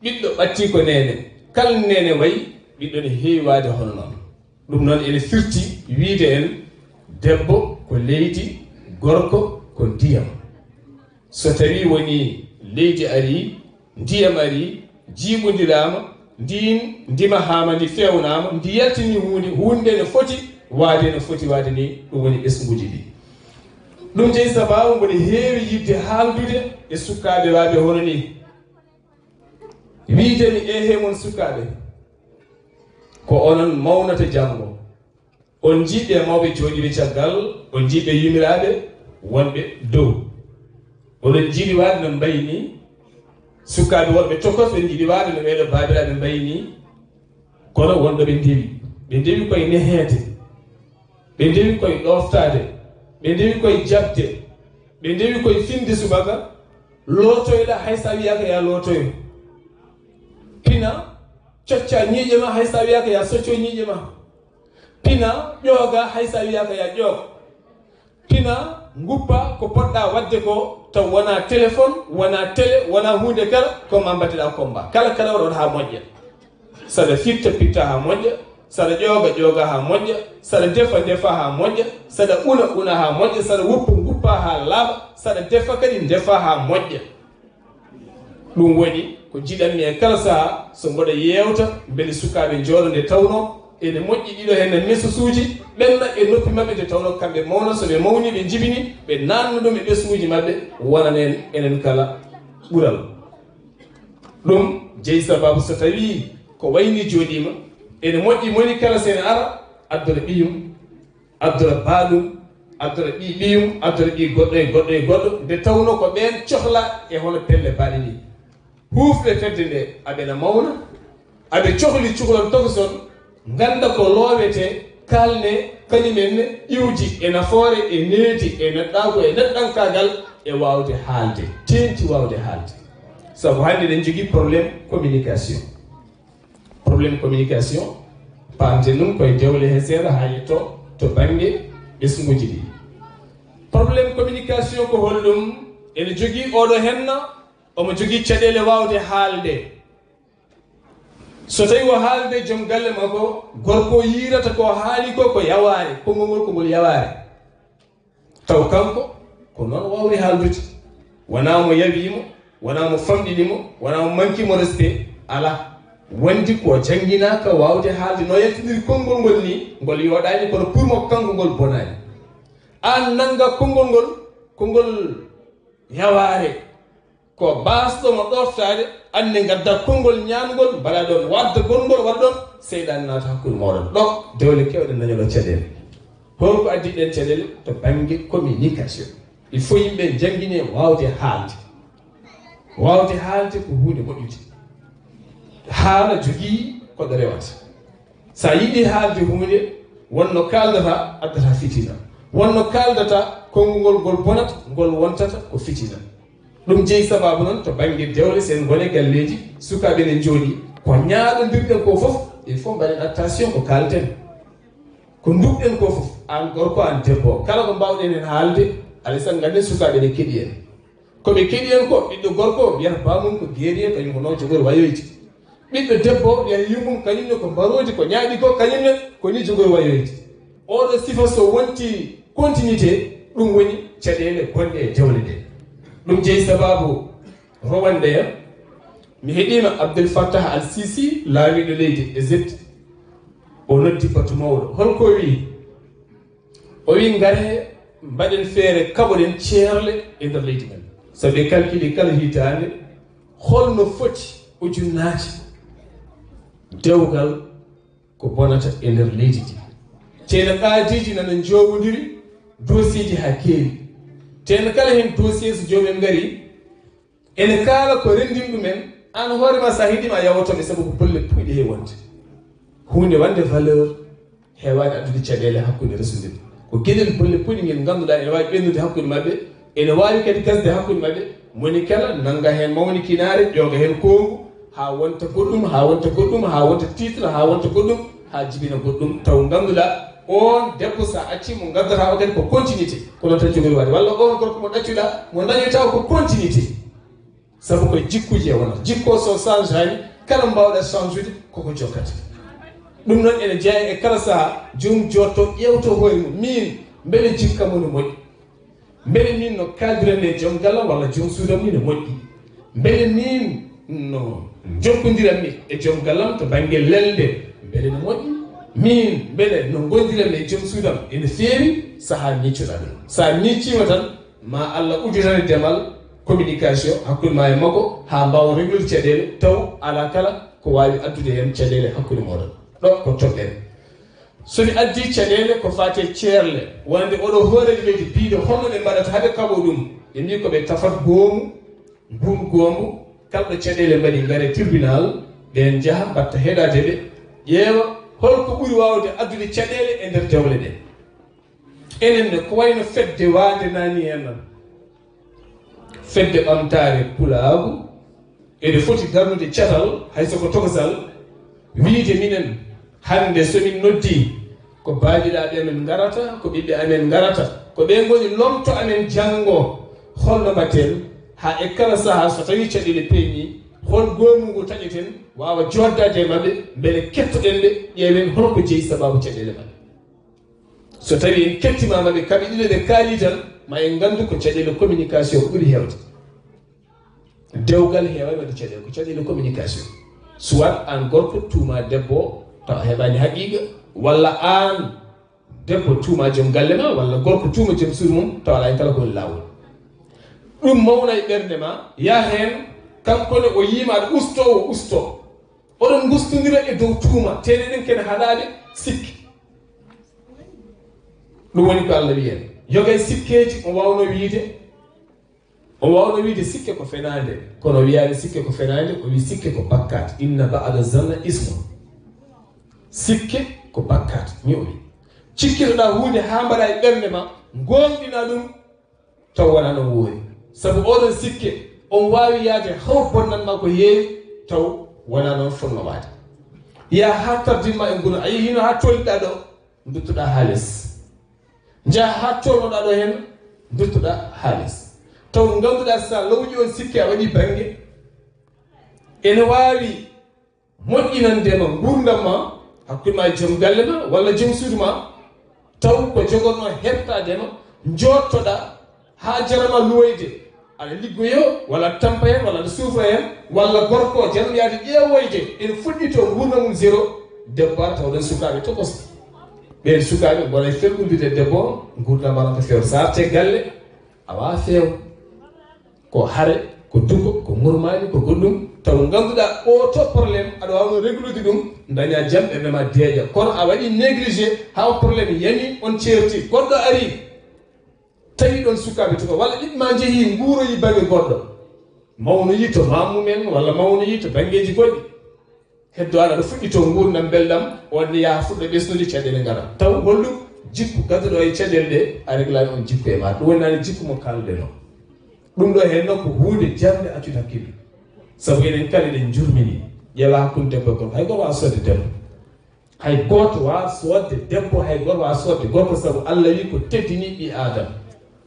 ɓiɗɗo ɓatti ko nene kala nene wayi ɓiɗɗo ne heewi waade hono noon ɗum noon ene firti wiide en debbo ko leydi gorko ko ndiyam so tawi woni leydi ari ndiyam ari jiiɓodirama ndin ndima hama ndi fewnama ndi yaltini hunde ne foti waade ni ɗum woni ɓesguji ɗi ɗum jeyi sababu mboɗo heewi yidde haaldude e sukkaɓe waɓe hono ni wiideni ehe mon sukkaɓe ko onon mawnata janggo on jiiɓe mawɓe jooɗiɓe caggal on jiiɓe yumiraɓe wonɓe dow oɗon jiiɗi waade no mbayi ni sukkaɓe wonɓe tokos ɓe jiiɗi waade no ɓeɗo babiraɓe mbayi ni kono wonɗo ɓe ndewi koye nehede ɓe ndewi koye ɗoftade ɓe ndewi koye jabde ɓe ndewi koye finde subaka lootoyɗa hay sa wiyaka ya lootoyo pina cocca ñiiƴe ma hay sa wiyaka ya socco ñiiƴe ma pina ƴooga hay sa wiyaka ya ƴoog pina guppa ko poɗɗa wadde ko taw wona téléphone wona télé wona hunde kala koma mbatteɗa combat kala waɗa ha moƴƴa saɗa fitta pitta ha moƴƴa saɗa ƴooga ha moƴƴa saɗa defa ha moƴƴa saɗa una ha moƴƴa saɗa guppa ha laaɓa saɗa defa kadi defa ha moƴƴa ɗum woni ko jiɗanmi e kala saaha so mboɗo yewta beele sukaɓe jooɗo nde tawno ene moƴƴi ɗiɗo henne message ɓenna e noppi maɓɓe nde tawno kamɓe mawna soɓe mawni ɓe jibini ɓe nanno ɗum e ɓesguji maɓɓe wonanen enen kala ɓural ɗum jeyi sababu so tawi ko wayni jooɗima ene moƴƴi moni kala sene ara addora ɓiyum addora baaɗum addora ɓi ɓiyum addora ɓi goɗɗo e goɗɗo nde tawno ko ɓen cohla e hono pelle baaɗe ni hufɓe fedde nde aɓena mawna aɓe cohli cukalon tokoson ganda ko loowete kalne kañumen iwji e nafoore e needi e neɗɗago e neɗɗankagal e wawde haalde tenti wawde haalde sabu hannde eɗen jogui probléme communication pamte ɗum koye dewle he seeɗa ha yetto to banggue ɓesguji ɗi probléme communication ko holɗum ene jogui oɗo henna omo jogui caɗele wawde haalde so tawi o haalde joom galle makko gorko yirata ko haali ko yaware konngol ngol ko ngol yaware taw kanko ko noon wawri haaldude wona mo yawimo wona mo famɗinimo wona mo manquimo respect ala wondi ko jangginaka wawde haalde no yaltidiri konngol ngol ni ngol yoɗani kono pour mo kanko ngol bonani an nanga konngol ngol yaware ko basɗo mo ɗoftade anne gadda konngol ñamgol mbaɗa ɗon wadda gongol waɗa ɗon seyɗani naata hakkude moɗon ɗo dewle kewɗe dañoɗo caɗele holko addi ɗen caɗele to banggue communication il faut yimɓe jangguine wawde haalde ko hunde moƴƴude haala jogii koɗo rewata sa yiɗi haalde hunde wonno kaldata addata fitina wonno kaldata konngol ngol bonata ngol wontata ko fitina ɗum jeeyi sababu noon to banggue dewle sen gone galleji sukaɓe ne jooɗi ko ñaaɗodirɗen ko foof il faut mbaɗen attention ko kalten ko dugɗen ko foof an gorko an debbo kala ko mbawɗen hen haalde alaysan ganden sukaɓe ɗe keeɗi en koɓe keeɗi en ko ɓiɗɗo gorko wiyata bamum ko geeri en kañum ko noon jogori wayoyti ɓiɗɗo debbo wiyata yummum kañumne ko mbarodi ko ñaaɗi ko kañumne ko ni jogori wayoyti oɗo sifa so wonti continuité ɗum woni caɗele gonɗe e dewle ɗe ɗum jeeyi sababu rowandeya mi heeɗima Abdel Fattah al Sisi laamiɗo leydi Égypte o noddi batu mawɗo holko wi o wi ngare mbaɗen feere kaɓoɗen ceerle e nder leydi men so ɓe calculi kala hitande holno foti ujunnaji dewgal ko bonata e nder leydi ndi teeno qaadiji nana jowodiri dossier ji ha keewi teeno kala hen dossier so joomen ngari ene kaala ko rendin ɗumen an hoorema sa hiɗima yawotoɓe sabu ko bolle puyɗe he wonde hunde wande valeur hewani addude caɗele hakkude resudel ko gueɗel bolle puyɗe ngel ganduɗa ene wawi ɓennude hakkude mabɓe ene wawi kadi gasde hakkude mabɓe moni kala nanga hen mawni kinare ƴoga hen kongu ha wonta goɗɗum ha wonta goɗɗum ha wonta titre ha wonta goɗɗum ha jibina goɗɗum taw ganduɗa on debbo sa acci mo gaddata o kadi ko continuité kono tan jogori wade walla on gorko mo ɗaccuɗa mo dañoytaw ko continuité sabu koye jikkuji e wonata jikko so change ani kala mbawɗa change ude koko jokkata ɗum noon ene jeeya e kala saaha jomum jotto ƴewto hoore mum min beele jikka mo no moƴƴi beele min no kaldiren e joom gallam walla joom suudam ni no moƴƴi beele min no jokkodiranmi e joom gallam to banggue lelde beele no moƴƴi min beele no gondiranmi e joom suudam ene feewi saaha miccuɗa ɗum sa miccima tan ma Allah udditane demal communication hakkude ma e makko ha mbawa reglude caɗele taw ala kala ko wawi addude hen caɗele hakkude moɗon ɗo ko toɓɓere somi addi caɗele ko fate ceerle wonde oɗo hooreji leydi biide holno ɓe mbaɗata haaɓe kaɓo ɗum ɓe mbi koɓe tafat goomu mbum goomu kalɗo caɗele mbaɗi gaare tribunal ɓen jaaha mbatta heɗade ɓe ƴeewa holko ɓuuri wawde addude caɗele e nder dewle ɗe enen ne ko wayno fedde wande nani hen nan fedde ɓamtare pulaagu ene foti darnude catal haysoko tokosal wiide minen hande somin noddi ko baaɗiɗaɓe amen garata ko ɓiɓɓe amen garata ko ɓe goni lomto amen janggo holno mbatten ha e kala saaha so tawi caɗele peeñi hol goomu ngu taƴeten wawa joddade e mabɓe beele kettoɗen ɓe ƴeewen holko jeeyi sababu caɗele mabɓe so tawi en kettimama ɓe kamɓe ɗiɗo ɓe kaali tan ma en gandu ko caɗele communication ɓuuri hewde dewgal heewani wadde caɗele ko caɗele communication soit an gorko tuuma debbo taw heɓani haqiqa walla an debbo tuuma joom galle ma walla gorko tuuma joom suudu mum taw ala hen kala kowoni lawol ɗum mawna e ɓerde ma ya hen kankone o yiima aɗa usto o usto oɗon gustodira e dow tuuma tene ɗen kene haɗade sikki ɗum woni ko Allah wiyen yogay sikkeji o wawno wiide sikke ko fenade kono wiyani sikke ko fenade o wi sikke ko bakkat inna ba'da zanna ismu sikke ko bakkat ni o wi cikkitoɗa hunde ha mbaɗa e ɓerde ma gonɗina ɗum taw wona no woori sabu oɗon sikke on wawi yaade haw bonnanma ko heewi taw wona noon fonno waade ya ha tardinma e ngunu ayi hino ha tolliɗa ɗo duttoɗa ha less jaa ha tolnoɗa ɗo hen duttoɗa ha less taw ganduɗa sa lawƴi on sikke a waɗi banggue ene wawi moƴƴinandema gurdam ma hakkude ma joom galle ma walla joom suudu ma taw ko jogorno heɓtadema jottoɗa ha jarama luwoyde aɗa liggoyo walla tampa hen walla aɗa suufra hen walla gorko jaram yaade ƴeewoyde ene fuɗɗito gurdam mum zéro debbo ar tawɗen sukaɓe tokoso ɓen sukaɓe gona felɓuldide debbo gurdam aranta few sa arte galle awa feew ko hare ko dugo ko murmani ko goɗɗum taw ganduɗa o to probléme aɗa wawno réglude ɗum daña jam ɓerde ma deeƴa kono a waɗi négligé ha probléme yani on ceerti goɗɗo ari tawi ɗon sukaɓe to ko walla ɓiɓma jeehi nguuroyi banggue goɗɗo mawnoyi to mammumen walla mawnoyi to banggueji goɗɗi heddo ana ɗo fuɗɗi to gurdam belɗam wonde yaha fuɗɗo ɓesnude caɗele ngara taw hollum jikku gadduɗo e caɗele ɗe a réglani on jikku e ma ɗum wonnani jikku mo kalde no ɗum ɗo henno ko hunde jarde accude hakkille sabu enen kala eɗen jurmini ƴeewa hakkude debbo e gorko hay goto wawa sodde debbo hay goto wawa sodde debbo hay goto wawa sodde gorko sabu Allah wi ko teddini ɓi adama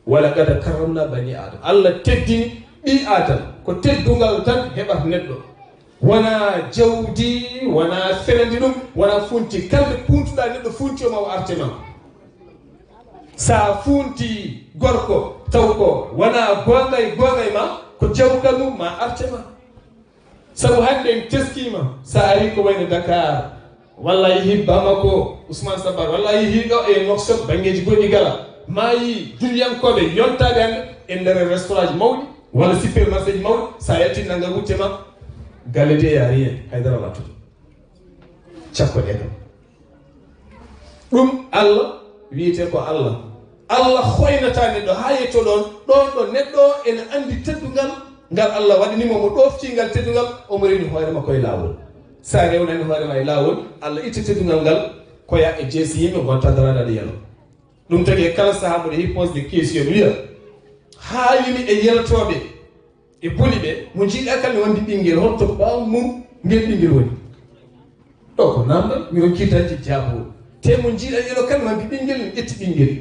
wala gada karramna bani adama Allah teddini ɓi adama ko teddugal tan heɓata neɗɗo wona jawdi wona fenandi ɗum wona funti kalde puntuɗa neɗɗo funti o ma o arte ma sa funti gorko taw ko wona gonga e ma ko jawgal mum ma arte ma sabu hande en teskima sa ari ko wayno Dakar walla yeehi Bamako Ousmane Sabar walla yeehi ɗo e Nouakchott banggueji goɗɗi gala ma yi dulyankoɓe yontade hande e nder restaurant ji mawɗi walla supermarché ji mawɗi sa yaltin nanga wutte ma galle de yaari hen haydara wattude cakkoɗe kam ɗum Allah wiyete ko Allah hoynata neɗɗo ha yetto ɗon neɗɗo ene andi teddugal ngal Allah waɗanimomo ɗoftingal teddugal omo rewni hoore makko e lawol sa rewnani hoorema e lawol Allah itta teddugal ngal koya e jeesi yimɓe gonta darade yelo ɗum tagi kala saaha mboɗo hi posde question wiya haalimi e yelotoɓe e boli ɓe mo jiiɗa kala ne wandi ɓinguel holto ɓaw mum ngel ɓinguel woni ɗo ko namdal mi hokki dañde jaabol te mo jiiɗa yelo kala ne wandi ɓinguel ne ƴetti ɓinguel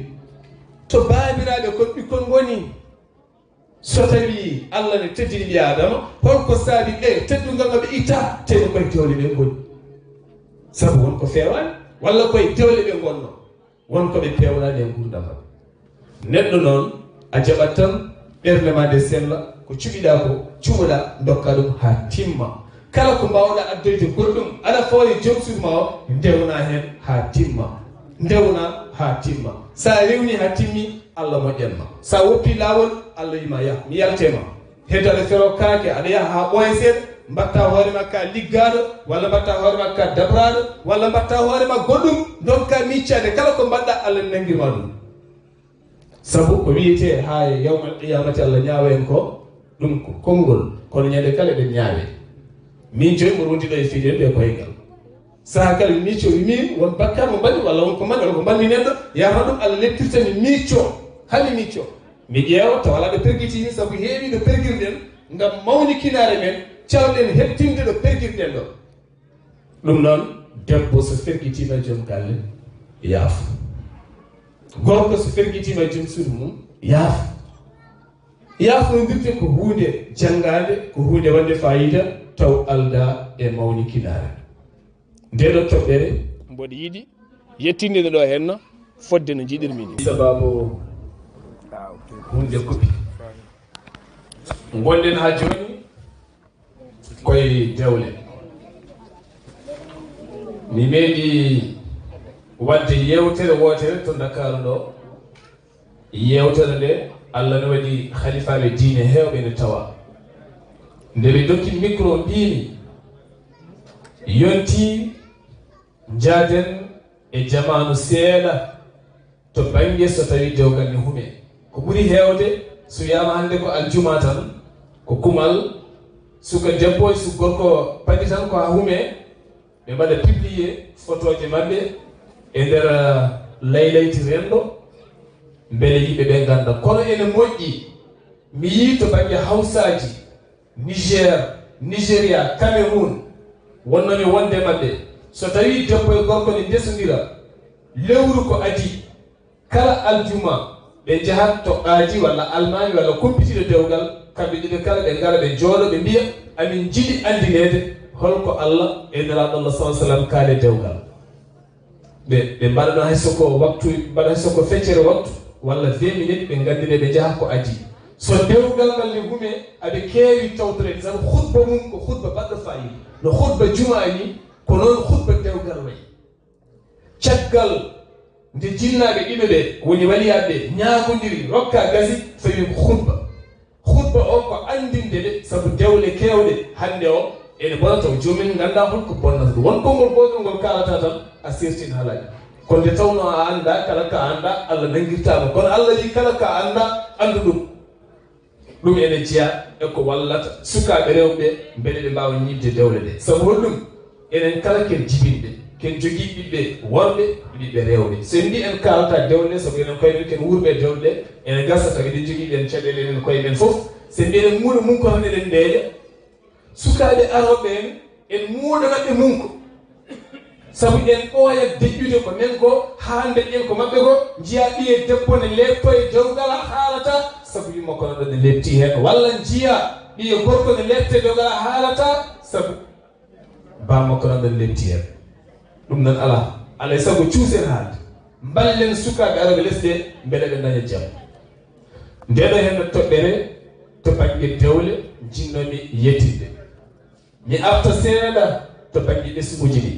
to baabiraɓe kon ɓikkon goni so tawi Allah ne teddini ɓi adama holko saabi ɓe teddungal ngaɓe itta teɓe koye dewle ɓe goni sabu wonko fewani walla koye dewle ɓe gonno wonko ɓe pewnani e gurdam maɓɓe neɗɗo noon a jaɓat tan ɓerde ma nde sella ko cuɓiɗa ko cuɓoɗa dokka ɗum ha timma kala ko mbawɗa addoyde goɗɗum aɗa fawde joom suudu ma o ndewna hen ha timma sa rewni ha timmi Allah moƴƴanma sa woppi lawol Allah yima yah mi yaltema heddade fero kaake aɗa yaha ha ɓooya seeɗa mbatta hoorema ka liggaɗo walla mbatta hoorema ka dabraɗo walla mbatta hoorema goɗɗum donka miccade kala ko mbaɗɗa Allah nangguima ɗum sabu ko wiyete ha yawmal qiyamati Allah ñaawa en ko ɗum ko konngol kono ñande kala ɗen ñaawe min joyi mo rundiɗo e fiɗen ɓe koyngal saha kala micco min won bakkar mo mbaɗi walla wonko mbaɗi walla ko mbalmi neɗɗo yahata ɗum Allah leptirtani micco hami micco mi ƴeewa taw ala ɗo pergitini sabu heewi ɗo pergirɗen ngam mawnikinare men cawɗen heɓtinde ɗo pergirɗen ɗo ɗum noon debbo so fergitima joom galle yaafo gorko so fergitima joom suudu mum yaafnodirte ko hunde janngade ko hunde wande fayida taw alda e mawnikinare ndeɗo toɓɓere mboɗo yiiɗi yettinde ɗo henno fodde no jiɗirmi ni sababu hunde kuɓi gonɗen ha joni koye dewle mi meeɗi wadde yewtere wotere to Dakaru ɗo yewtere nde Allah ne waɗi halifaɓe diine hewɓe ne tawa nde ɓe dokki micro mbimi yonti jaaden e jamanu seeɗa to banggue so tawi dewgal ne huume ko ɓuuri hewde so wiyama hande ko aljuma tan ko kumal suka debbo e su gorko paɗi tan ko ha huume ɓe mbaɗa publier photoje mabɓe e nder laylayti renɗo beele yimɓe ɓe ganda kono ene moƴƴi mi yi to banggue hawsaji Nigéria Cameroun wonnomi wonde mabɓe so tawi debbo e gorko ne ndesodira lewru ko adi kala aljuma ɓe jahat to aaji walla almami walla kumpitiɗo dewgal kamɓe ɗiɓe kala ɓe gara ɓe jooɗo ɓe mbiya amin jiɗi andinede holko Allah e nelaɗo Allah sa sallam kaale dewgal ɓe mbaɗa ɗon hay soko waktu mbaɗa hay soko feccere waktu walla 20 minutes ɓe gandine ɓe jaha ko adi so dewgal ngal ne hume aɓe keewi tawtorede sabu hutba mum ko hutba baɗɗo fayida no hutba juma ni ko noon hutba dewgal wayi caggal nde jinnaɓe ɗiɓe ɓe woni waliyaɓe ñaagodiri rokka gasi fawi ko hutba o ko andinde ɓe sabu dewle kewɗe hande o ene bona taw jomumen ganda holko bonnata ɗum won konngol gotol ngol kalata tan a sertin haalaji kono nde tawno a anda kala ka anda Allah nangirtama kono Allah yi kala ka anda andu ɗum ene jeeya e ko wallata sukaɓe rewɓe beele ɓe mbawa ñibde dewle ɗe sabu holɗum enen kala ken jibinɓe ken jogii ɓiɓɓe worɓe ɓiɓɓe rewɓe so en mbi en kalata dewle sabu enen koye ken wurɓe dewle ene gasa taw eɗen jogii ɗen caɗele enen koye men fof so mbi enen muuɗa munko tan eɗen ndeeƴa sukaaɓe aroɓe en muuɗanaɓe munko sabu en ɓooya deƴƴude ko men ko haa deƴƴen ko maɓɓe ko jiya ɓiye debbo ne leppo e dewgal haalata sabu yimma kono ɗo ne lepti heen walla jiya ɓiye gorko ne lepte dewgal haalata sabu bamma kono ɗo ne lepti heen ɗum noon ala alay sago cuusen haalde mballen sukaaɓe aroɓe lesɗe mbele ɓe daña jam ndeɗo henno toɓɓere to baŋnge dewle jinnomi yettinde mi arta seeɗa to baŋnge ɓesguji ɗi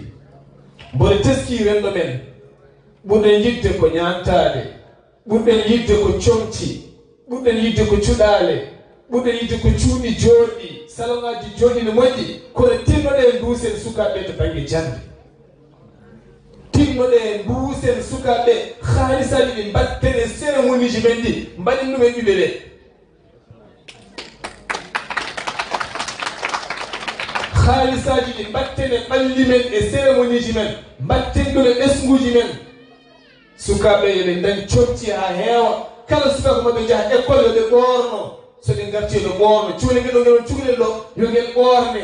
mboɗo teski renndo men ɓurɗen yidde ko ñaantaade ɓurɗen yidde ko comci ɓurɗen yidde ko cuɗaale ɓurɗen yidde ko cuuɗi jooɗi saloŋaaji jooɗi ne moƴƴi kono tinnoɗe nduusen sukaaɓe to baŋnge jannde tinnoɗe nduusen sukaaɓe haalisaaji ɗi mbatten e cérémonie ji men ɗi mbaɗen ɗumen ɓiɓe ɗe haalisaaji ɗi mbatten e ɓalli men e cérémonie ji men mbatten ɗum e ɓesnguji men sukaaɓe yoɓe dañ comci haa heewa kala sukaaɓe maɓe jaha école yoɓe ɓoorno so ɓe ngarti yoɓe ɓoorno cuule ngel ɗo ngel on cukalel ɗo yo ngel ɓoorne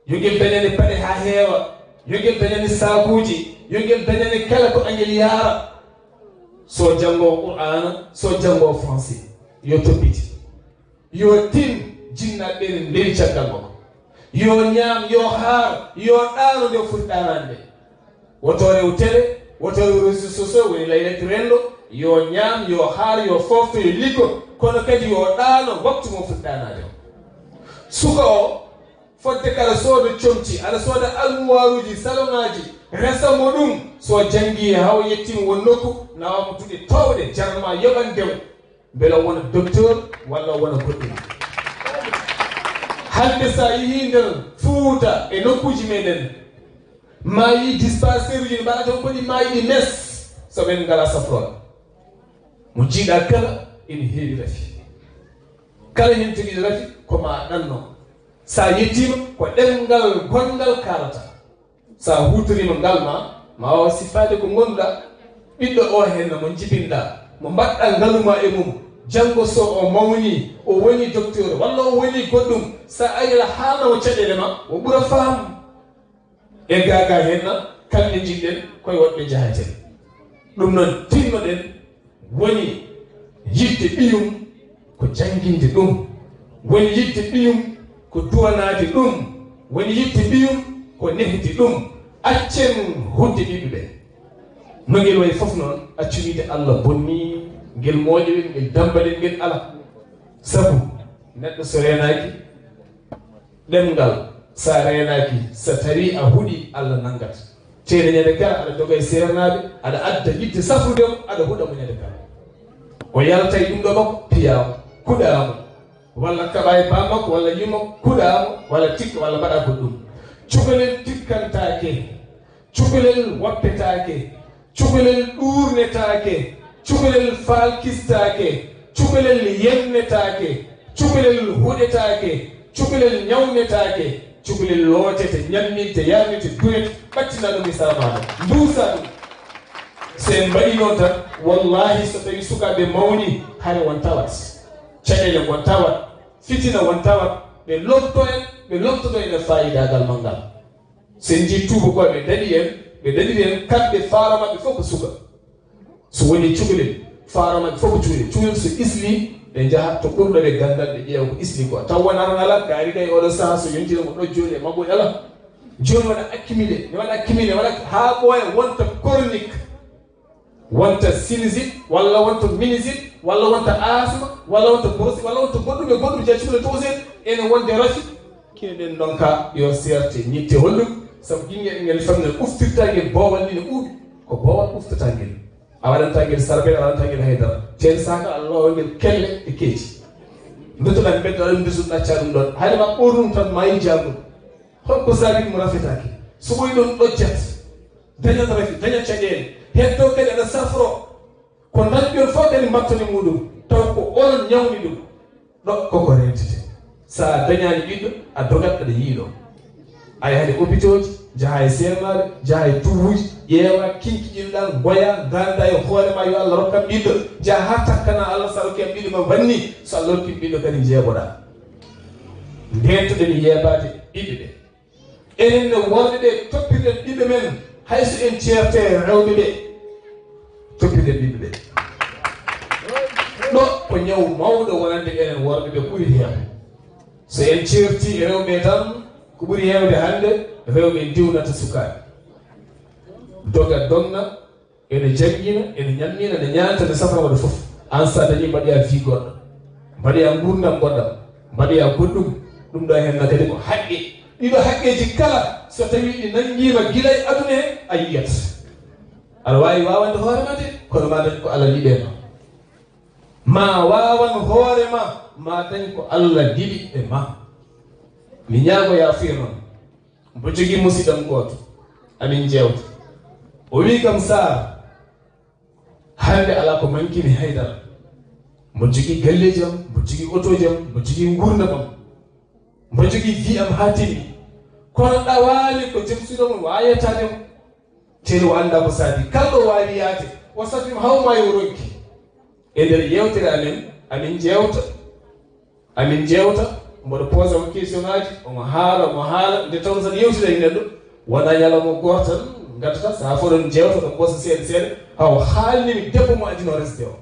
yo ngel dañane paɗe haa heewa yo ngel dañane saakuuji yo ngel dañane kala ko angel yaara so janngo qur'ana so janngo français yo toppiti yo tin jinnaaɓe ɓe ne nderi caggal makko yo ñaam yo haar yo ɗaano nde foti ɗaanande woto rew télé woto rew réseau sociaux woni laylati renndo yo ñaam yo haar yo fofto yo liggo kono kadi yo ɗaano waktu mo foti ɗaanade o suka o fodde kala sooda comci aɗa sooda almuwaruji saloŋaji resa mo ɗum so jangi haw yettima won nokku nawama tuɗe towɗe jarma yoɓan dew beele wona docteur walla wona goɗɗum hande sa yehi nder Fuuta e nokkuji meɗen ma yi dispensaire uji ne mbaɗa tan koɗi ma yiɗi mes so ɓen ngala safroɓe mo jiiɗa kala ene heewi rafi kala hen jogiiɗo rafi koma ɗanno sa yettima ko ɗemngal gongal kalata sa hutorima ngal ma wawa siffade ko gonɗuɗa ɓiɗɗo o henno mo jibinɗa mo mbaɗɗa ngaluma e mum janngo so o mawni o woni docteur walla o woni goɗɗum sa ayira haalnamo caɗele ma o ɓura faamu e gaga henna kamɓe jiɗɗen koye woɗɓe jahaten ɗum noon tinnoɗen woni yidde ɓiyum ko jannginde ɗum woni yidde ɓiyum ko duwanade ɗum woni yidde ɓiyum ko nehdi ɗum accen hudde ɓiɓɓe ɓe no ngel wayi fof noon accumide Allah bonni ngel mooƴowen ngel dambaɗen ngel ala sabu neɗɗo so renaki ɗemngal sa renaki so tawi a huuɗi Allah nangat teede ñande kala aɗa joga e sernaɓe aɗa adda yidde safrudemo aɗa huuɗamo ñande kala o yaltay ɗum ɗo makko piyamo kuɗamo walla kaɓa e bammakko walla yimmakko kuɗamo walla tikka walla mbaɗa ko ɗum cukalel tikkantake cukalel wappetake cukalel ɗurnetake cukalel falkistake cukalel yennetake cukalel huɗetake cukalel ñawnetake cukalel lootete ñamminte yarnite durete ɓattina ɗum e samaɗo nduusa ɗum so en mbaɗi noon tan wallahi so tawi sukaɓe mawni hare won tawat caɗele won tawat fitina won tawat ɓe lotto en ɓe lottoto ene fayidagal mangal so en jii tubakoɓe ɓe daɗi en ɓe daɗiri en kamɓe faaro maɓɓe fof ko suka so woni cukalel faaro maɓɓe fof ko cukalel cukalel so isli ɓe jaha to ɓurɗo ɓe gandal ɓe ƴeewa ko isli quoi taw wonano ala kaari kay oɗo saha so yontina mo ɗo joni e maggo ala joni waɗa accumulé ne waɗa accumulé waɗa ha ɓooya wonta chronique wonta sinusite walla wonta minusite walla wonta asma walla wonta brosi walla wonta goɗɗum e goɗɗum jeya cukalel tosen ene wonde rafi kineɗen donka yo serte ñitte hollum sabu ƴinguel ngel famnel uftirtagel boowal ni ne ɓuuɓi ko boowal uftatagel a waɗantagel sarbel a waɗantagel haydara teen saka allah ngel kelle e keeci duttoɗan ɓedɗo aɗa bisu ɗacca ɗum ɗon hayde ma ɓornum tan ma yi jangol holko saabi ɗum rafetake so ɓoyi ɗon ɗojjat dañat rafi dañat caɗele heddo kadi aɗa safro ko dañɓe on fof kadi mbattani muɗum taw ko onon ñawni ɗum ɗo koko rentete sa dañani ɓiɗɗo a dogat aɗa yiiɗo ay hade hôpitaux ji jaha e semaade jaha e tuwuji ƴeewa kinkiƴinɗan goya ganda e hoore ma yo Allah rokkam ɓiɗɗo jaha ha takkana Allah sa rokki am ɓiɗɗo ma banni so Allah rokki ɓiɗɗo kadi jeeɓoɗa ndentoɗen yeebade ɓiɓɓe ɓe enen ne worɓe ɓe toppirɗen ɓiɓɓe men hayso en ceerte rewɓe ɓe toppirɗen ɓiɓɓe ɓe ɗo ko ñaw mawɗo wonande enen worɓe ɓe ɓuri heew so en ceerti e rewɓe tan ko ɓuri heewde hannde rewɓe diwnata sukaaɓe doga donna ene janngina ene ñammina ne ñaanta ne safra waɗa fof an sa dañi mbaɗoya vie goɗɗo mbaɗoya gurdam goɗɗam mbaɗoya goɗɗum ɗum ɗo henna kadi ko haqqe ɗiɗo haqqeji kala so tawi ɗi nanngima gila e aduna he a yiyat aɗa wawi wawande hoorema de kono ma dañ ko Allah yiɗe ma wawan hoorema ma dañ ko Allah yiɗi e ma mi ñaagoya fiya noon mbo jogui musidɗam goto amin jewta o wi kam Sarr hande ala ko mankini haydara mbo jogui galleji am mbo jogui auto am mbo jogui gurdam am mbo jogui vie am ha timmi kono ɗawali ko joom suuɗo wayatade mo teni o anda ko saabi kalɗo wawi yaade o safima hawma yo ronki e nder yewtere amin jewta mboɗo pose mo question ngaji omo haala nde taw tan yewtida e neɗɗo wona ñalawma goto tan gaddata sa foɗon jewta ɗo ɓoosa seeɗa haw haalnimi debbo mo adino resde o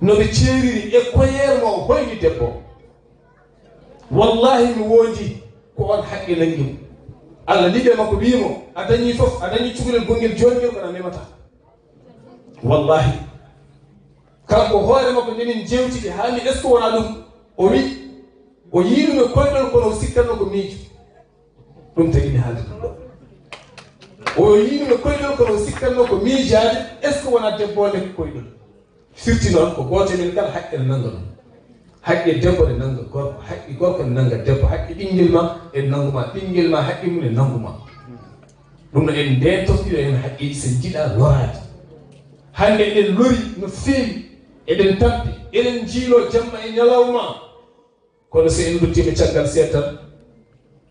noɓe ceeriri e koyere mo o hoyni debbo o wallahi mi woodi ko on haqqe nanngimo Allah liɓe makko wimo a dañi fof a dañi cukalel gongel jongel kono a memata wallahi kanko hoore makko ndemin jewtide haami est ce que wona ɗum o wi o yiiruno koyɗol kono o sikkanno ko miijo ɗum tagi mi haalde ɗum ɗo o yiiruno koyɗol kono o sikkanno ko miijade est ce que wona debbode koyɗol firti noon ko gooto men kala haqqe ne nanga ɗum haqqe debbo ne nanga gorko haqqe gorko ne nanga debbo haqqe ɓinguel ma e nanguma ɓinguel ma haqqe mum e nanguma ɗum no en ndentotɗiɗo hen haqqeji sen jiiɗa lorade hande eɗen lori no feewi eɗen tappi eɗen jiilo jamma e ñalawma kono so en duttima caggal seeɗa tan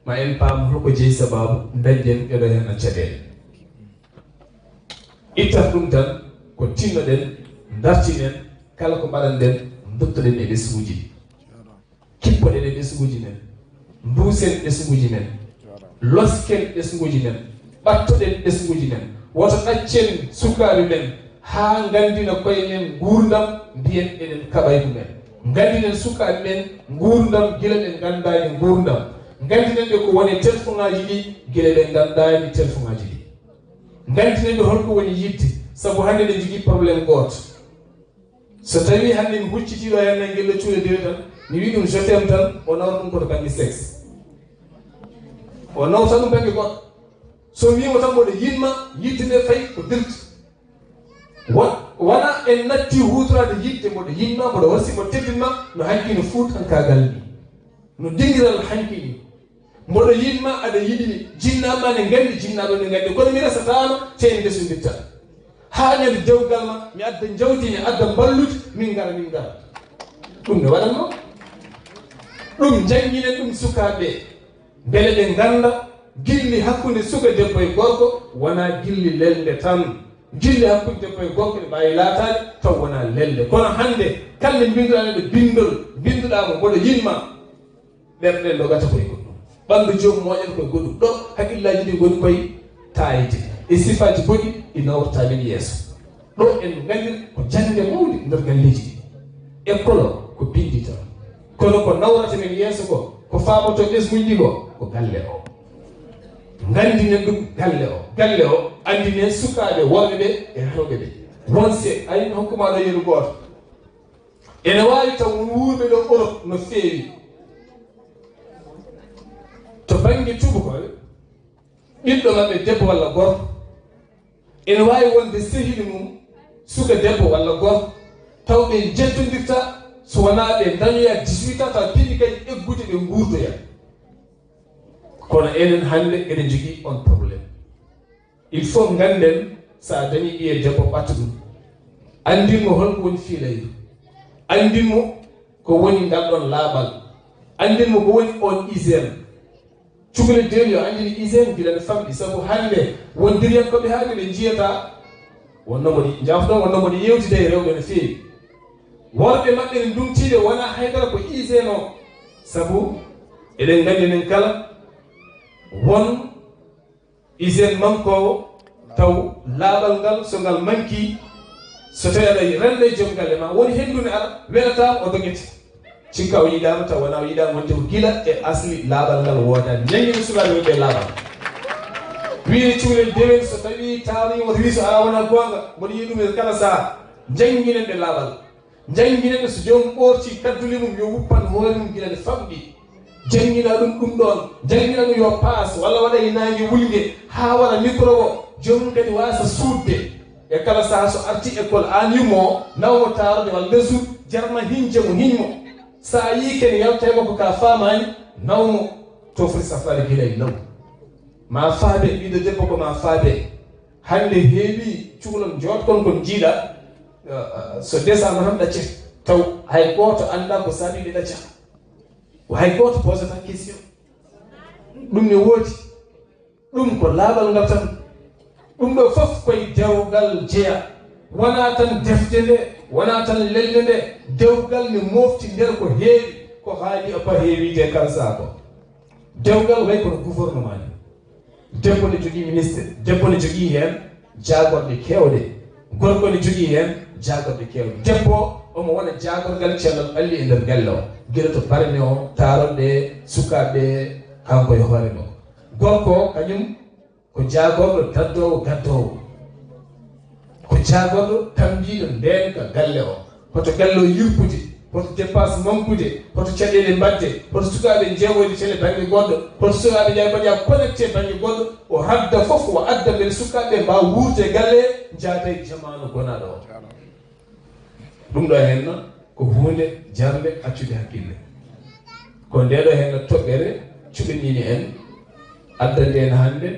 ma en paam holko jeeyi sababu dañɗen ɓeɗo hen an caɗele ittat ɗum tan ko tinnoɗen dartinen kala ko mbaɗanɗen dottoɗen e ɓesguji ɗi kippoɗen e ɓesguji men mbuusen ɓesguji men losken ɓesguji men ɓattoɗen ɓesguji men woto ɗaccen sukaɓe men ha gandina koye men gurdam mbiyen eɗen kaɓay ɗumen gandinen sukaɓe men gurdam gila ɓe gandani gurdam gandinen ɓe ko woni téléphone ngaji ɗi gila ɓe gandani téléphone ngaji ɗi gandinen ɓe holko woni yidde saabu hande ɗe jogui probléme goto so tawi hande mi huccitiɗo henne guelɗo cuuɗe dewi tan mi wi ɗum je t'aime tan o nawta ɗum koto banggue sexe o nawta ɗum banggue goɗɗo so wimo tan mboɗo yinma yidde nde fayi ko dirti wona en natti hutorade yidde mboɗo yinma mboɗo wasimo teddinma no hanki no fuutankagal ni no dingiral hanki ni mboɗo yinma aɗa yiɗimi jinnama ne gandi jinnaɗo ne gandi kono mi resatama te en ndesodirta ha ñande dewgal ma mi adda jawdi mi adda ballude min gara ɗum ne waɗanno ɗum jangginen ɗum sukaɓe beele ɓe ganda gilli hakkude suka debbo e gorko wona gilli lelde tan gilli hakkude debbo e gorko ne mbawi laatade taw wona lelde kono hande kalde binduɗaneɗo binduɗamo mboɗo yinma ɓerɗe dogata koye goɗɗum ɓandu joomum moƴen koye goɗɗum ɗo haqqillaji ɗi goni koye taayide e sifaji boɗi ɗi nawrata men yeeso ɗo en gandiri ko jangde mawde nder galleji ɗi école ko bindi tan kono ko nawrata men yeeso ko faamoto ɓesguji ɗi ko galle o gandinen ɗum galle o andinen sukaɓe worɓe ɓe e rewɓe ɓe wonse ayi hokkumaɗo yeru goto ene wawi taw wuurɓe ɗo Europe no feewi to banggue tubakoɓe ɓiɗɗo maɓɓe debbo walla gorko ene wawi wonde sehiɗi mum suka debbo walla gorko taw ɓe jettodirta so wona ɓe dañoya 18 ans taw piɗi kadi eggude ɓe gurdoya kono enen hande eɗen jogui on probléme il faut ganden sa dañi ɓiye debbo ɓatta ɗum andinmo holko woni fiilaydu andinmo ko woni ngal ɗon laaɓal andinmo ko woni on hygiéne cukalel dewi yo andini isen gilane famɗi sabu hande wondiriyankoɓe haaɓe ɓe jiyata wonnomoɗi jafɗon wonnomoɗi yewtide e rewɓe no feewi worɓe maɓɓe ne ndumtiɗe wona haydara ko isen o sabu eɗen gandi enen kala won isen mankowo taw laaɓal ngal so ngal manki so tawi aɗa rende joom galle ma woni hendude ara welatama o dogete cikka o yiɗama taw wona o yiɗama wonde ko gila e asli laaɓal ngal wodani ñaguino sukaɓe wonɓe laaɓal wiide cukalel dewen so tawi tawnima oto wi so ala wona gonga mboɗo yiya ɗum e kala saaha jangguinen ɓe laaɓal jangguinen ɓe so joomum ɓorti kadduli mum yo wuppan hoore mum guilane famɗi jangguina ɗum ɗon jangguina ɗum yo paas walla waɗa e nangue wulgue ha waɗa micro o joomum kadi wasa suudde e kala saaha so arti école an yummo nawmo tarode walla lesu jarma hinjemo hiñmo sa yi ken yaltema ko ka famani nawmo to foti safrade guila e law ma faabe ɓiɗo debbo ko ma faabe hande heewi cukalon jotkon kon jiiɗa so décembre tan ɗaccete taw hay goto anda ko saabi ɓe ɗacca hay goto posata question ɗum ne woodi ɗum ko laaɓal ngal tan ɗum ɗo fof koye dewgal jeeya wona tan defte nde wona tan lelde nde dewgal ne mofti nder ko heewi ko haali o pat heewide kala saha ko dewgal way kono gouvernement ni debbo ne jogii ministre debbo ne jogii heen jagorɗe kewɗe gorko ne jogii heen jagorɗe kewɗe debbo omo wona jagorgal cellal ɓalli e nder galle o gila to barne o taronɗe sukaɓe kanko e hoore no gorko kañum ko jagorɗo daddowo gaddowo ko jagorɗo tambiɗo ndenka galle o hoto galle o yirpude hoto dépense manquede hoto caɗele mbadde hoto sukaɓe jeewoyde tele banggue goɗɗo hoto sukaɓe jawi mbaɗa connecté banggue goɗɗo o hadda foof o adda beele sukaɓe mbawa wuurde galle jaada e jamanu gonaɗo o ɗum ɗo henna ko hunde jarde accude hakkille ko ndeɗo henna toɓɓere cuɓinini en addande en hande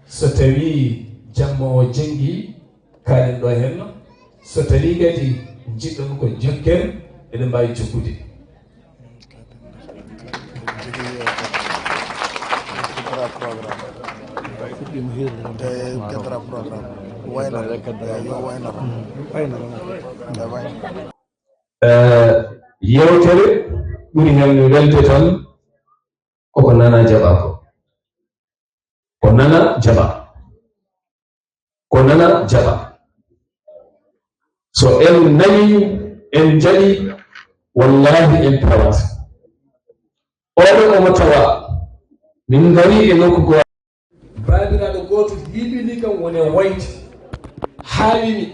so tawi jamma o janggi kaɗen ɗo henna so tawi kadi jiɗɗon ko jokken eɗen mbawi jokkude yewtere ɓuri hen welde tan koko nana jaɓa ko nana jaɓa ko nana jaɓa so en nani en jaɓi wallahi en tawat oɗo omo tawa min gari e nokku goo babiraɗo goto hiɓini kam woni wayti haalimi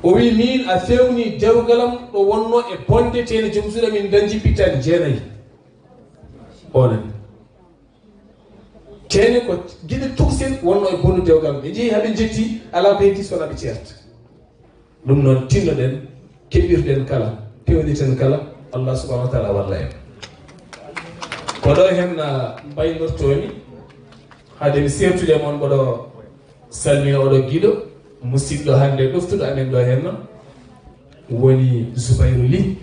o wi min a fewni dewgalam ɗo wonno e bonde tene joom suuɗa min dañji pittade jeenayyi onani tene ko guiɗe tuksen wonno e bondu dewgal ɓe jeehi haɓe jetti ala ko heddi sona ɓe ceerta ɗum noon tinnoɗen keɓirɗen kala pewɗiten kala allah subahanahu wa taala walla en ko ɗo hen mbaynortomi haade mi sertude moon mboɗo salmina oɗo guiɗo musidɗo hande ɗoftuɗo amen ɗo henna woni Zoubayrou Ly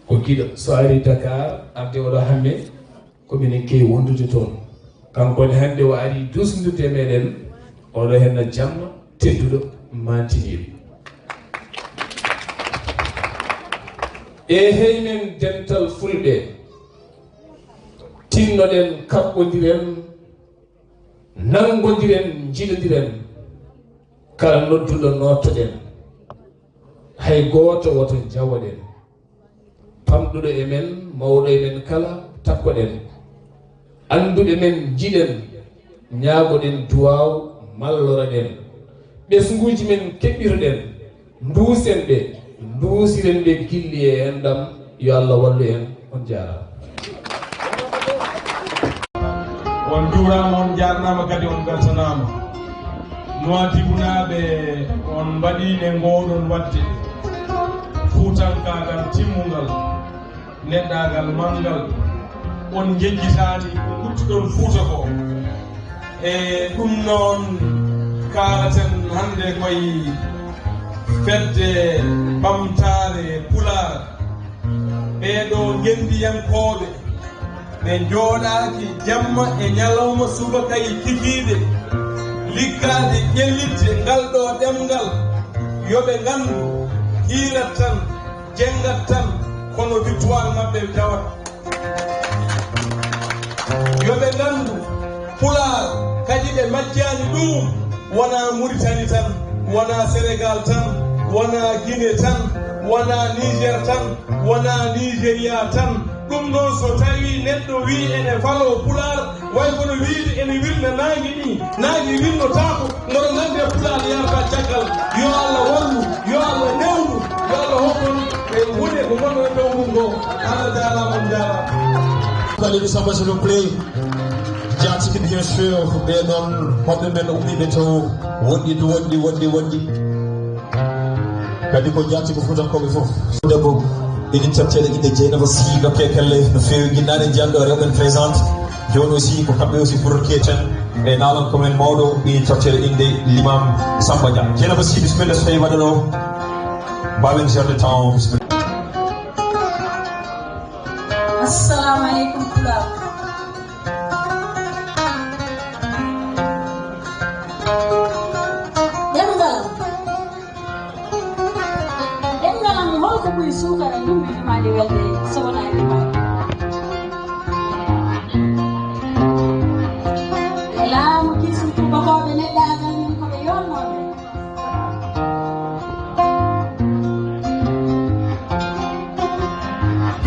ko guiɗo so ari Dakar arde oɗo hamme kominen kewi wondude toon kankone hande o ari dusdude meɗen oɗo henna jamma tedduɗo mantiniɗo e hey men dental fulɓe tinnoɗen kaɓɓodiren nangodiren jiɗodiren kala nodduɗo nottoɗen hay goto woto jawoɗen pamɗuɗo e men mawɗo e men kala takkoɗen anduɓe men jiɗen ñaagoɗen duwaw malloraɗen ɓesguji men keɓɓirɗen nduusen ɓe nduusiren ɓe gilli e enɗam yo Allah wallu en on jarama on juurama on jarnama kadi on beltanama Nouadhibou-naaɓe on mbaɗine ngowɗon wadde fuutankagal timmugal neɗɗagal mangal on jejjitani ko guttuɗon fuuta ko e ɗum noon kaalaten hande koye fedde ɓamtare pular ɓeɗo gendiyankoɓe ɓe jooɗaaki jamma e ñalawma subaka e kikiiɗe liggade ƴellitde ngal ɗo ɗemngal yoɓe nganndu hiirat tan jenngat tan kono victoire maɓɓe tawat yoɓe nganndu pulaar kadi ɓe majjaani ɗum wona Mauritanie tan wona Sénégal tan wona Guinée tan wona Niger tan wona Nigéria tan ɗum noon so tawi neɗɗo wi ene falo pulaar way kono wiide ene wirna naangi ɗi naangi wirnotaako ngono nande pulaar yarata caggal yo Allah wallu yo Allah newnu yo Allah hokkon ɓe woni ko gonno e dow mum ngo Allah jarama on jarama. Allez nous s'il vous plaît. Jatiki bien sûr ɓe ɗon hoɓɓe men ummiɓe to woɗɗi kadi ko jatti ko futankoɓe fof debbo eɗin cabteɗe inde Dieynaba Sy ɗo kekelle no fewi guinnade janɗo rewɓen présente joni aussi ko kamɓe aussi pour keten e nalan komin mawɗo ɓe cabteɗe inde l'imam Samba Dia. Dieynaba Sy bisimilla so tawi waɗa ɗo mbawen gerde temps bisimilla. Assalamu aleykum pulaar. ɗemgalam holko ɓuri suukara yimɓe limaade welde so wona limaade e laamu kisum tubakoɓe neɗɗagal min koɓe yolnoɓe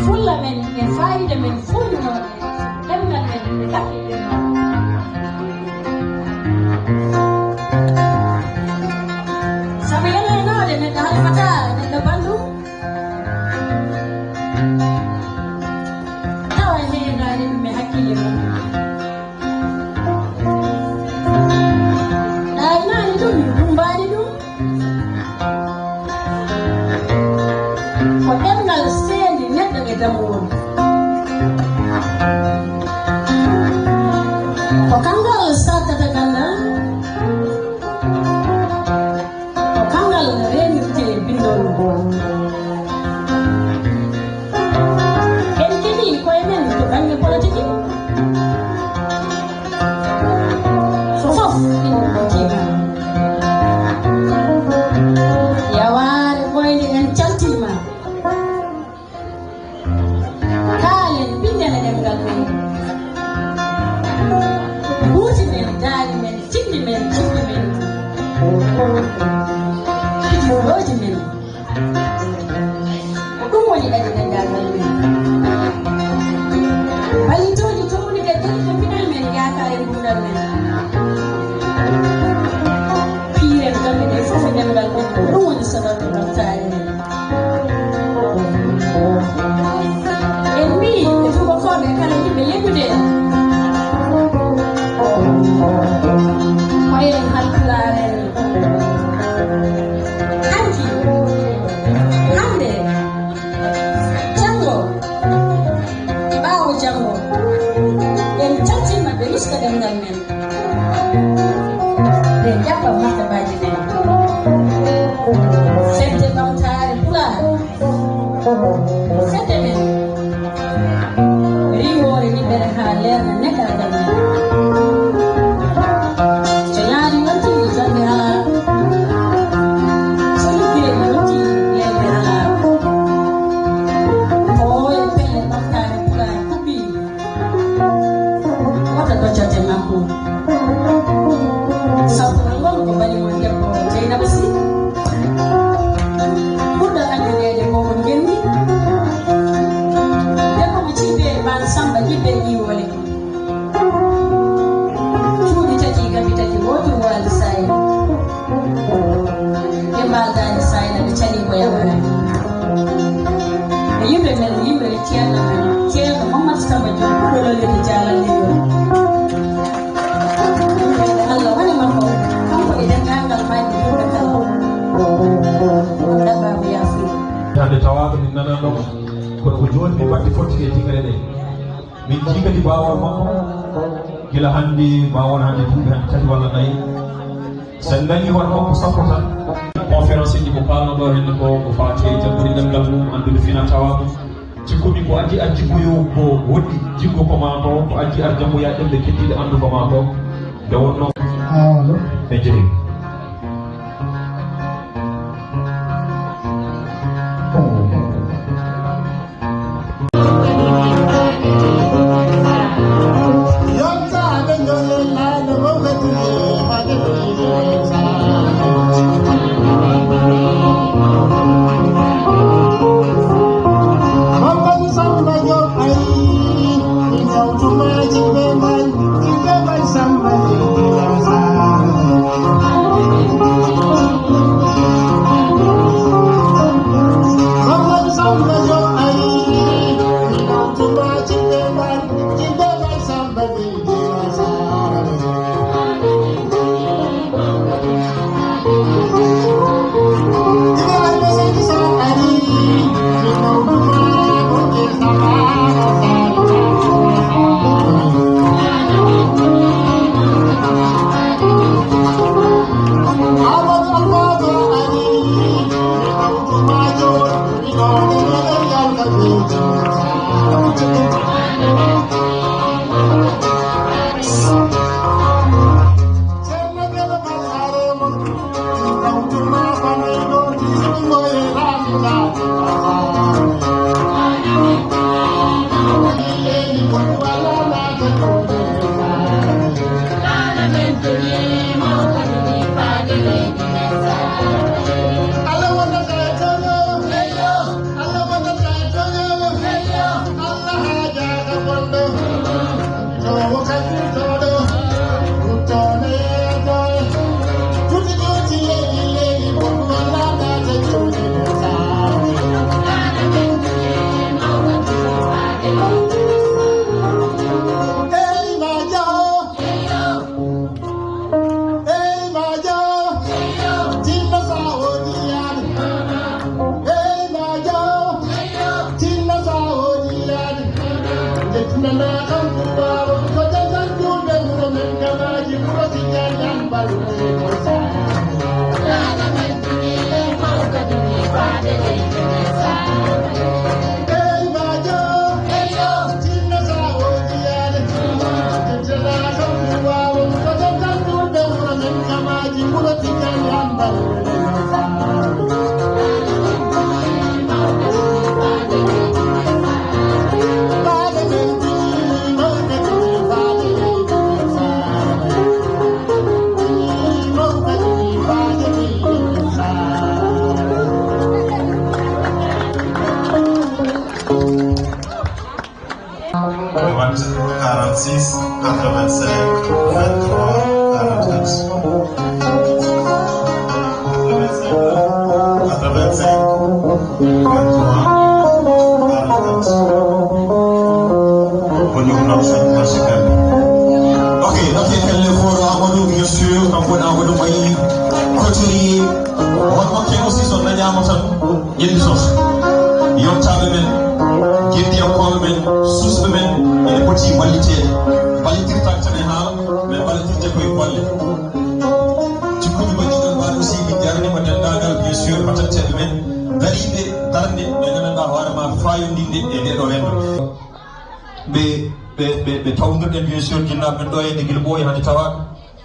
fulla men e fayida men fulnoɓe ɗemgal men ɓe takkidinno sabu yelenode neɗɗo halfata neɗɗo bandum tawa heenade ɗum e hakkille mum ɗayinani ɗum dumbani ɗum ko ɗemgal sendi neɗɗo e damuwol ko kangal sattata gandal ko kangal renirte bindol ngol en keɗi koye men to banggue politique fofof ina ɗotima yaware ɓoyde en caltima kaalen bindene ɗemgal men buuti men daari men cinɗi men cinɗi men fijoji men ko ɗum woni ɗaɗi ɗendagal men ballitoji townude ɗelɗo minal men yakare gurdal men piiren gamɓe ɗe fof e ɗemgal men ko ɗum woni sababu rottare men en mbi e tubakoɓe kala yimɓe yimɓude koyen halpularen hanki hande jango e ɓawo jango en cattima ɓe usta ɗemgal men ɓe ƴaɓɓa martabaji men fedde ɓamtare pular fedde men riwore yiɓɓere ha lerna neɗɗagal men so ñaari wonti jonde ala so liggeji wonti lelɓe ala oye pelle ɓamtare pular kuɓɓi wota doccote makko sawtona ngon ko balimon debbo Dieynaba Sy ɓurɗo andinede koko genni debbo mo ciɓe man Samba jiɓɓe ƴiwole cuuɗi tati gabi tati woodi waali sayna ɓe mbaldani sayna ɓe cani ko yaɓani e yimɓe men yimɓe ceerno men ceerno Mamadou Samba Diop ɓuɗololede jalalleɗo Allah woni makko kanko e dendagal majji yimɓe kala ɗaɓɓamo yafuya hande tawaɓe min nananno kono ko joni min mbaɗi fotti e tigare ɗe min jii kadi bawol makko gila hande ma won hande duuɓi hande tati walla nayyi sen dañi won makko sappo tan conférence ji mo kalno ɗo henne ko fati e jaggude ɗemgal mum andude fina tawa mum jikkomi ko addi ar jikko yo ko woɗɗi jikko ko ma ko ko addi ar jammo ya ɗemde keddiɗe andu ko ma ko nde wonno e jeeyi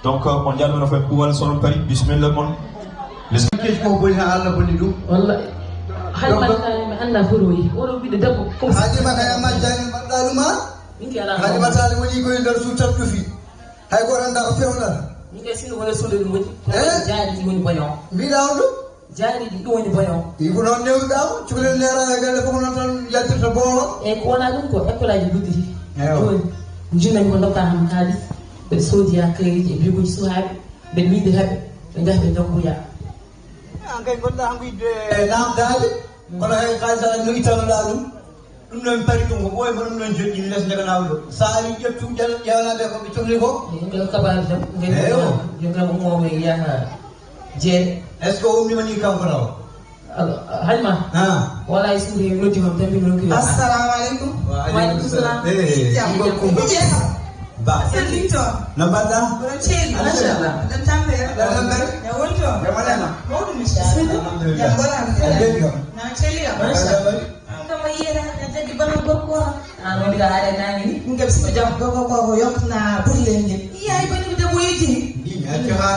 donc on jalmino fo kuwal sono pari bismillah mon kes ko boni ha Allah boni dum wallahi hay balkani mi anda furoyi odo bide debbo ko haji maka ya majjani bandaluma minki ala haji matale woni ko ndar su tattu fi hay ko randa o fewna minki sino wala suude dum woni jaari di woni baño mi dawdo jaari di woni baño ibu non newdam culen lera gale ko non tan yaltirta bowo e ko wona dum ko école aji gudditi don jinnañ ko dokta ham halis ɓe soodi ha kayiji e biguji suhaaɓe ɓe miidirhaɓe ɓe jaha ɓe jaggoya an kay gonɗa hanko yidde namdade kono hay kalisa no ittanoɗa ɗum ɗum noon pari ɗum ko ɓooy ko ɗum noon joɗɗini less jaganaɓe ɗo sa ari ƴettu ƴewnaɓe koɓe cohli ko ngel kabaru jam ngel ummoɓe yaha jeere est ce que o umnima ni kanko taw hajma wala e suude noddi kam tambi non ki assalamu aleykum waaleykum salam ba Salito. Nabada. Brochelli. Mashallah. Dan tampere. Dan ya wonto. Ya malama. Mawdu misha. Ya bola. Ya Na chelia. Mashallah. Kama yera na jadi ba wona gorko an woni ga haare nani ni ngel so jam ko yokna bulle ngel yaay bani de mo yiti ni acci ha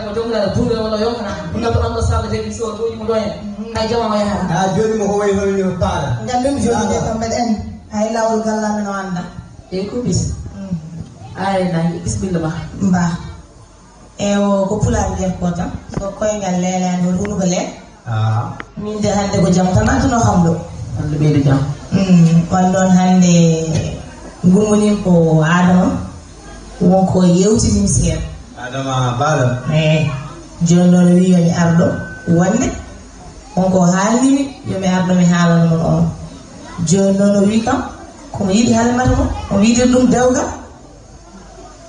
ko jomla bulle wala yokna ngam to ando sala de so do mo doyen ay jama ma yaha joni mo ko way hono ni paara ngam joni de kambe en ay lawol galla men wanda e ko bis ay nani bismillah mba e o ko pulaar de ko tam so koy ngal leelande wonu ko le min de hande ko jam tan antuno xam do hande be de jam kon don hande ngumoni ko adama wonko yewtini seer adama balam joni non wi yoni ardo wonde wonko haalimi yomi ardo mi haalano mon on joni non wi kam komo yiɗi haalmata mo o wiide ɗum dewgal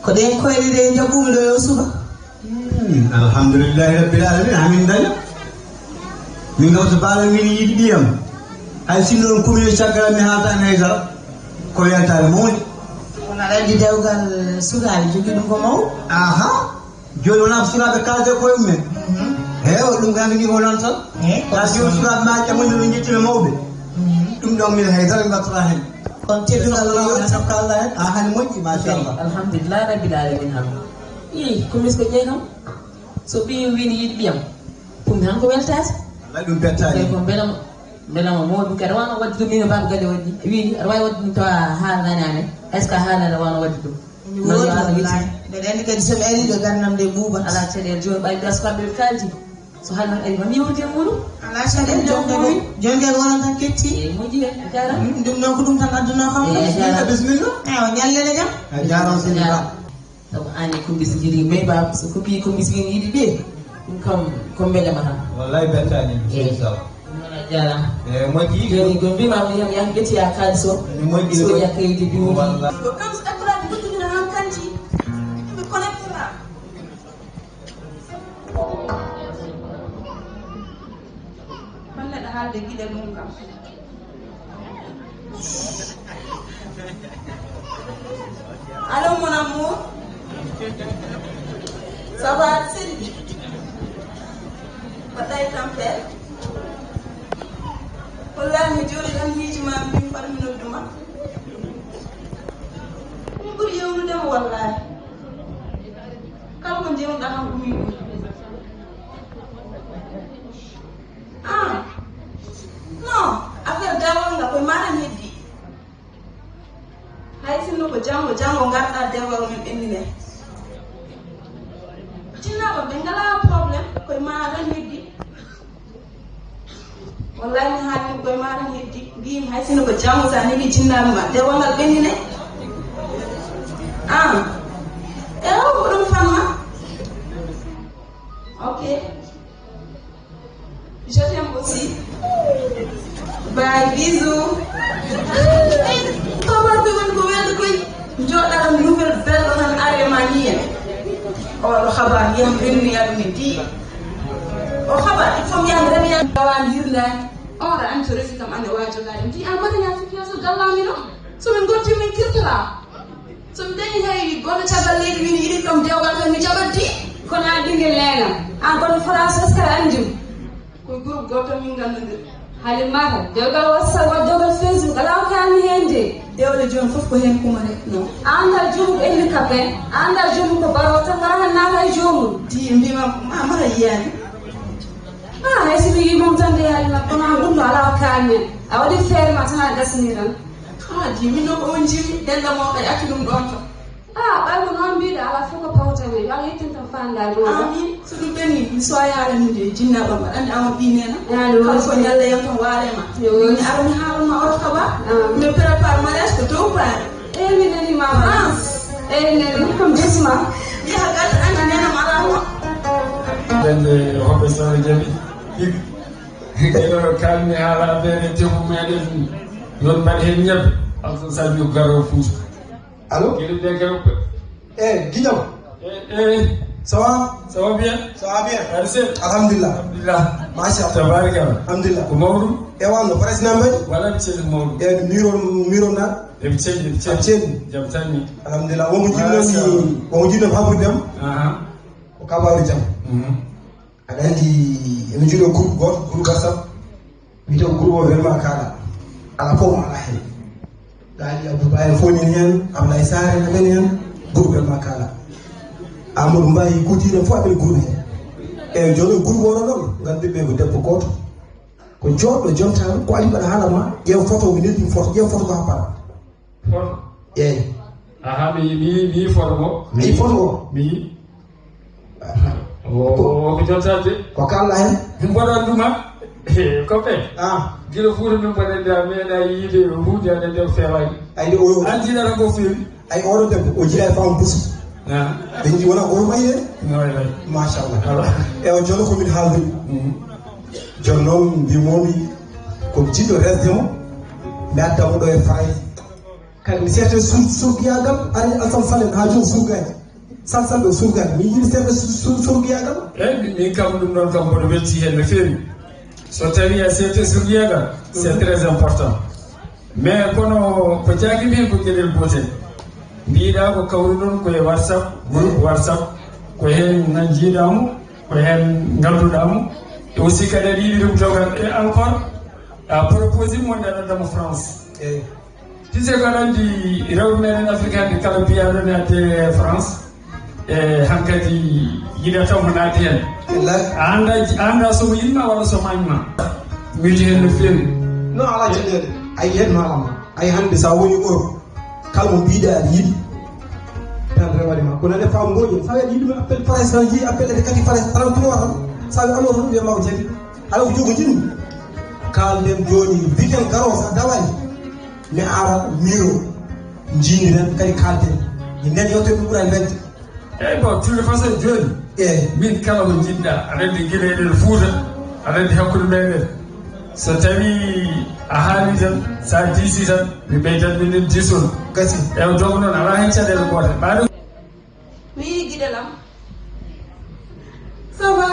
ko ɗen koyɗe ɗe jaɓɓumi ɗo yo suba alhamdulillahi rabbil alamin amin daña min gawto baala min yiɗi ɗiyam hay sinno ɗon commune caggal mi haaltani haydara ko yaltare mawni wona aɗa andi dewgal sukaɓe jogui ɗum ko maw aha joni wona ko sukaɓe kalde koye mumen o ɗum ko hande ni ko noon tan ta si sukaɓe ma ƴamode ɓe jettime mawɓe ɗum ɗon min haydara mi battora hen on teddungal yo kallah hen hande moƴƴi machallah alhamdulillah rabbil alamin ham i ko misko ƴeynam so ɓi wini yiɗi ɓiyam pummi han ko weltade waɗi ɗum bettani ko beelama moɗum kadi wano wadde ɗum mino baba galle waɗi wini aɗa wawi wadde ɗum tawa haalnani amen est ce que haalnade wano wadde ɗum mbeɗa andi kadi somi ari ɗo gandam nde ɓuubat ala caɗele joni ɓawi ɓiya sukaɓe ɓe kaldi so haalno ari mam yewtude muɗum ala caɗele joni kadi wonon tan ketti moƴƴi e jara ɗum noon ko ɗum tan adduno kam bisimilla ewa ñallene jam jaram sini ba sabu ani ko mbisi jiɗi ɓe ba so ko ɓi ko miskini yiɗi ɓe ɗum kam ko beelema tan wallahi bettani jara moƴƴi joni ko mbimama yam yan ɓettiya kalis o so yakkayde biwɗi ko kam so ɗaɓɓirade goɗɗumina han kanti ɓe connectera man neɗɗo haalde guiɗe mum kam allo mon amour ça va seydi mbaɗɗa e tampere wallahi joni tan miijima min mbaɗmi nodduma min ɓuuri yewnudema wallahi kala ko jewnuɗa tan ko min non affaire dewal nga koye maɗam heddi hay sinno ko janggo garɗa dewal men ɓennine jinnaɓe ɓe ngala probléme koye maɗam heddi wallahi mi haalimi koye maɗam heddi mbimi hay sinno ko janggo sa heeɓi jinnaɓe ma dewal ngal ɓennine ewa ko ɗum fanma ok je t'aime aussi bye bisous kabar bi woni ko welde koy joɗaɗo nouvelle belɗo tan arema niyen oɗo habar yiyam renniyaɗumi di o habar il faut mi yaha remiya wawani hirnani oɗa andi so resi kam ande wawi jogade mi di an mbaɗaña sikki so gallamino somin gotti min kirtala somi dañi hay goɗɗo caggal leydi wini yiɗi ɗom dewgal tan mi jaɓat di kono an ɓinguel lenam an kono france est ce que aɗa andim koye groupe goto min gandudir haali mata dewgal whatsapp wa dewgal facebook ala ko kalmi hen de dewle joni foof ko hen kuma rek non a anda jomum ko handicap en a anda jomum ko baro tan gara tan naata e jomum di mbima mara yiyani hay so mi yimom tan de haalima kono an ɗum ɗo ala ko kalmen a waɗi feere ma tan aɗa gasani tan di min noon ko on jimi dendamoɓe acci ɗum ɗon to ɓayko noon mbiɗa ala fof ko pawtame yo Allah yettin tan fandare ɗo amin so ɗum ɓenni mi soyaranide jinnaɓe ma andi ama ɓinena kala ko ñalla yam tan waarema mi ara mi haalama oto kaba mi prépare mariage ko dow paare mi nani mama france mi nani kam jesma yaha gadda anda nenam ala mo ɓende hoɓɓe sone jaɓi ɗiɗo kalmi haala ɓene tefu meɗen yon mbaɗa hen ñebbe also salmi ko garo fuuta Allô? Guignam. Ça va bien? Ça va bien. Merci. Alhamdulillah. Alhamdulillah. Masha Allah. Tabaraka. Alhamdulillah. Ko mawɗum? E wano président mbaɗi? Wala mi ceeli mawɗum. Miro na? Eɓe ceeli. Jam tanni. Alhamdulillah. Womo jinnomi haɓurdem. Ko kabaru jam. Aɗa andi emin jiiɗo groupe goto groupe WhatsApp. Wiyete ko groupe o vraiment kaɗa. ala fof ala hen gaali Abouba en fonin hen Ablaye Sare na men hen groupe makala Amadou Mbaye kutire fof aɓe groupe e joni groupe oɗo ɗon ganduɓe ko debbo goto ko joɗɗo jontan ko ali mbaɗa haala ma ƴeew photo mi neldi photo ƴeew photo ko ha para photo eyyi aha mi photo ko mi photo o mi ko jontade ko kalla hen min mbaɗan ɗuma koppe gila fuuta min mbaɗande a meeɗa yiide hunde aɗa nder fewani ayde o an jiɗata ko fewi ay oɗo debbo o jiiɗa fam busa ɓe ji wona o mayi de machallah e o joni komin haaldude joni noon mbimomi ko jiɗɗo resdemo mi addamo ɗo e fayi kadi mi serte surgiyagal ari alsam salen ha joni surgaji salsal ɗo surgaji mi yiɗi serde surgiyagal eyyi min kam ɗum ɗon kam mboɗo welti hen no fewi so tawi a serte surgiyagal c'est très important mais kono ko jaaguimi hen ko gueɗel gotel mbiɗa ko kawri ɗon koye whatsapp groupe whatsapp ko hen nan jiiɗamo ko hen ganduɗamo e aussi kadi aɗa yiɗi ɗum jogan e encore a proposé mo nde aɗaddamo France tise ko aɗa andi rewɓe meɗen afrique hande kala mbiyaɗo ne adde France e hankkadi yiɗatamo naati hen anda somo yinma walla somo añma miiji hen no fewi non ala caɗele ay hen no alama ay hande sa woni Europe kala mo mbiɗa aɗa yiɗi tan rewanima kono ande fam goƴen sa waɗa yiɗumi appel presse tan yi appel ede kadi presse 33 tan sa wi alo tan wiyama ko jaggi ala ko jogo jinmi kalden joni weekend garo sa dawani mi ara miro jini tan kadi kalten nden yewte ɗum ɓuura welde eyyi bon toute façon joni min kala ko jiɗɗa aɗa andi guila eɗen Fouta aɗa andi hakkude meɗen so tawi a haali tan sa diisi tan mi ɓeydat minen diisono gasi ew dogo noon ala hen caɗele gote ɓaɗo oui guiɗelam ça va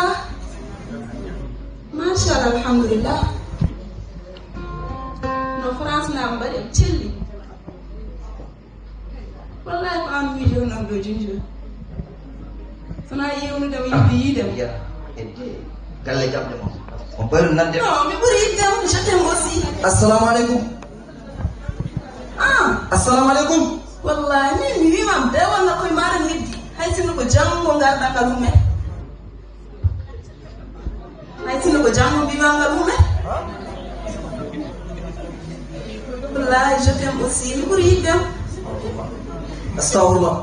machallah alhamdulillah no France nam mbaɗi em celli wallahi ko an miijo nam ɗo jinjo sona yewnude o yiɗi yiidem galle jamɗe moom on ɓayru nande non mi ɓuuri yiddem je t'aime aussi assalamu aleykum assalamu aleykum wallahi min mi wimam de walla koye maɗa neddi hay sinno ko janggo garɗa ngal humen hay sinno ko janggo mbima ngal humen wallahi je t'aime aussi mi ɓuuri yiddem astahfirullah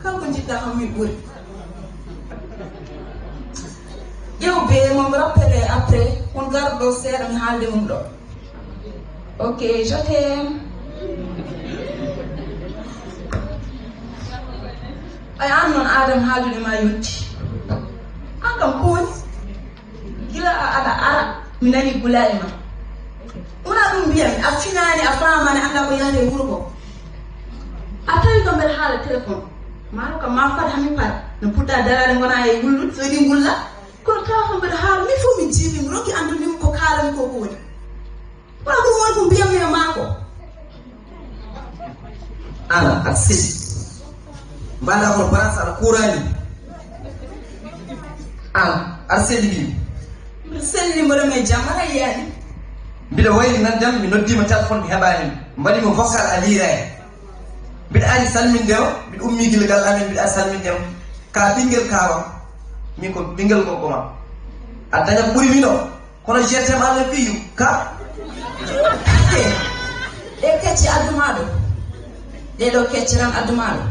kala ko jiɗɗa kam min ɓuuri ƴew be momo rappelé après on garɗo seeɗa mi haalde mum ɗo ok je t'aime ay an noon Adam haaldude ma yonti an kam ko woni gila aɗa ara mi nani gulaɗi ma wona ɗum mbiyami a finani a famani anda ko yahde e wuuro ko a tawi ko mbeɗa haala téléphone maɗo kam ma fat hami par no puɗɗa darade gona e gullude so yiɗi gulla kono tawa ko mbeɗa haala min fof min jiimi mi rokki andudimi ko kaalami ko ko woni wona ɗum woni ko mbiyammi e maako ana aɗa sisi mbaɗa kono France aɗa kurani an aɗa selli ɗi mbiɗa selli mboɗo me jam aɗa yiyaɗi mbiɗa wayri nandem mi noddima téléphone mi heɓanimi mbaɗimi vocal a liira en mbiɗa ari salmindema mbiɗa ummi guilgal amen mbiɗa ari salmindema ka ɓinguel kawa min ko ɓinguel goggoma a daña ko ɓuuri min o kono jetem allah fiyu ka ɗe kecce addumaɗo ɗeɗo kecce tan addumaɗo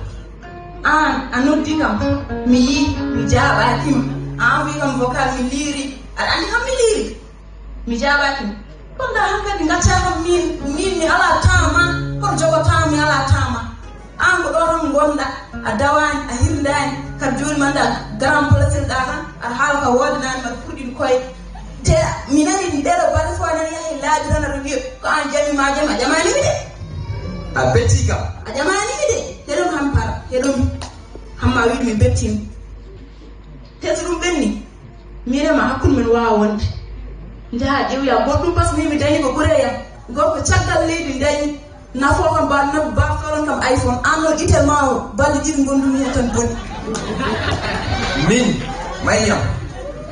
an a noddi kam mi yi mi jaɓakima an wi kam vocal mi liiri aɗa andi kam mi liiri mi jaɓakima kono da hankkadi gacca kam min mi ala tama kono jogotama mi ala tama an ko ɗo tan gonɗa a dawani a hirdani kadi joni manda grand placel ɗa tan aɗa haala ka wodanani mbaɗa fuɗɗiɗ koye te mi nani ɗeɗo baɗe fo nani yahi laabi tan aɗa wiya ko an jamima jam a jamanimi de a betti kam a jamanimi de heɗon ham para heɗomi hamma wiɗi mi bettimi te so ɗum ɓenni minema hakkude men wawa wonde jaha ƴewya goɗɗum par ce que mi dañi ko ɓuureyam gorko caggal leydi dañi nafo kam baftoɗon kam iPhone an noon itel ma o balɗe ɗiɗi gondumi hen tan boni min Maryam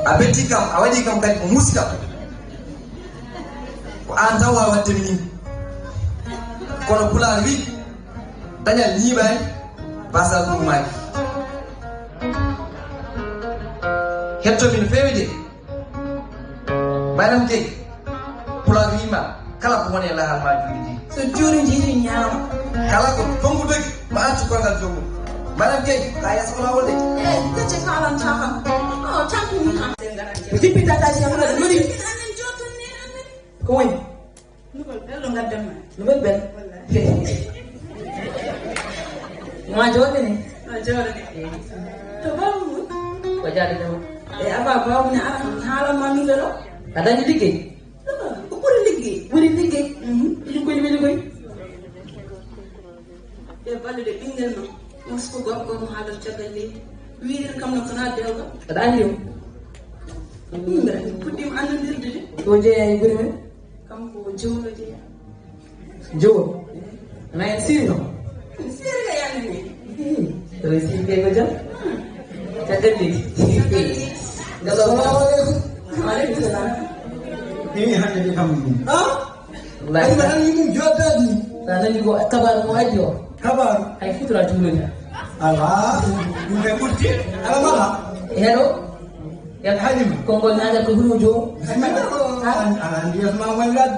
a betti kam a waɗi kam kadi ko muskam ko an taw wawa waddemi ni kono pular wi dañal ñiiɓani basal ɗumaji hettomi no feewi de baynam jeyi pular wima kala ko woni e lahal ma juuri ji so juuri jiiri ñaama kala ko tongu dogi ma accu kongal jomum baynam jeyi ka yesso ko lawol de gacce kalan cakam o tampini ha jippitataji amna lori ko woni nubal bello gaddanma nubal bel ma jooɗene ma jooɗene to bamu ko jaade dama aba babu ne ara haalanma minde ɗo a dañi liggey ko ɓuri liggey liggey e ballude ɓinguel no musko gorko mo haalata caggal leydi wiirir kam no kona dewga aɗa andi o mbiɗa puɗɗima annodirde de o jeeya e ɓuri men kanko jowlo jeeya jowo ana en sirno sirga yande ni o sirge ko jam caggal leydi Waalaikum salam. Ini hanya di kamu. Lagi mana ini jodoh ni? Sana ni gua kabar mau aja. Kabar. Hai futura dulu. Allah. Bukan kursi. Apa mana? Hello. Yang hadim. Kongol nada ke gunung jo. Dia mau melad.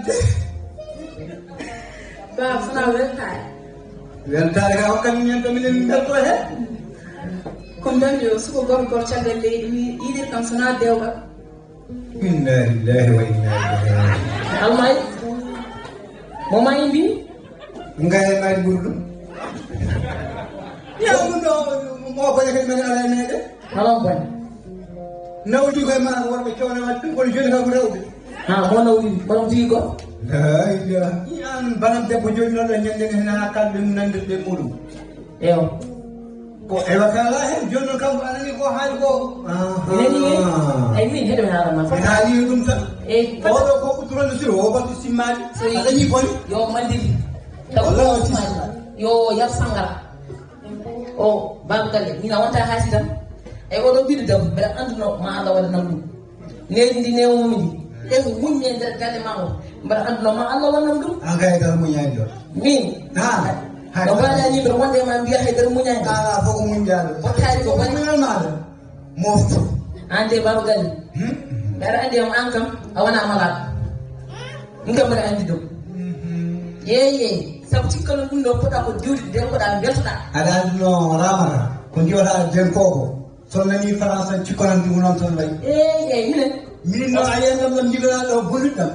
Kau senang rentai. Rentai kau kan yang temenin berapa ya? Kondan yo suko gor caggal leydi wi idir kam sona dewga inna lillahi wa inna ilaihi almay mo may bi ngay may burdu ya gundo mo ko yake men ala nede halam ban nawdi ko ma worbe ciowne wattu ko joni ka rewbe ha mo nawdi borom ti ko la ilaha yan banam debbo joni non la nyande na kalbe nande be mudum eyo ko ewa kala hen jonno kam anani ko haali ko neni ay min hedo haala ma fa haali dum tan e odo ko uturan siro o batu simmaji adani ko yo mandiri wallahi yo yar sangal o bangal mina wonta haasi tan ay odo bidu dam bela anduno ma Allah wala namdu needi ndi newumi di e munye der galle ma o bela anduno ma Allah wala namdu agay dal munyaji do min ha do bala ni ber wonde ma biya haydar munyani ala fogo munjalo o taari ko bani mala moftu ande babu gali dara ande am ankam awana mala ngam bara andi do ye sabu cikkalo dum do poda ko diwdi den ko da belta ada no ramara ko diwada den koko son nani france cikkolan dum non ton lay minen no ayena non digala do buludam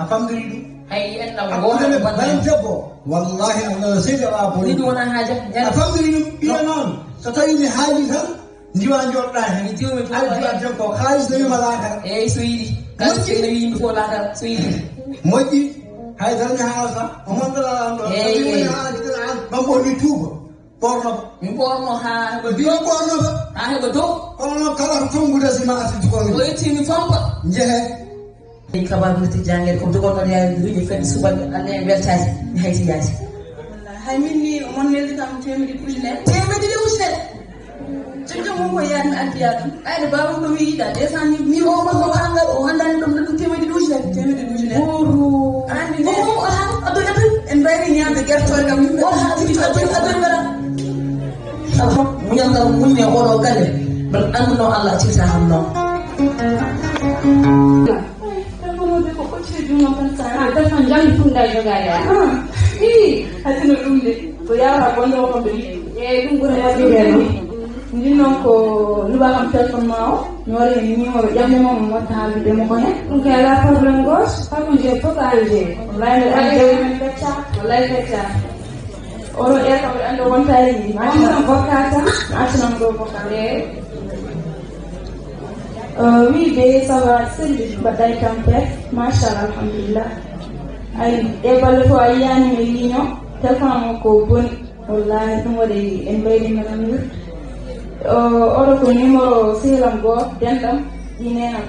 alhamdulillah hay en law wona ban jabbo wallahi Allah sida wa boni ni wona haja alhamdulillah biya non so tawi ni haali tan ndiwa jorda hen diwme to alji jabbo khalis ni malaka e so yidi kan ci ni yimbe ko la dal so yidi moji hay tan ni haasa o mon dala ando bambo ni tuba porno mi porno ha ko biyo porno ha he do porno kala tongude sima asiti ko o yiti mi fampa jehe ay kabar mu ti jangere ko dogon no yaay ruji fedi subal ane weltaji ni hayti yaati hay minni mon neldi kam temedi ujune jonjo mo ko yaani addiya dum ay baba ko wi da desani mi o mo hangal o handani dum dum temedi ujune buru andi ne o ha ado ado en bayri nyaande gertol kam o ha ado bara alham munyanga munne odo gale bal anno Allah ci sa hamno telefon jam funda jogaya hatino ɗum de ko yawata bonde o kamɓe eyyi ɗum ɓuuri wadde hen ndin noon ko luɓa kam téléphone ma o mi waɗi hen numéro ƴamde ma mo watta haaldude mo ko hen ɗum kay ala probléme goto kamo je fof ko alge wallahi fecca oɗo ɗe kam ɓe andi o wontari ni mamtan bokka tan accinan ɗo bokka oui de ça va selli mbaɗɗa e tampere machallah alhamdulillah ay e balle to a yiyani e ligne o téléphone o ko boni wallahi ɗum waɗi en mbaydi menam wir oɗo ko numéro sehlam goto denɗam ɗinenam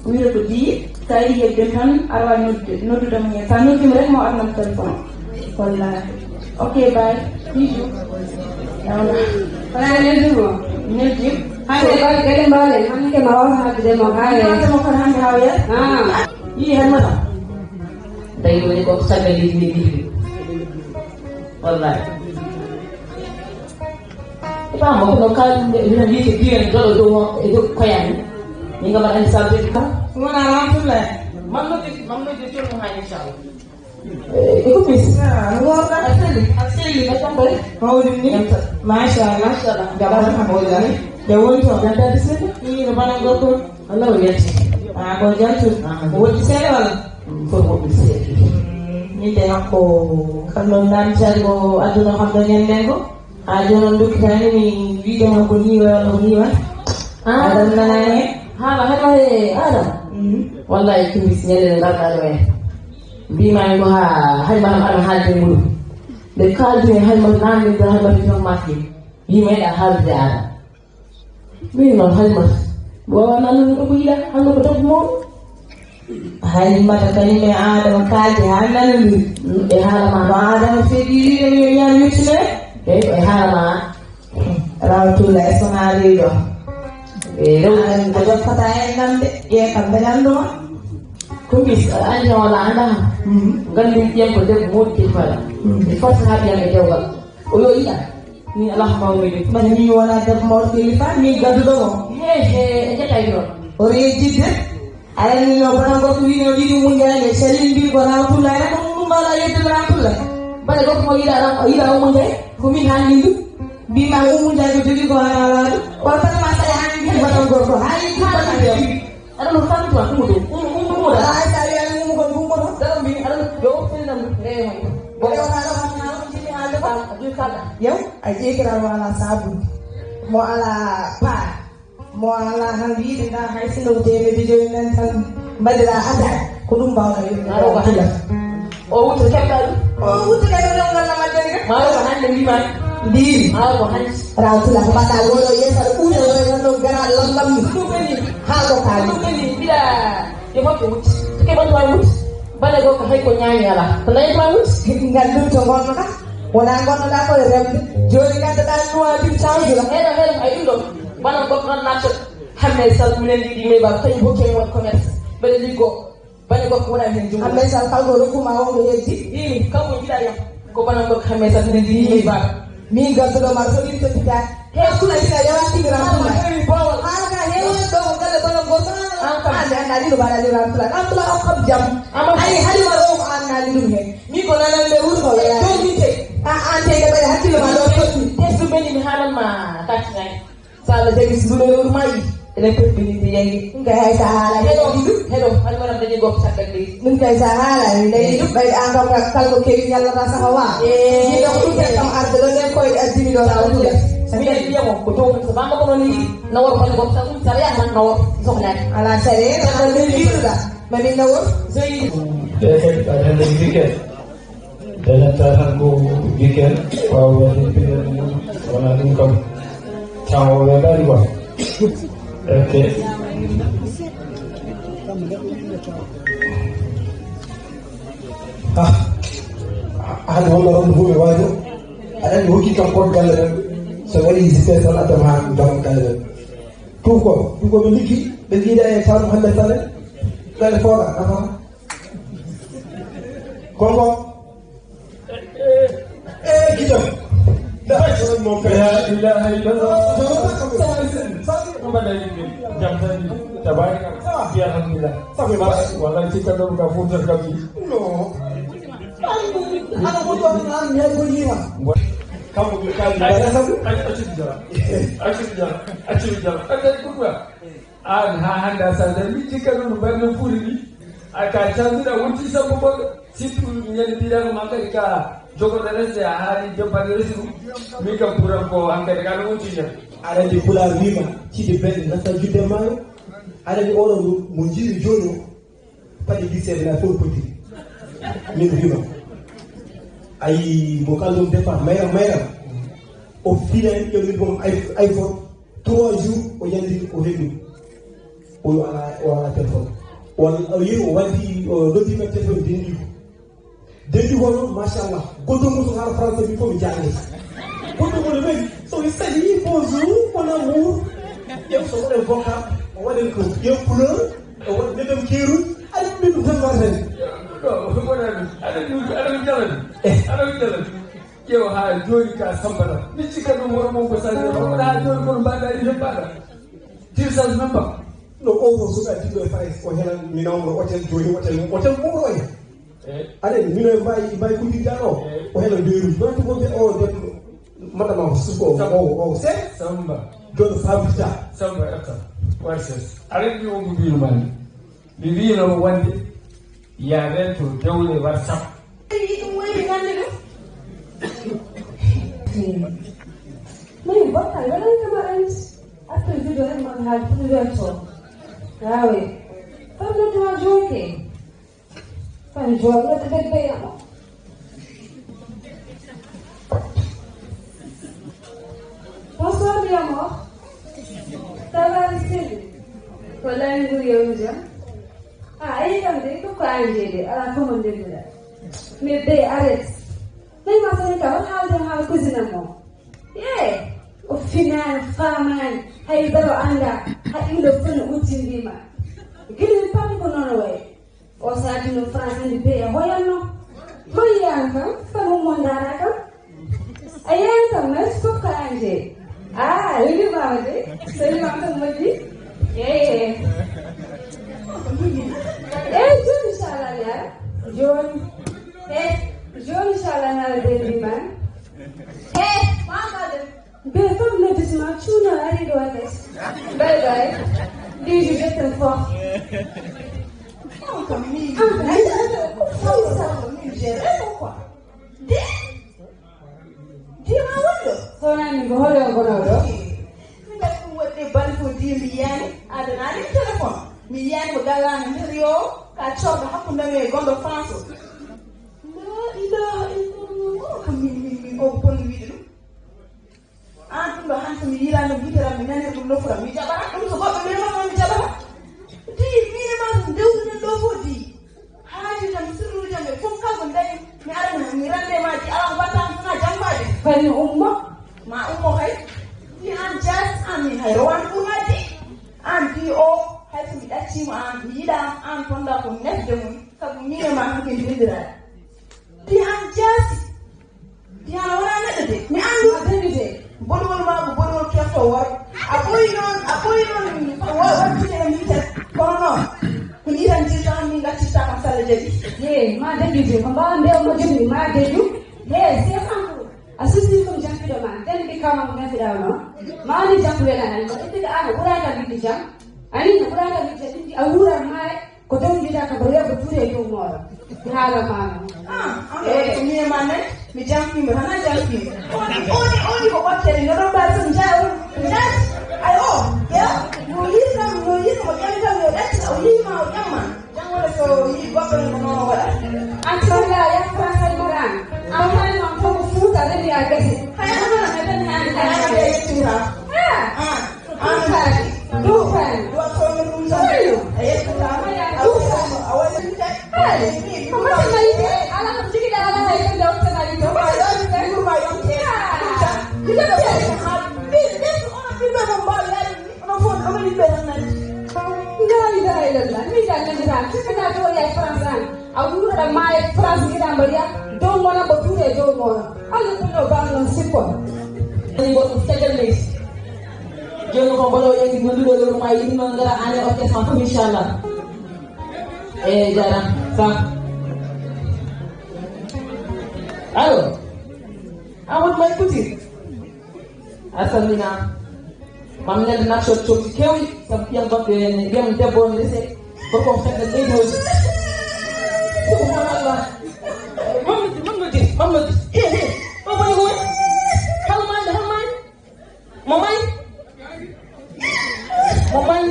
wiide ko di sa yiɗi hedde tan aɗa wawi noddudemo hen sa noddima rek mo arnam téléphone wallahi ok bye bijou yawna wona neldimo neldim hande gade mbalen hande ma wawa haddude mo haye mo kon hande hawya yi hen mata tawi woni ko sagal leydi ndi wallahi ba mo ko kal ina bi ke biyan do koyani ni nga ba insha Allah wala rahmatullah man no de to mo ha insha Allah iko bis ngor ka asli ba tambo mawlid ni masha Allah gaba ka mo dani de won to da da sene ni no bana go ko Allah yati ko jantu woti sene wala ko ko sene ni de ko kalon nan jago aduna xam da ngeen len ko ajonon duk tani mi video ko ni wala ni wa adam nane hala adam wallahi kumis nyele ngakale bi may ko ha hay ma am halde mulu de kalde hay ma nan de hay ma to makki bi may da halde ada bi no hay ma bo nan ko ila han ko def mo hay ma ta ni me adam kalde hanan e hala ma adam fe di ni ya yutne e hala ma rawtula sonali do e do an ko fata en namde e kam belando kumis anya wala anda gandum jem ko def modti fala e fata ha biya e dewgal o yo ida ni allah mawmi man ni wala def modti fa ni gadu do e jata yo o re jidde ay ni no bana ko wi no di mu ngale selin bi ko rawtula rek mu mala yedde rawtula bale ko mo ida mo ngale ko min hanindu bi ma umu jago jogi ko ala ko tan ma sa hani batam gorko hay ko batam yo ada lu kan tu aku mudu umu da ay tari yang umu ko umu ko dalam bi ada yo film eh bo yo ala ma jini ala ba du kala yo ay ikra wala sabu mo ala pa mo ala handi da hay sino de be jo nan tan badra ada ko dum ba ko aro ko handa o wutu kembal o wutu kembal ngal na madani maro ko hande bi man di ko hans rawtula ko bata golo yesa uno no gara lambam ni ha ko kali ni bila yo ko wut ke ban wa wut bale go ko hay ko nyaani ala to lay ba wut ngal dum to gon ka wona gon da ko rem jori ka da no di changi la hera ay ndo bana ko ran na hamme sal mu len di me ba tay bo ke won commerce bale li go bale go ko wona hen jum hamme sal ka go ko ma wo yeddi ni ka ko jida ya ko bana ko hamme sal mu len di me ba mi gaddo ma so ni tepita he kula ina yawa tigra kula ala he do ngale bana go an ka anda ni do bala ni ramtula ramtula o khab jam ay hali ma o an na ni he mi ko na le wur ko ya do mi te an te ga hakilo ma do ko te su beni mi halan ma tatina sala de su do wur mai ele pepi ni yangi ngai hay sahala hedo hal ma dañi gop sakal li nun kay sahala lay bay an ko kal ko ke yalla ta sahawa ni do ko te kam arde do ne koy adimi do la wala mi bi mo ko to ko ba ma ko ni na war ko gop sa sare man na war soxna ala sare na le li da ma ni na war zey ada weekend dan tahan ko weekend wa ni wala dum kam tawo la dari wa okay hade wonno ron bume wajo aɗa andi hokki kam kon galle tan so waɗi sipe tan addama ha dama galle tan ɗum ko ɓe liggi ɓe jiiɗa e tawno hande tane galle fooɗa nafa konko guitam mon père la ilaha illallah jam tan tabaraka ya alhamdulillah sabe ba wallahi tika do ka futa kabi no ana mo do nan ne ko yima kamu ko ka da sabu aci jara kada ko ba an ha handa sa da mi tika do ba no furi ni aka tanzira wuti sabu ko situ nyani bidang maka ka jogo da rese hari jobani resu mi ka pura ko anga da kan wuti ya ada di pula wima ci de ben nata judde ma ada di olo mo jiri jono padi di sebe na fo poti min wima ay mo kalum defa mayra o fina yo mi bom ay fo 3 jours o yandi o hebi o ala telephone wal yi o wadi o doti ka telephone dendi wono machallah godo muso har français bi ko mi jangé godo mo le so il s'agit bonjour mon amour yow so wone vocal o waden ko yow couleur o wadi dem kiru ay bi do tan marsen ko wona ada jalan sampata ni cikka ɗum woro mon ko sani oɗa joni kono mbaɗa ine mbaɗa tirsage même pas no owo suka tiɗo e fay ko helan mi nawno hôtel joni hôtel ɓuuro e aɗen mino mbawi kudirɗano o helan doyruji wonti wonde o den madama suko o se samba joni fabita samba etta warses aɗen o mo mbinumani mi wino wonde ya rento dewle whatsapp ɗum woni gande ɗum mani bokkal waɗantama ant after video hen mon haal puɗirento wawe famnotoma joke fan joɗoɗo debbeyamo bonsoir mi amour ça va Aristide wallahi ngur yewnu jam ayi kam de ko anje de ala komo ndemira mais be arrête nayi ma sani ka won haalde haala cousine mo o finani famani haydaro anda haɗiɗo fene uttindima guilin pammi ko noon way o sadino france andi be e hoyanno mo yiyan kam sabu mo dara kam a yiyan kam nas fof ko anje limimama de so limam tan moƴƴi joni inchallah yara joni joni inchallah nala dendimani mamade be fam lotissement cuuno ari ɗo waɗes bay bay ɗiɗi jetten fort dima wonɗo sonani ko hole gono ɗo min gat ɗum waɗde bani ko di mi yiyani adanani téléphone mi yiyani ko gallano nder yo ka corɗo hakkudami e gonɗo france o la ilaha illallah kam min o bonni wiide ɗum an ɗum ɗo han somi yirano biteram mi nani ɗum lofuram mi jaɓata ɗum so goɗɗo memama mi jaɓata di minema ɗum dewduɗen ɗo fo di haaji tan sirruji tan ɓe fof kalko dañi mi arana mi rendemaji ala ko batta sona jambade kani ummo ma ummo kay di an jas an min hay rowan ɓurnaji an di o hay somi ɗaccima an mi yiɗa an tonda ko nefde mum saabu minema hanke ndiwindiraɗe di an jasi di an wona neɗɗo de mi andu adani de boɗol ma ko boɗol kefto woro a ɓoyi noon wattude e miten kono noon ko yitantirta an min gaccirta kam salla jaɓi ma dañide ko mbawa ndew mo jomni ma deƴu c'est franco a susini comme jampiɗo ma denɗi kawma ko gantiɗa noon ma woni jampuɗeɗanani ko ƴettude an a ɓuraka wiɗde jam ani no ɓuraka wiɗde ɗiɗi a wuuran ma ko dow jiɗa ka mbaɗa yebbo tuude e dow moɗo mi haala mama ko minema nani mi jampima tan a jampima oni ko ɓottere no ɗon mbawi so mi jaati ay o ya mo yirkam mo ƴamikam yo ɗacca o yima o ƴamma jangole so yi goɗɗo ko noon waɗa antialla yak français moran an hani man fof ko fuuta remi a gasi hayamana meɗen hani yettura ɗumfani ɗumfani ɗuwattono ɗum tan a yettutama a waɗinte ko matanayite ala ko jigiɗa ala hay ko dewtanayito ma yonte mi jangandira sikana to ya france an a wuroɗa ma e france giɗa mbaɗiya dow mona mbo tuuɗe e dow mona allah ɗumɗo bamnon sikkon ani goɗɗum caggal leydi joni ko mboɗo yegi nonduɗo lewru ma yimno gara ane orchestre ma fof inchallah jaram sa allo amadou may coutir a salmina mam nelde naccot cogti kewɗi saabu ɓiyam goɗɗo ene mbiyam debbo ne rese gorko fedde leydoji subhanallah mamadou o boni ko woni halmande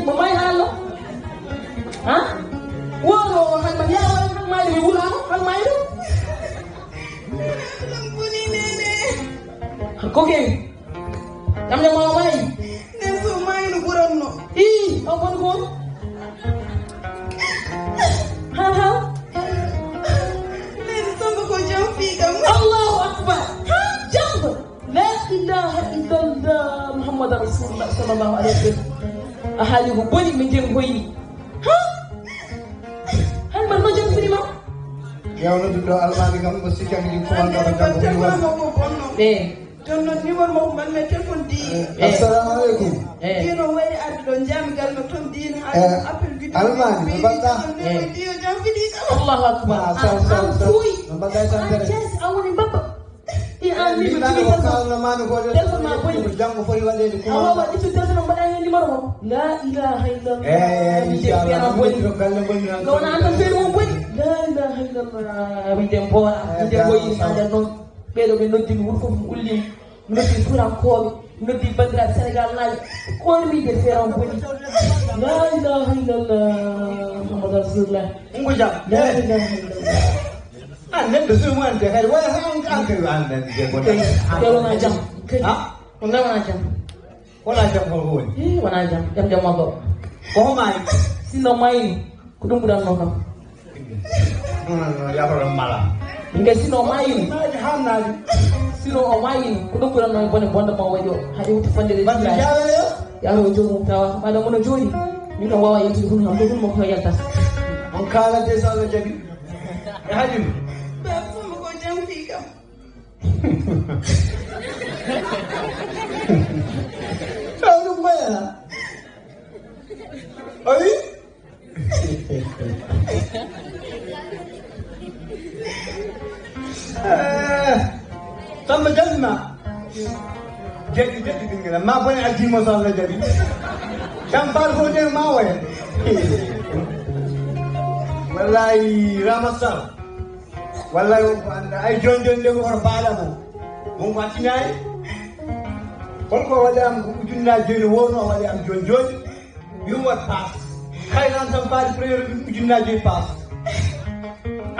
mo may haallo ha woro halma yawa halmade mi wulama halmayde ko kewi kam ne mama mayi nen so mayi no ɓuranno o boni ko ha leydi samba ko jam fiigam allahu akbar jamgo la ilaha illallah muhammad rasulullah sallallahu alayhi wa sallam a haali ko boni min jeng boyni han man no jam firima yawno ɗum ɗo almami kam ko sikkami ɗi commande o janggo Don't know anyone more man me telephone di. Assalamu alaikum. You know where I don't jam gal me tom di apple video. Alman, bata. Video jam video. Allah Akbar. I want to baba. Neɗɗo sumante kadi wona han ankari andande wona jam wona jam wona jam holko woni wona jam jam makko ko homani sinno mayni ko ɗum ɓuranno kam yahoɗon mala nge sino mayini hamnaji sino o mayini ko ɗum ɓuranno bone bonde ma waɗi o haɗi wuti fandede yaho jomum tawa maɗa mono jooɗi min kam wawa yaltude hun kam ɗo ɗum mako yaltat on kalante so Allah jaɓi e hajude ɗum mayana oyi Samba jalma jeɗɗi ɓinguela ma bone addimo so Allah jaɓi jam par fo nden ma woya wallahi Ramassar wallahi wonko anda ay jon nde ko hoto baala mo wonko hattinayi holko waɗama ko ujunnaji joyi wonno waɗi am joni yum wat pass hayran tan mbaɗi premier ujunnaji joyi pass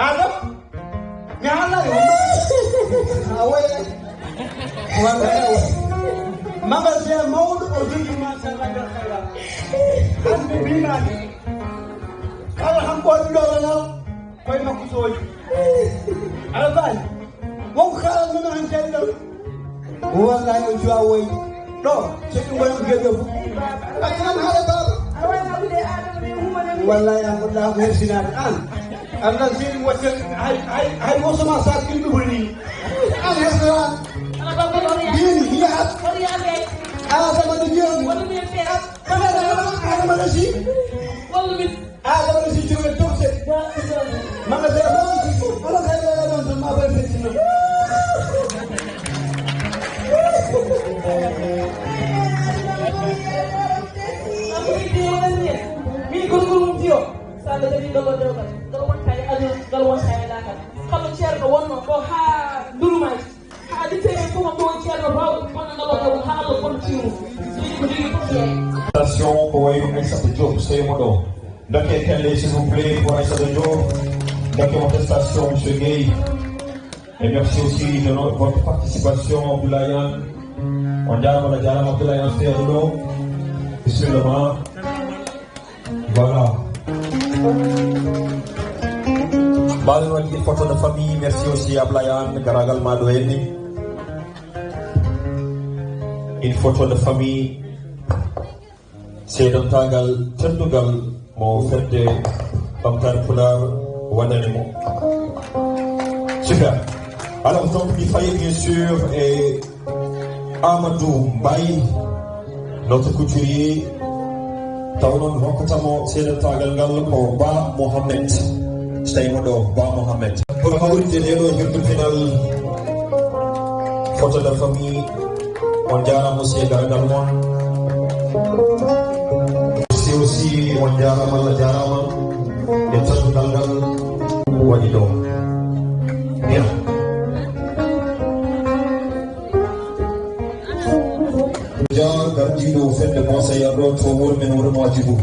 aɗo mi haalani a woya wallahi magasin mawɗo o jogima sallagal hayra hande mbimani kala hankoɗe ɗolanal koye makko sooji aɗa faali wonko kalannono han ceɗɗo wallahi o jowa woyi ɗo ceɗɗi gonen gueɗe fof accanam haala baba wallahi an goɗɗa ko hersinade an Allah seeɗi watte hay wosoma sa kilɓe ɓuri ni an hersora dini hiyahat adamade joni adamade si adamade si jowe tokse magasin moon ala kayɗoɗa ɗon tan ma ɓay fettinno min gorgolum tiyo salla jadi dolo dewgal dolo wontani aduna dolo wontani lakal kala ceerno wonno ko ha durumaji ha dittere fof ko won ceerno bawɗo wonna dolo dewgal ha Allah kon tiru ko jogui fof station ko wayi ɗum Aissata Diop seymo ɗo dokke kelle s'il vous plaît pour Aissata Diop dokke votre station monsieur Gueye et merci aussi de votre participation Abdoulaye on jarama Abdoulaye seeɗo ɗo bismillah voilà mbawen wadde photo de famille merci aussi Ablaye garagal ma ɗo henni une photo de famille seedantagal teddugal mo fedde ɓamtare Pular waɗani mo super alors donc mi fayi bien sûr et Amadou Mbaye notre couturier taw noon hokkatamo seedantagal ngal ko Ba Mohamed so tawimo ɗo Ba Mohamed pour hawride ɗeɗo hirdu final photo de famille on jarama aussi e garagal moon si aussi on jarama Allah jarama e teddugal ngal waɗi ɗo bien gardiɗo fedde conseilleur ɗo to wuro men wuro Madibour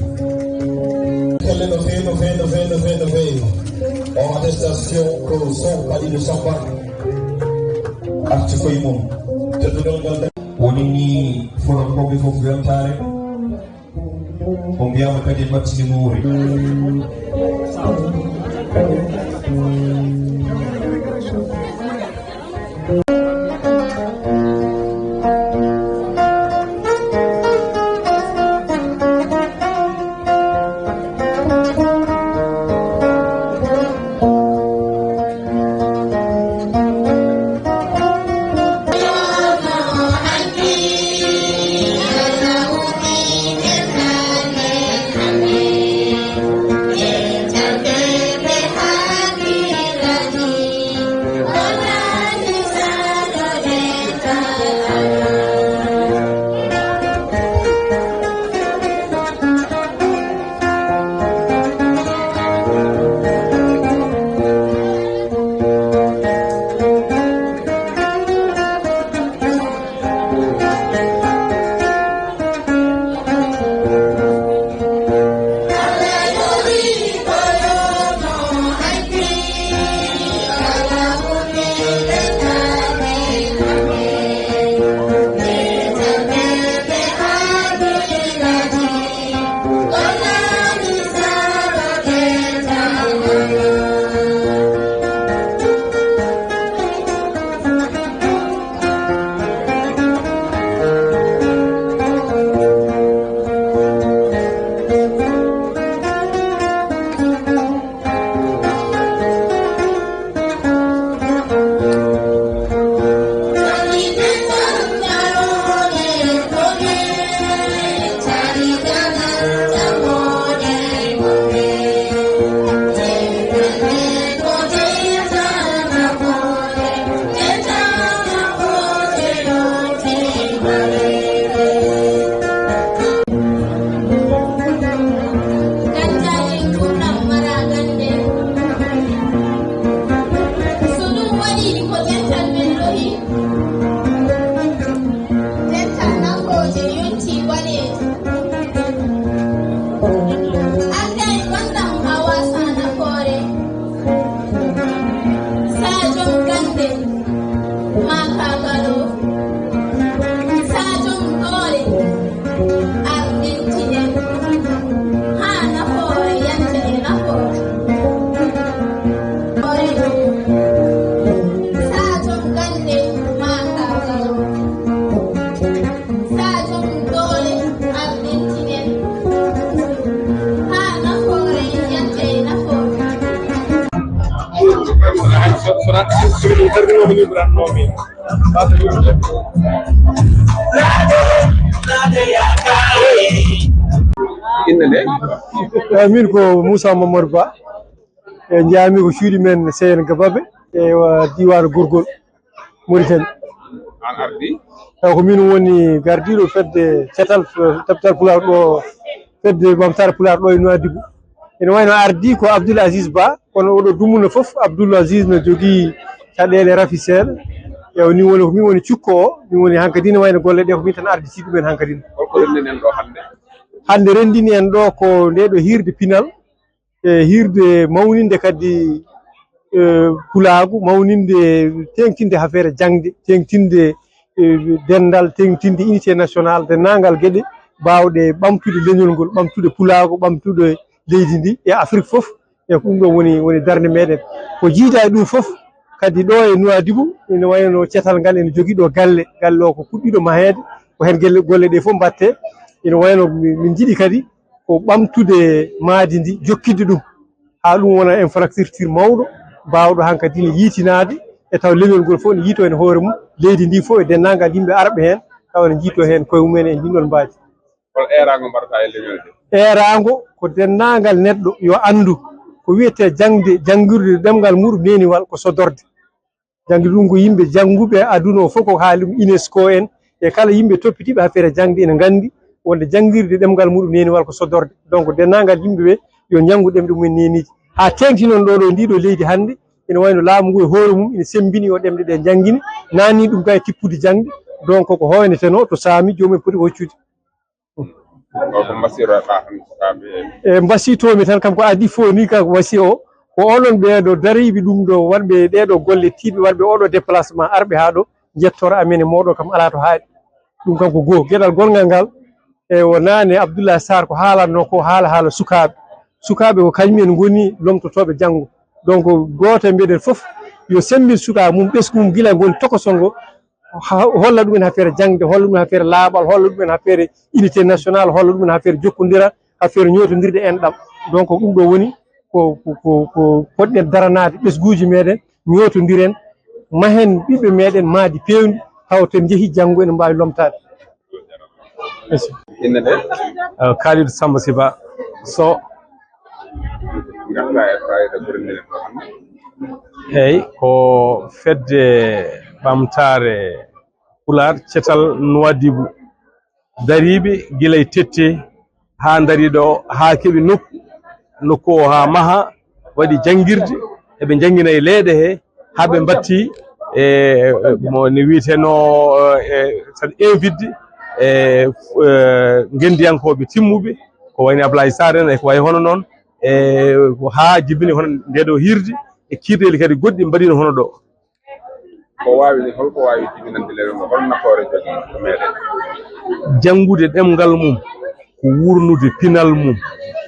kelle no fewi no fewi on attestation ko son Kalidou Samba arti koye mum tedduɗol ngal woni ni fulankoɓe fof weltare o mbiyama kadi battini muuri min ko Moussa Mamadou Ba e jaami ko cuuɗi men Seyne Gababe e diwaanu Gorgol Mauritanie. An ardi ko min woni gardiɗo fedde cetal tapital Pulaar ɗo fedde ɓamtare Pulaar ɗo e Nouadhibou. ene wayno ardi ko Abdoul Aziz Ba kono oɗo dummuno fof Abdoul Aziz ne jogii caɗele rafisel e ni woni ko min woni cukko o min woni hankadi ne wayno golle ɗe ko min tan ardi si ɗumen hankadi. holko renndinen ɗo hannde? hannde renndini en ɗo ko nde ɗo hirde pinal e hirde mawninde kadi pulaagu mawninde tengtinde affaire jangde tengtinde dendal tengtinde unité national denndaangal geɗe baawɗe ɓamtude leñol ngol ɓamtude pulaagu ɓamtude leydi ndi e Afrique fof e ko ɗum ɗo woni darnde meɗen ko jiida e ɗum fof kadi ɗo e Nouadhibou ene wayno cetal ngal ene jogii ɗo galle o ko puɗɗiɗo maheede ko heen golle ɗe fof mbatte ene wayno min jiɗi kadi ko ɓamtude maadi ndi jokkidde ɗum haa ɗum wona infrastructure mawɗo baawɗo hankadi ne yiitinaade e taw leñol ngol fof ne yiito heen hoore mum leydi ndi fof e denndaangal yimɓe arɓe heen taw ne jiito heen koye mumen e ndinɗon mbaaji. hol eeraango mbaɗata e leñol de? Eeraango ko denndaangal neɗɗo yo anndu ko wiyetee janngirde ɗemngal muɗum neeniwal ko sodorde. Jangde ɗum ko yimɓe jannguɓe aduna o fof ko haali ɗum UNESCO en e kala yimɓe toppitiiɓe affaire jangde ene nganndi wonde janngirde ɗemngal muɗum neeniwal ko sodorde. Donc denndaangal yimɓe ɓe yo njanngu ɗemɗe mumen neeniji haa tengtinon ɗo ndiɗo leydi hannde ene wayno laamu ngu e hoore mum ene sembini yo ɗemɗe ɗe janngine naanni ɗum kay tippude jangde donc ko hoyneteno to saami joomumen poti hoccude. ko mbasiytoɗa hannde sukaaɓe e mbasiytomi tan kam ko adi fof ni ka ko wasi o ko onon ɓeeɗo dariɓe ɗum ɗo waɗɓe ɗeɗo golle tiiɗɓe waɗɓe oɗo déplacement arɓe haa ɗo jettora amen e moɗo kam ala to haaɗi ɗum kam ko goo gueɗal gongal ngal e o naane Abdoulaye Sarr ko haalatno ko haala sukaaɓe ko kañumen ngoni lomtotoɓe janngo donc gooto e mbiɗen fof yo sembin sukaa mum ɓesgu mum gila ngoni tokosol ngo holla ɗumen affaire jangde holla ɗumen affaire laaɓal holla ɗumen affaire unité nationale holla ɗumen affaire jokkodiral affaire ñootodirde enɗam donc ɗum ɗo woni ko poɗɗen daranade ɓesguji meɗen ñootodiren mahen ɓiɓɓe meɗen maadi pewndi hawten jeehi janngo ene mbawi lomtade. inne de Kalidou Samba Siba so ngannduɗa e fayida ko renndinen ɗo hannde? eyyi ko fedde ɓamtare Pulaar cetal Nouadhibou dariɓe gila e tette ha dariɗo ha keeɓi nokku o ha maaha waɗi janguirde eɓe janguina e leeɗe he haɓe batti mo ne wiyeteno tan invide gendiyankoɓe timmuɓe ko wayni Ablaye Sarr en e ko way hono noon ko ha jibini hono ndeɗo hirde e kiirɗeli kadi goɗɗi mbaɗino hono ɗo. ko wawi holko wawi jibinande lewru ngo hol nafoore jogii ko meɗen? janngude ɗemgal mum ko wurnude pinal mum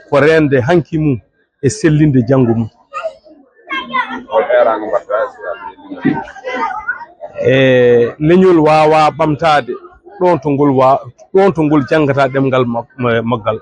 ko rende hanki mum e sellinde janngo mum. hol eeraango mbatta e leñol wawa ɓamtade ɗon to ngol janggata ɗemgal maggal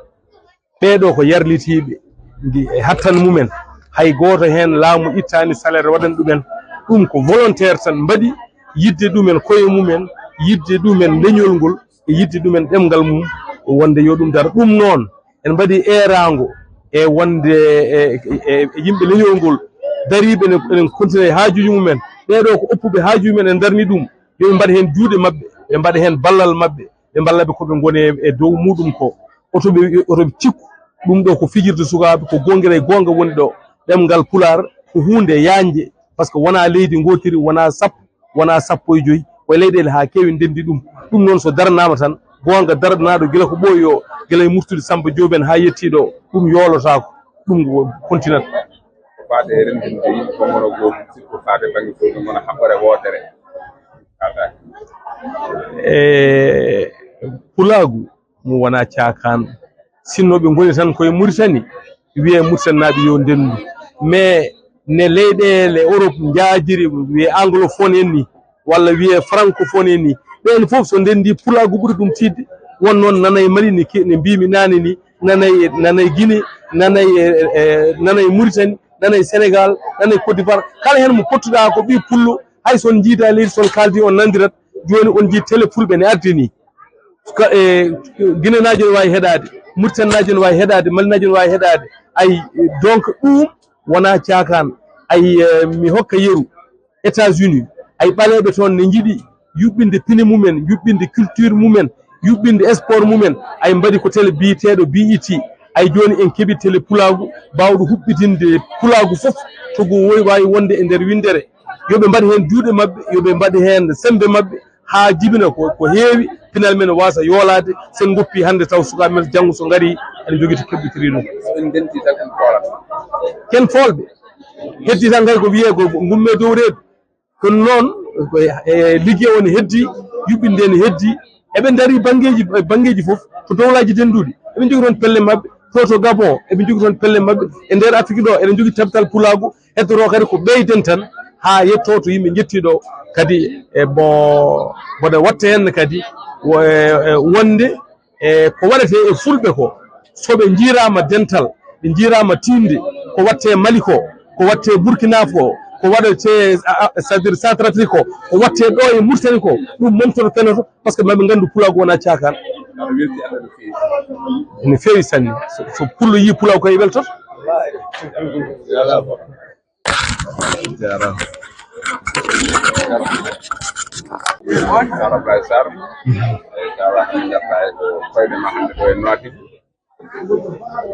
ɓeɗo ko yarlitiɓe ndi e hattan mumen hay goto hen laamu ittani salaire waɗan ɗumen ɗum ko volontaire tan mbaɗi yidde ɗumen koye mumen yidde ɗumen leñol ngol e yidde ɗumen ɗemgal mum wonde yo ɗum dara ɗum noon en mbaɗi erango e wonde e yimɓe leñol ngol dariɓe enen continue haajuji mumen ɓeɗo ko oppuɓe haajuji mumen en darni ɗum yoɓe mbaɗa hen juuɗe mabɓe ɓe mbaɗa hen ballal mabɓe ɓe ballaɓe koɓe goni e dow muɗum ko otoɓe cikku ɗum ɗo ko fijirde sukaɓe ko gongira e gonga woni ɗo ɗemgal Pulaar ko hunde yanje par ce que wona leydi gotiri wona sappo wona sappo e joyyi koye leyɗele ha kewi ndendi ɗum noon so daranama tan gonga daranaɗo gila ko ɓooyo gila e murtude Samba Jooben ha yettiɗo ɗum yoolotako ɗum continat faade rendinde yimɓe fomono goo sikko faade banggue fulɓe gona haɓɓore wootere pulaagu mo wona caakan sinno ɓe goni tan koye Mauritanie wiye Mauritanie yo ndendu mais ne leyɗele Europe jaajiri wiye anglophone en ni walla wiye francophone en ni ɓen fof so ndendi pulaagu ɓuuri ɗum tidde won noon nanay Mali ne mbimi nane ni nanay Guinée nanay Mauritanie nanay Sénégal nanay Côte d'Ivoire kala hen mo pottuɗa ko ɓi pullo hay son jiida leydi son kaldi on nandirat joni on jii télé fulɓe ne ardi ni Guinée naji ne wawi heɗade Mauritanie naji ne wawi heɗade Mali naji ne wawi heɗade ay donc ɗum wona caakan ay mi hokka yeru États-Unis ay ɓaleɓe toon ne jiiɗi yuɓɓinde pine mumen yuɓɓinde culture mumen yuɓɓinde sport mumen ay mbaɗi ko télé biyeteɗo BET ay joni en keeɓi télé pulaagu bawɗo huɓɓitinde pulaagu fof to go wawi wonde e nder windere yoɓe mbaɗi hen juuɗe mabɓe yoɓe mbaɗi hen sembe mabɓe ha jibina ko heewi pinal men wasa yoolade sen goppi hande taw sukaɓe men janggo so gari aɗa jogui to keɓɓitiri ɗum ken folɓe heddi tan kay ko wiye ko gumme dow reedu kono noon ligguey o ne heddi yuɓɓinde ne heddi eɓe daari banggueji foof to dowlaji denduɗi eɓe jogui toon pelle mabɓe to Gabon eɓe jogui toon pelle mabɓe e nder Afrique ɗo eɗen jogui tabtal pulaagu heddoro kadi ko ɓeyden tan ha yetto to yimɓe jettiɗo kadi boɗe watta hen kadi wonde ko waɗete e fulɓe ko soɓe jiirama dental ɓe jiirama tinde ko watte Mali ko watte Burkina ko waɗete c'est-à-dire Centrafrique ko watte ɗo e Mauritanie ko ɗum momtoto penoto par ce que maɓe gandu pulaagu wona caakan ene feewi sanne so pullo yi pulaagu koye weltoto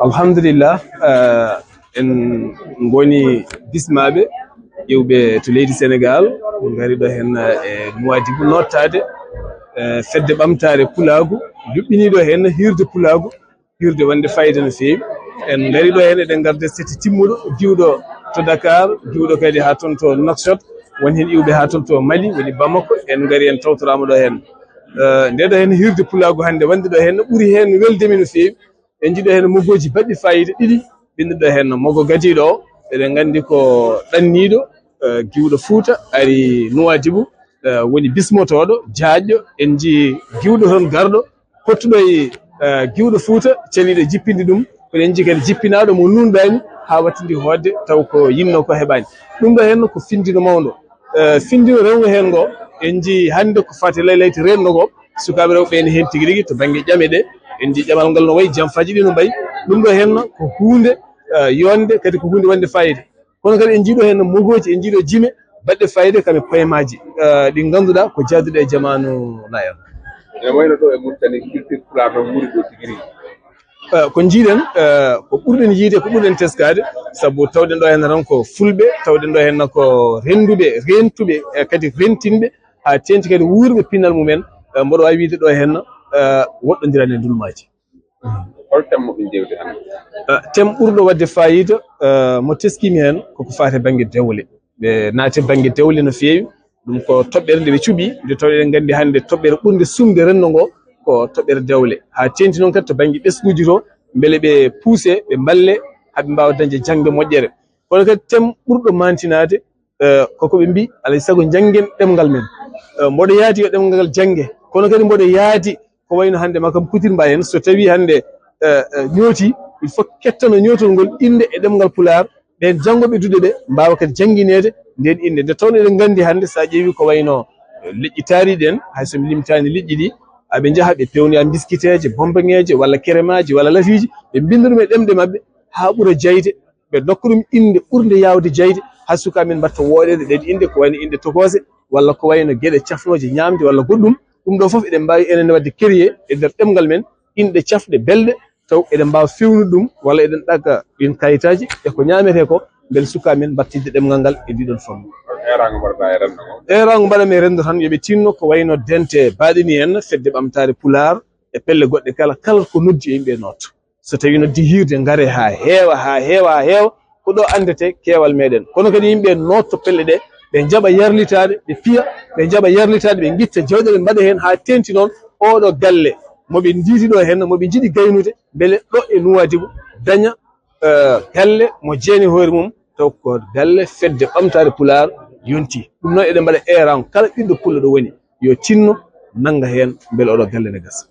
alhamdulillah en goni bismaɓe ƴewɓe to leydi Sénégal gari ɗo hen e Nouadhibou nottade fedde ɓamtare pulaagu yuɓɓiniɗo hen hirde pulaagu hirde wonde fayida no feewi en gari ɗo hen eɗen garde seti timmuɗo diwɗo to Dakar diwɗo kadi ha toon to Nouakchott woni hen iwɓe ha toon to Mali woni Bamako en gari en tawtorama ɗo hen ndeɗo hen hirde pulaagu hande wonde ɗo hen ɓuuri hen weldemi no feewi en jiiɗo hen mogoji baɗɗi fayida ɗiɗi binduɗo hen mogo gadiɗo o eɗen gandi ko ɗanniɗo giwɗo Fouta ari Nouadhibou woni bismotoɗo jaajƴo en jii giwɗo toon garɗo hottuɗo e giwɗo Fouta caliɗo jippinde ɗum en jii kadi jippinaɗo mo nunɗani ha wattidi hodde taw ko yinno ko heɓani ɗum ɗo hen ko findino mawɗo findino rewno hen ngo en jii hande ko fati laylati renno ngo sukaɓe rewɓe ene hen tigui rigui to banggue ƴame ɗe en jii ƴamal ngal no wayi jam faji ɗi no mbayi ɗum ɗo hen ko hunde yonde kadi ko hunde wonde fayida kono kadi en jiiɗo hen mogoji en jiiɗo jime baɗɗe fayida kame poyemaji ɗi ganduɗa ko jaaduɗo e jamanu nayan ene wayno ɗo e Mauritanie culture pulaar ɗo ɓuuri ɗo tigui rigui ko jiiɗen ko ɓurɗen yiide ko ɓurɗen teskade saabu tawɗen ɗo hen tan ko fulɓe tawɗen ɗo hen ko rentuɓe kadi rentinɓe ha tenti kadi wuurɓe pinal mumen mboɗo wawi wiide ɗo hen woɗɗodiran e dulmaji hol temmo ɓe jewti hande tem ɓurɗo wadde fayida mo teskimi hen koko fate banggue dewle ɓe naati banggue dewle no feewi ɗum ko toɓɓere nde ɓe cuuɓi nde tawɗen eɗen gandi hande toɓɓere ɓurde sumde renndo ngo ko toɓɓere dewle ha tenti noon kadi to banggue ɓesguji to beele ɓe poussé ɓe balle haaɓe mbawa dañde jangde moƴƴere kono kadi tem ɓurɗo mantinade koko ɓe mbi alay saago janggen ɗemgal men mboɗo yaadi yo ɗemgal ngal jangge kono kadi mboɗo yaadi ko wayno hande makam kutirmba hen so tawi hande ñooti il faut kettano ñootol ngol inde e ɗemgal pulaar ɓen janngoɓe duɗe ɓe mbawa kadi jangguinede nden inde nde tawno eɗen gandi hande sa ƴeewi ko wayno leƴƴi taariɗi en hayso mi limtani liƴƴi ɗi aɓe jaaha ɓe pewnoya biskiteje bombaŋeje walla keremaji walla lafiji ɓe binda ɗum e ɗemɗe mabɓe ha ɓuura jayde ɓe dokka ɗum inde ɓurde yawde jayde ha sukaɓe men mbatta woɗede ɗeɗi inde ko wayno inde tokose walla ko wayno gueɗe cafnoje ñamde walla goɗɗum ɗum ɗo foof eɗen mbawi enen wadde créé e nder ɗemgal men inɗe cafɗe belɗe taw eɗen mbawa fewnude ɗum walla eɗen ɗagga ɗin kayitaji e ko ñamete ko beele sukaɓe men battidde ɗemgal ngal e ndiɗon forme erago mbaɗami e rendo tan yooɓe tinno ko wayno dente baɗini en fedde ɓamtare pulaar e pelle goɗɗe kala ko noddi e yimɓe notto so tawi noddi hirde ngare ha heewa ko ɗo andete keewal meɗen kono kadi yimɓe notto pelle ɗe ɓe jaɓa yarlitade ɓe fiya ɓe jaɓa yarlitade ɓe guitta jawɗe ɓe mbaɗa hen ha tenti noon oɗo galle moɓe jiidi ɗo hen moɓe jiiɗi gaynude beele ɗo e Nouadhibou daña galle mo jeeni hoore mum taw ko galle fedde ɓamtare Pulaar yonti ɗum noon eɗen mbaɗa eran kala ɓiɗɗo pullo ɗo woni yo tinno nanga hen beele oɗo galle ne gasa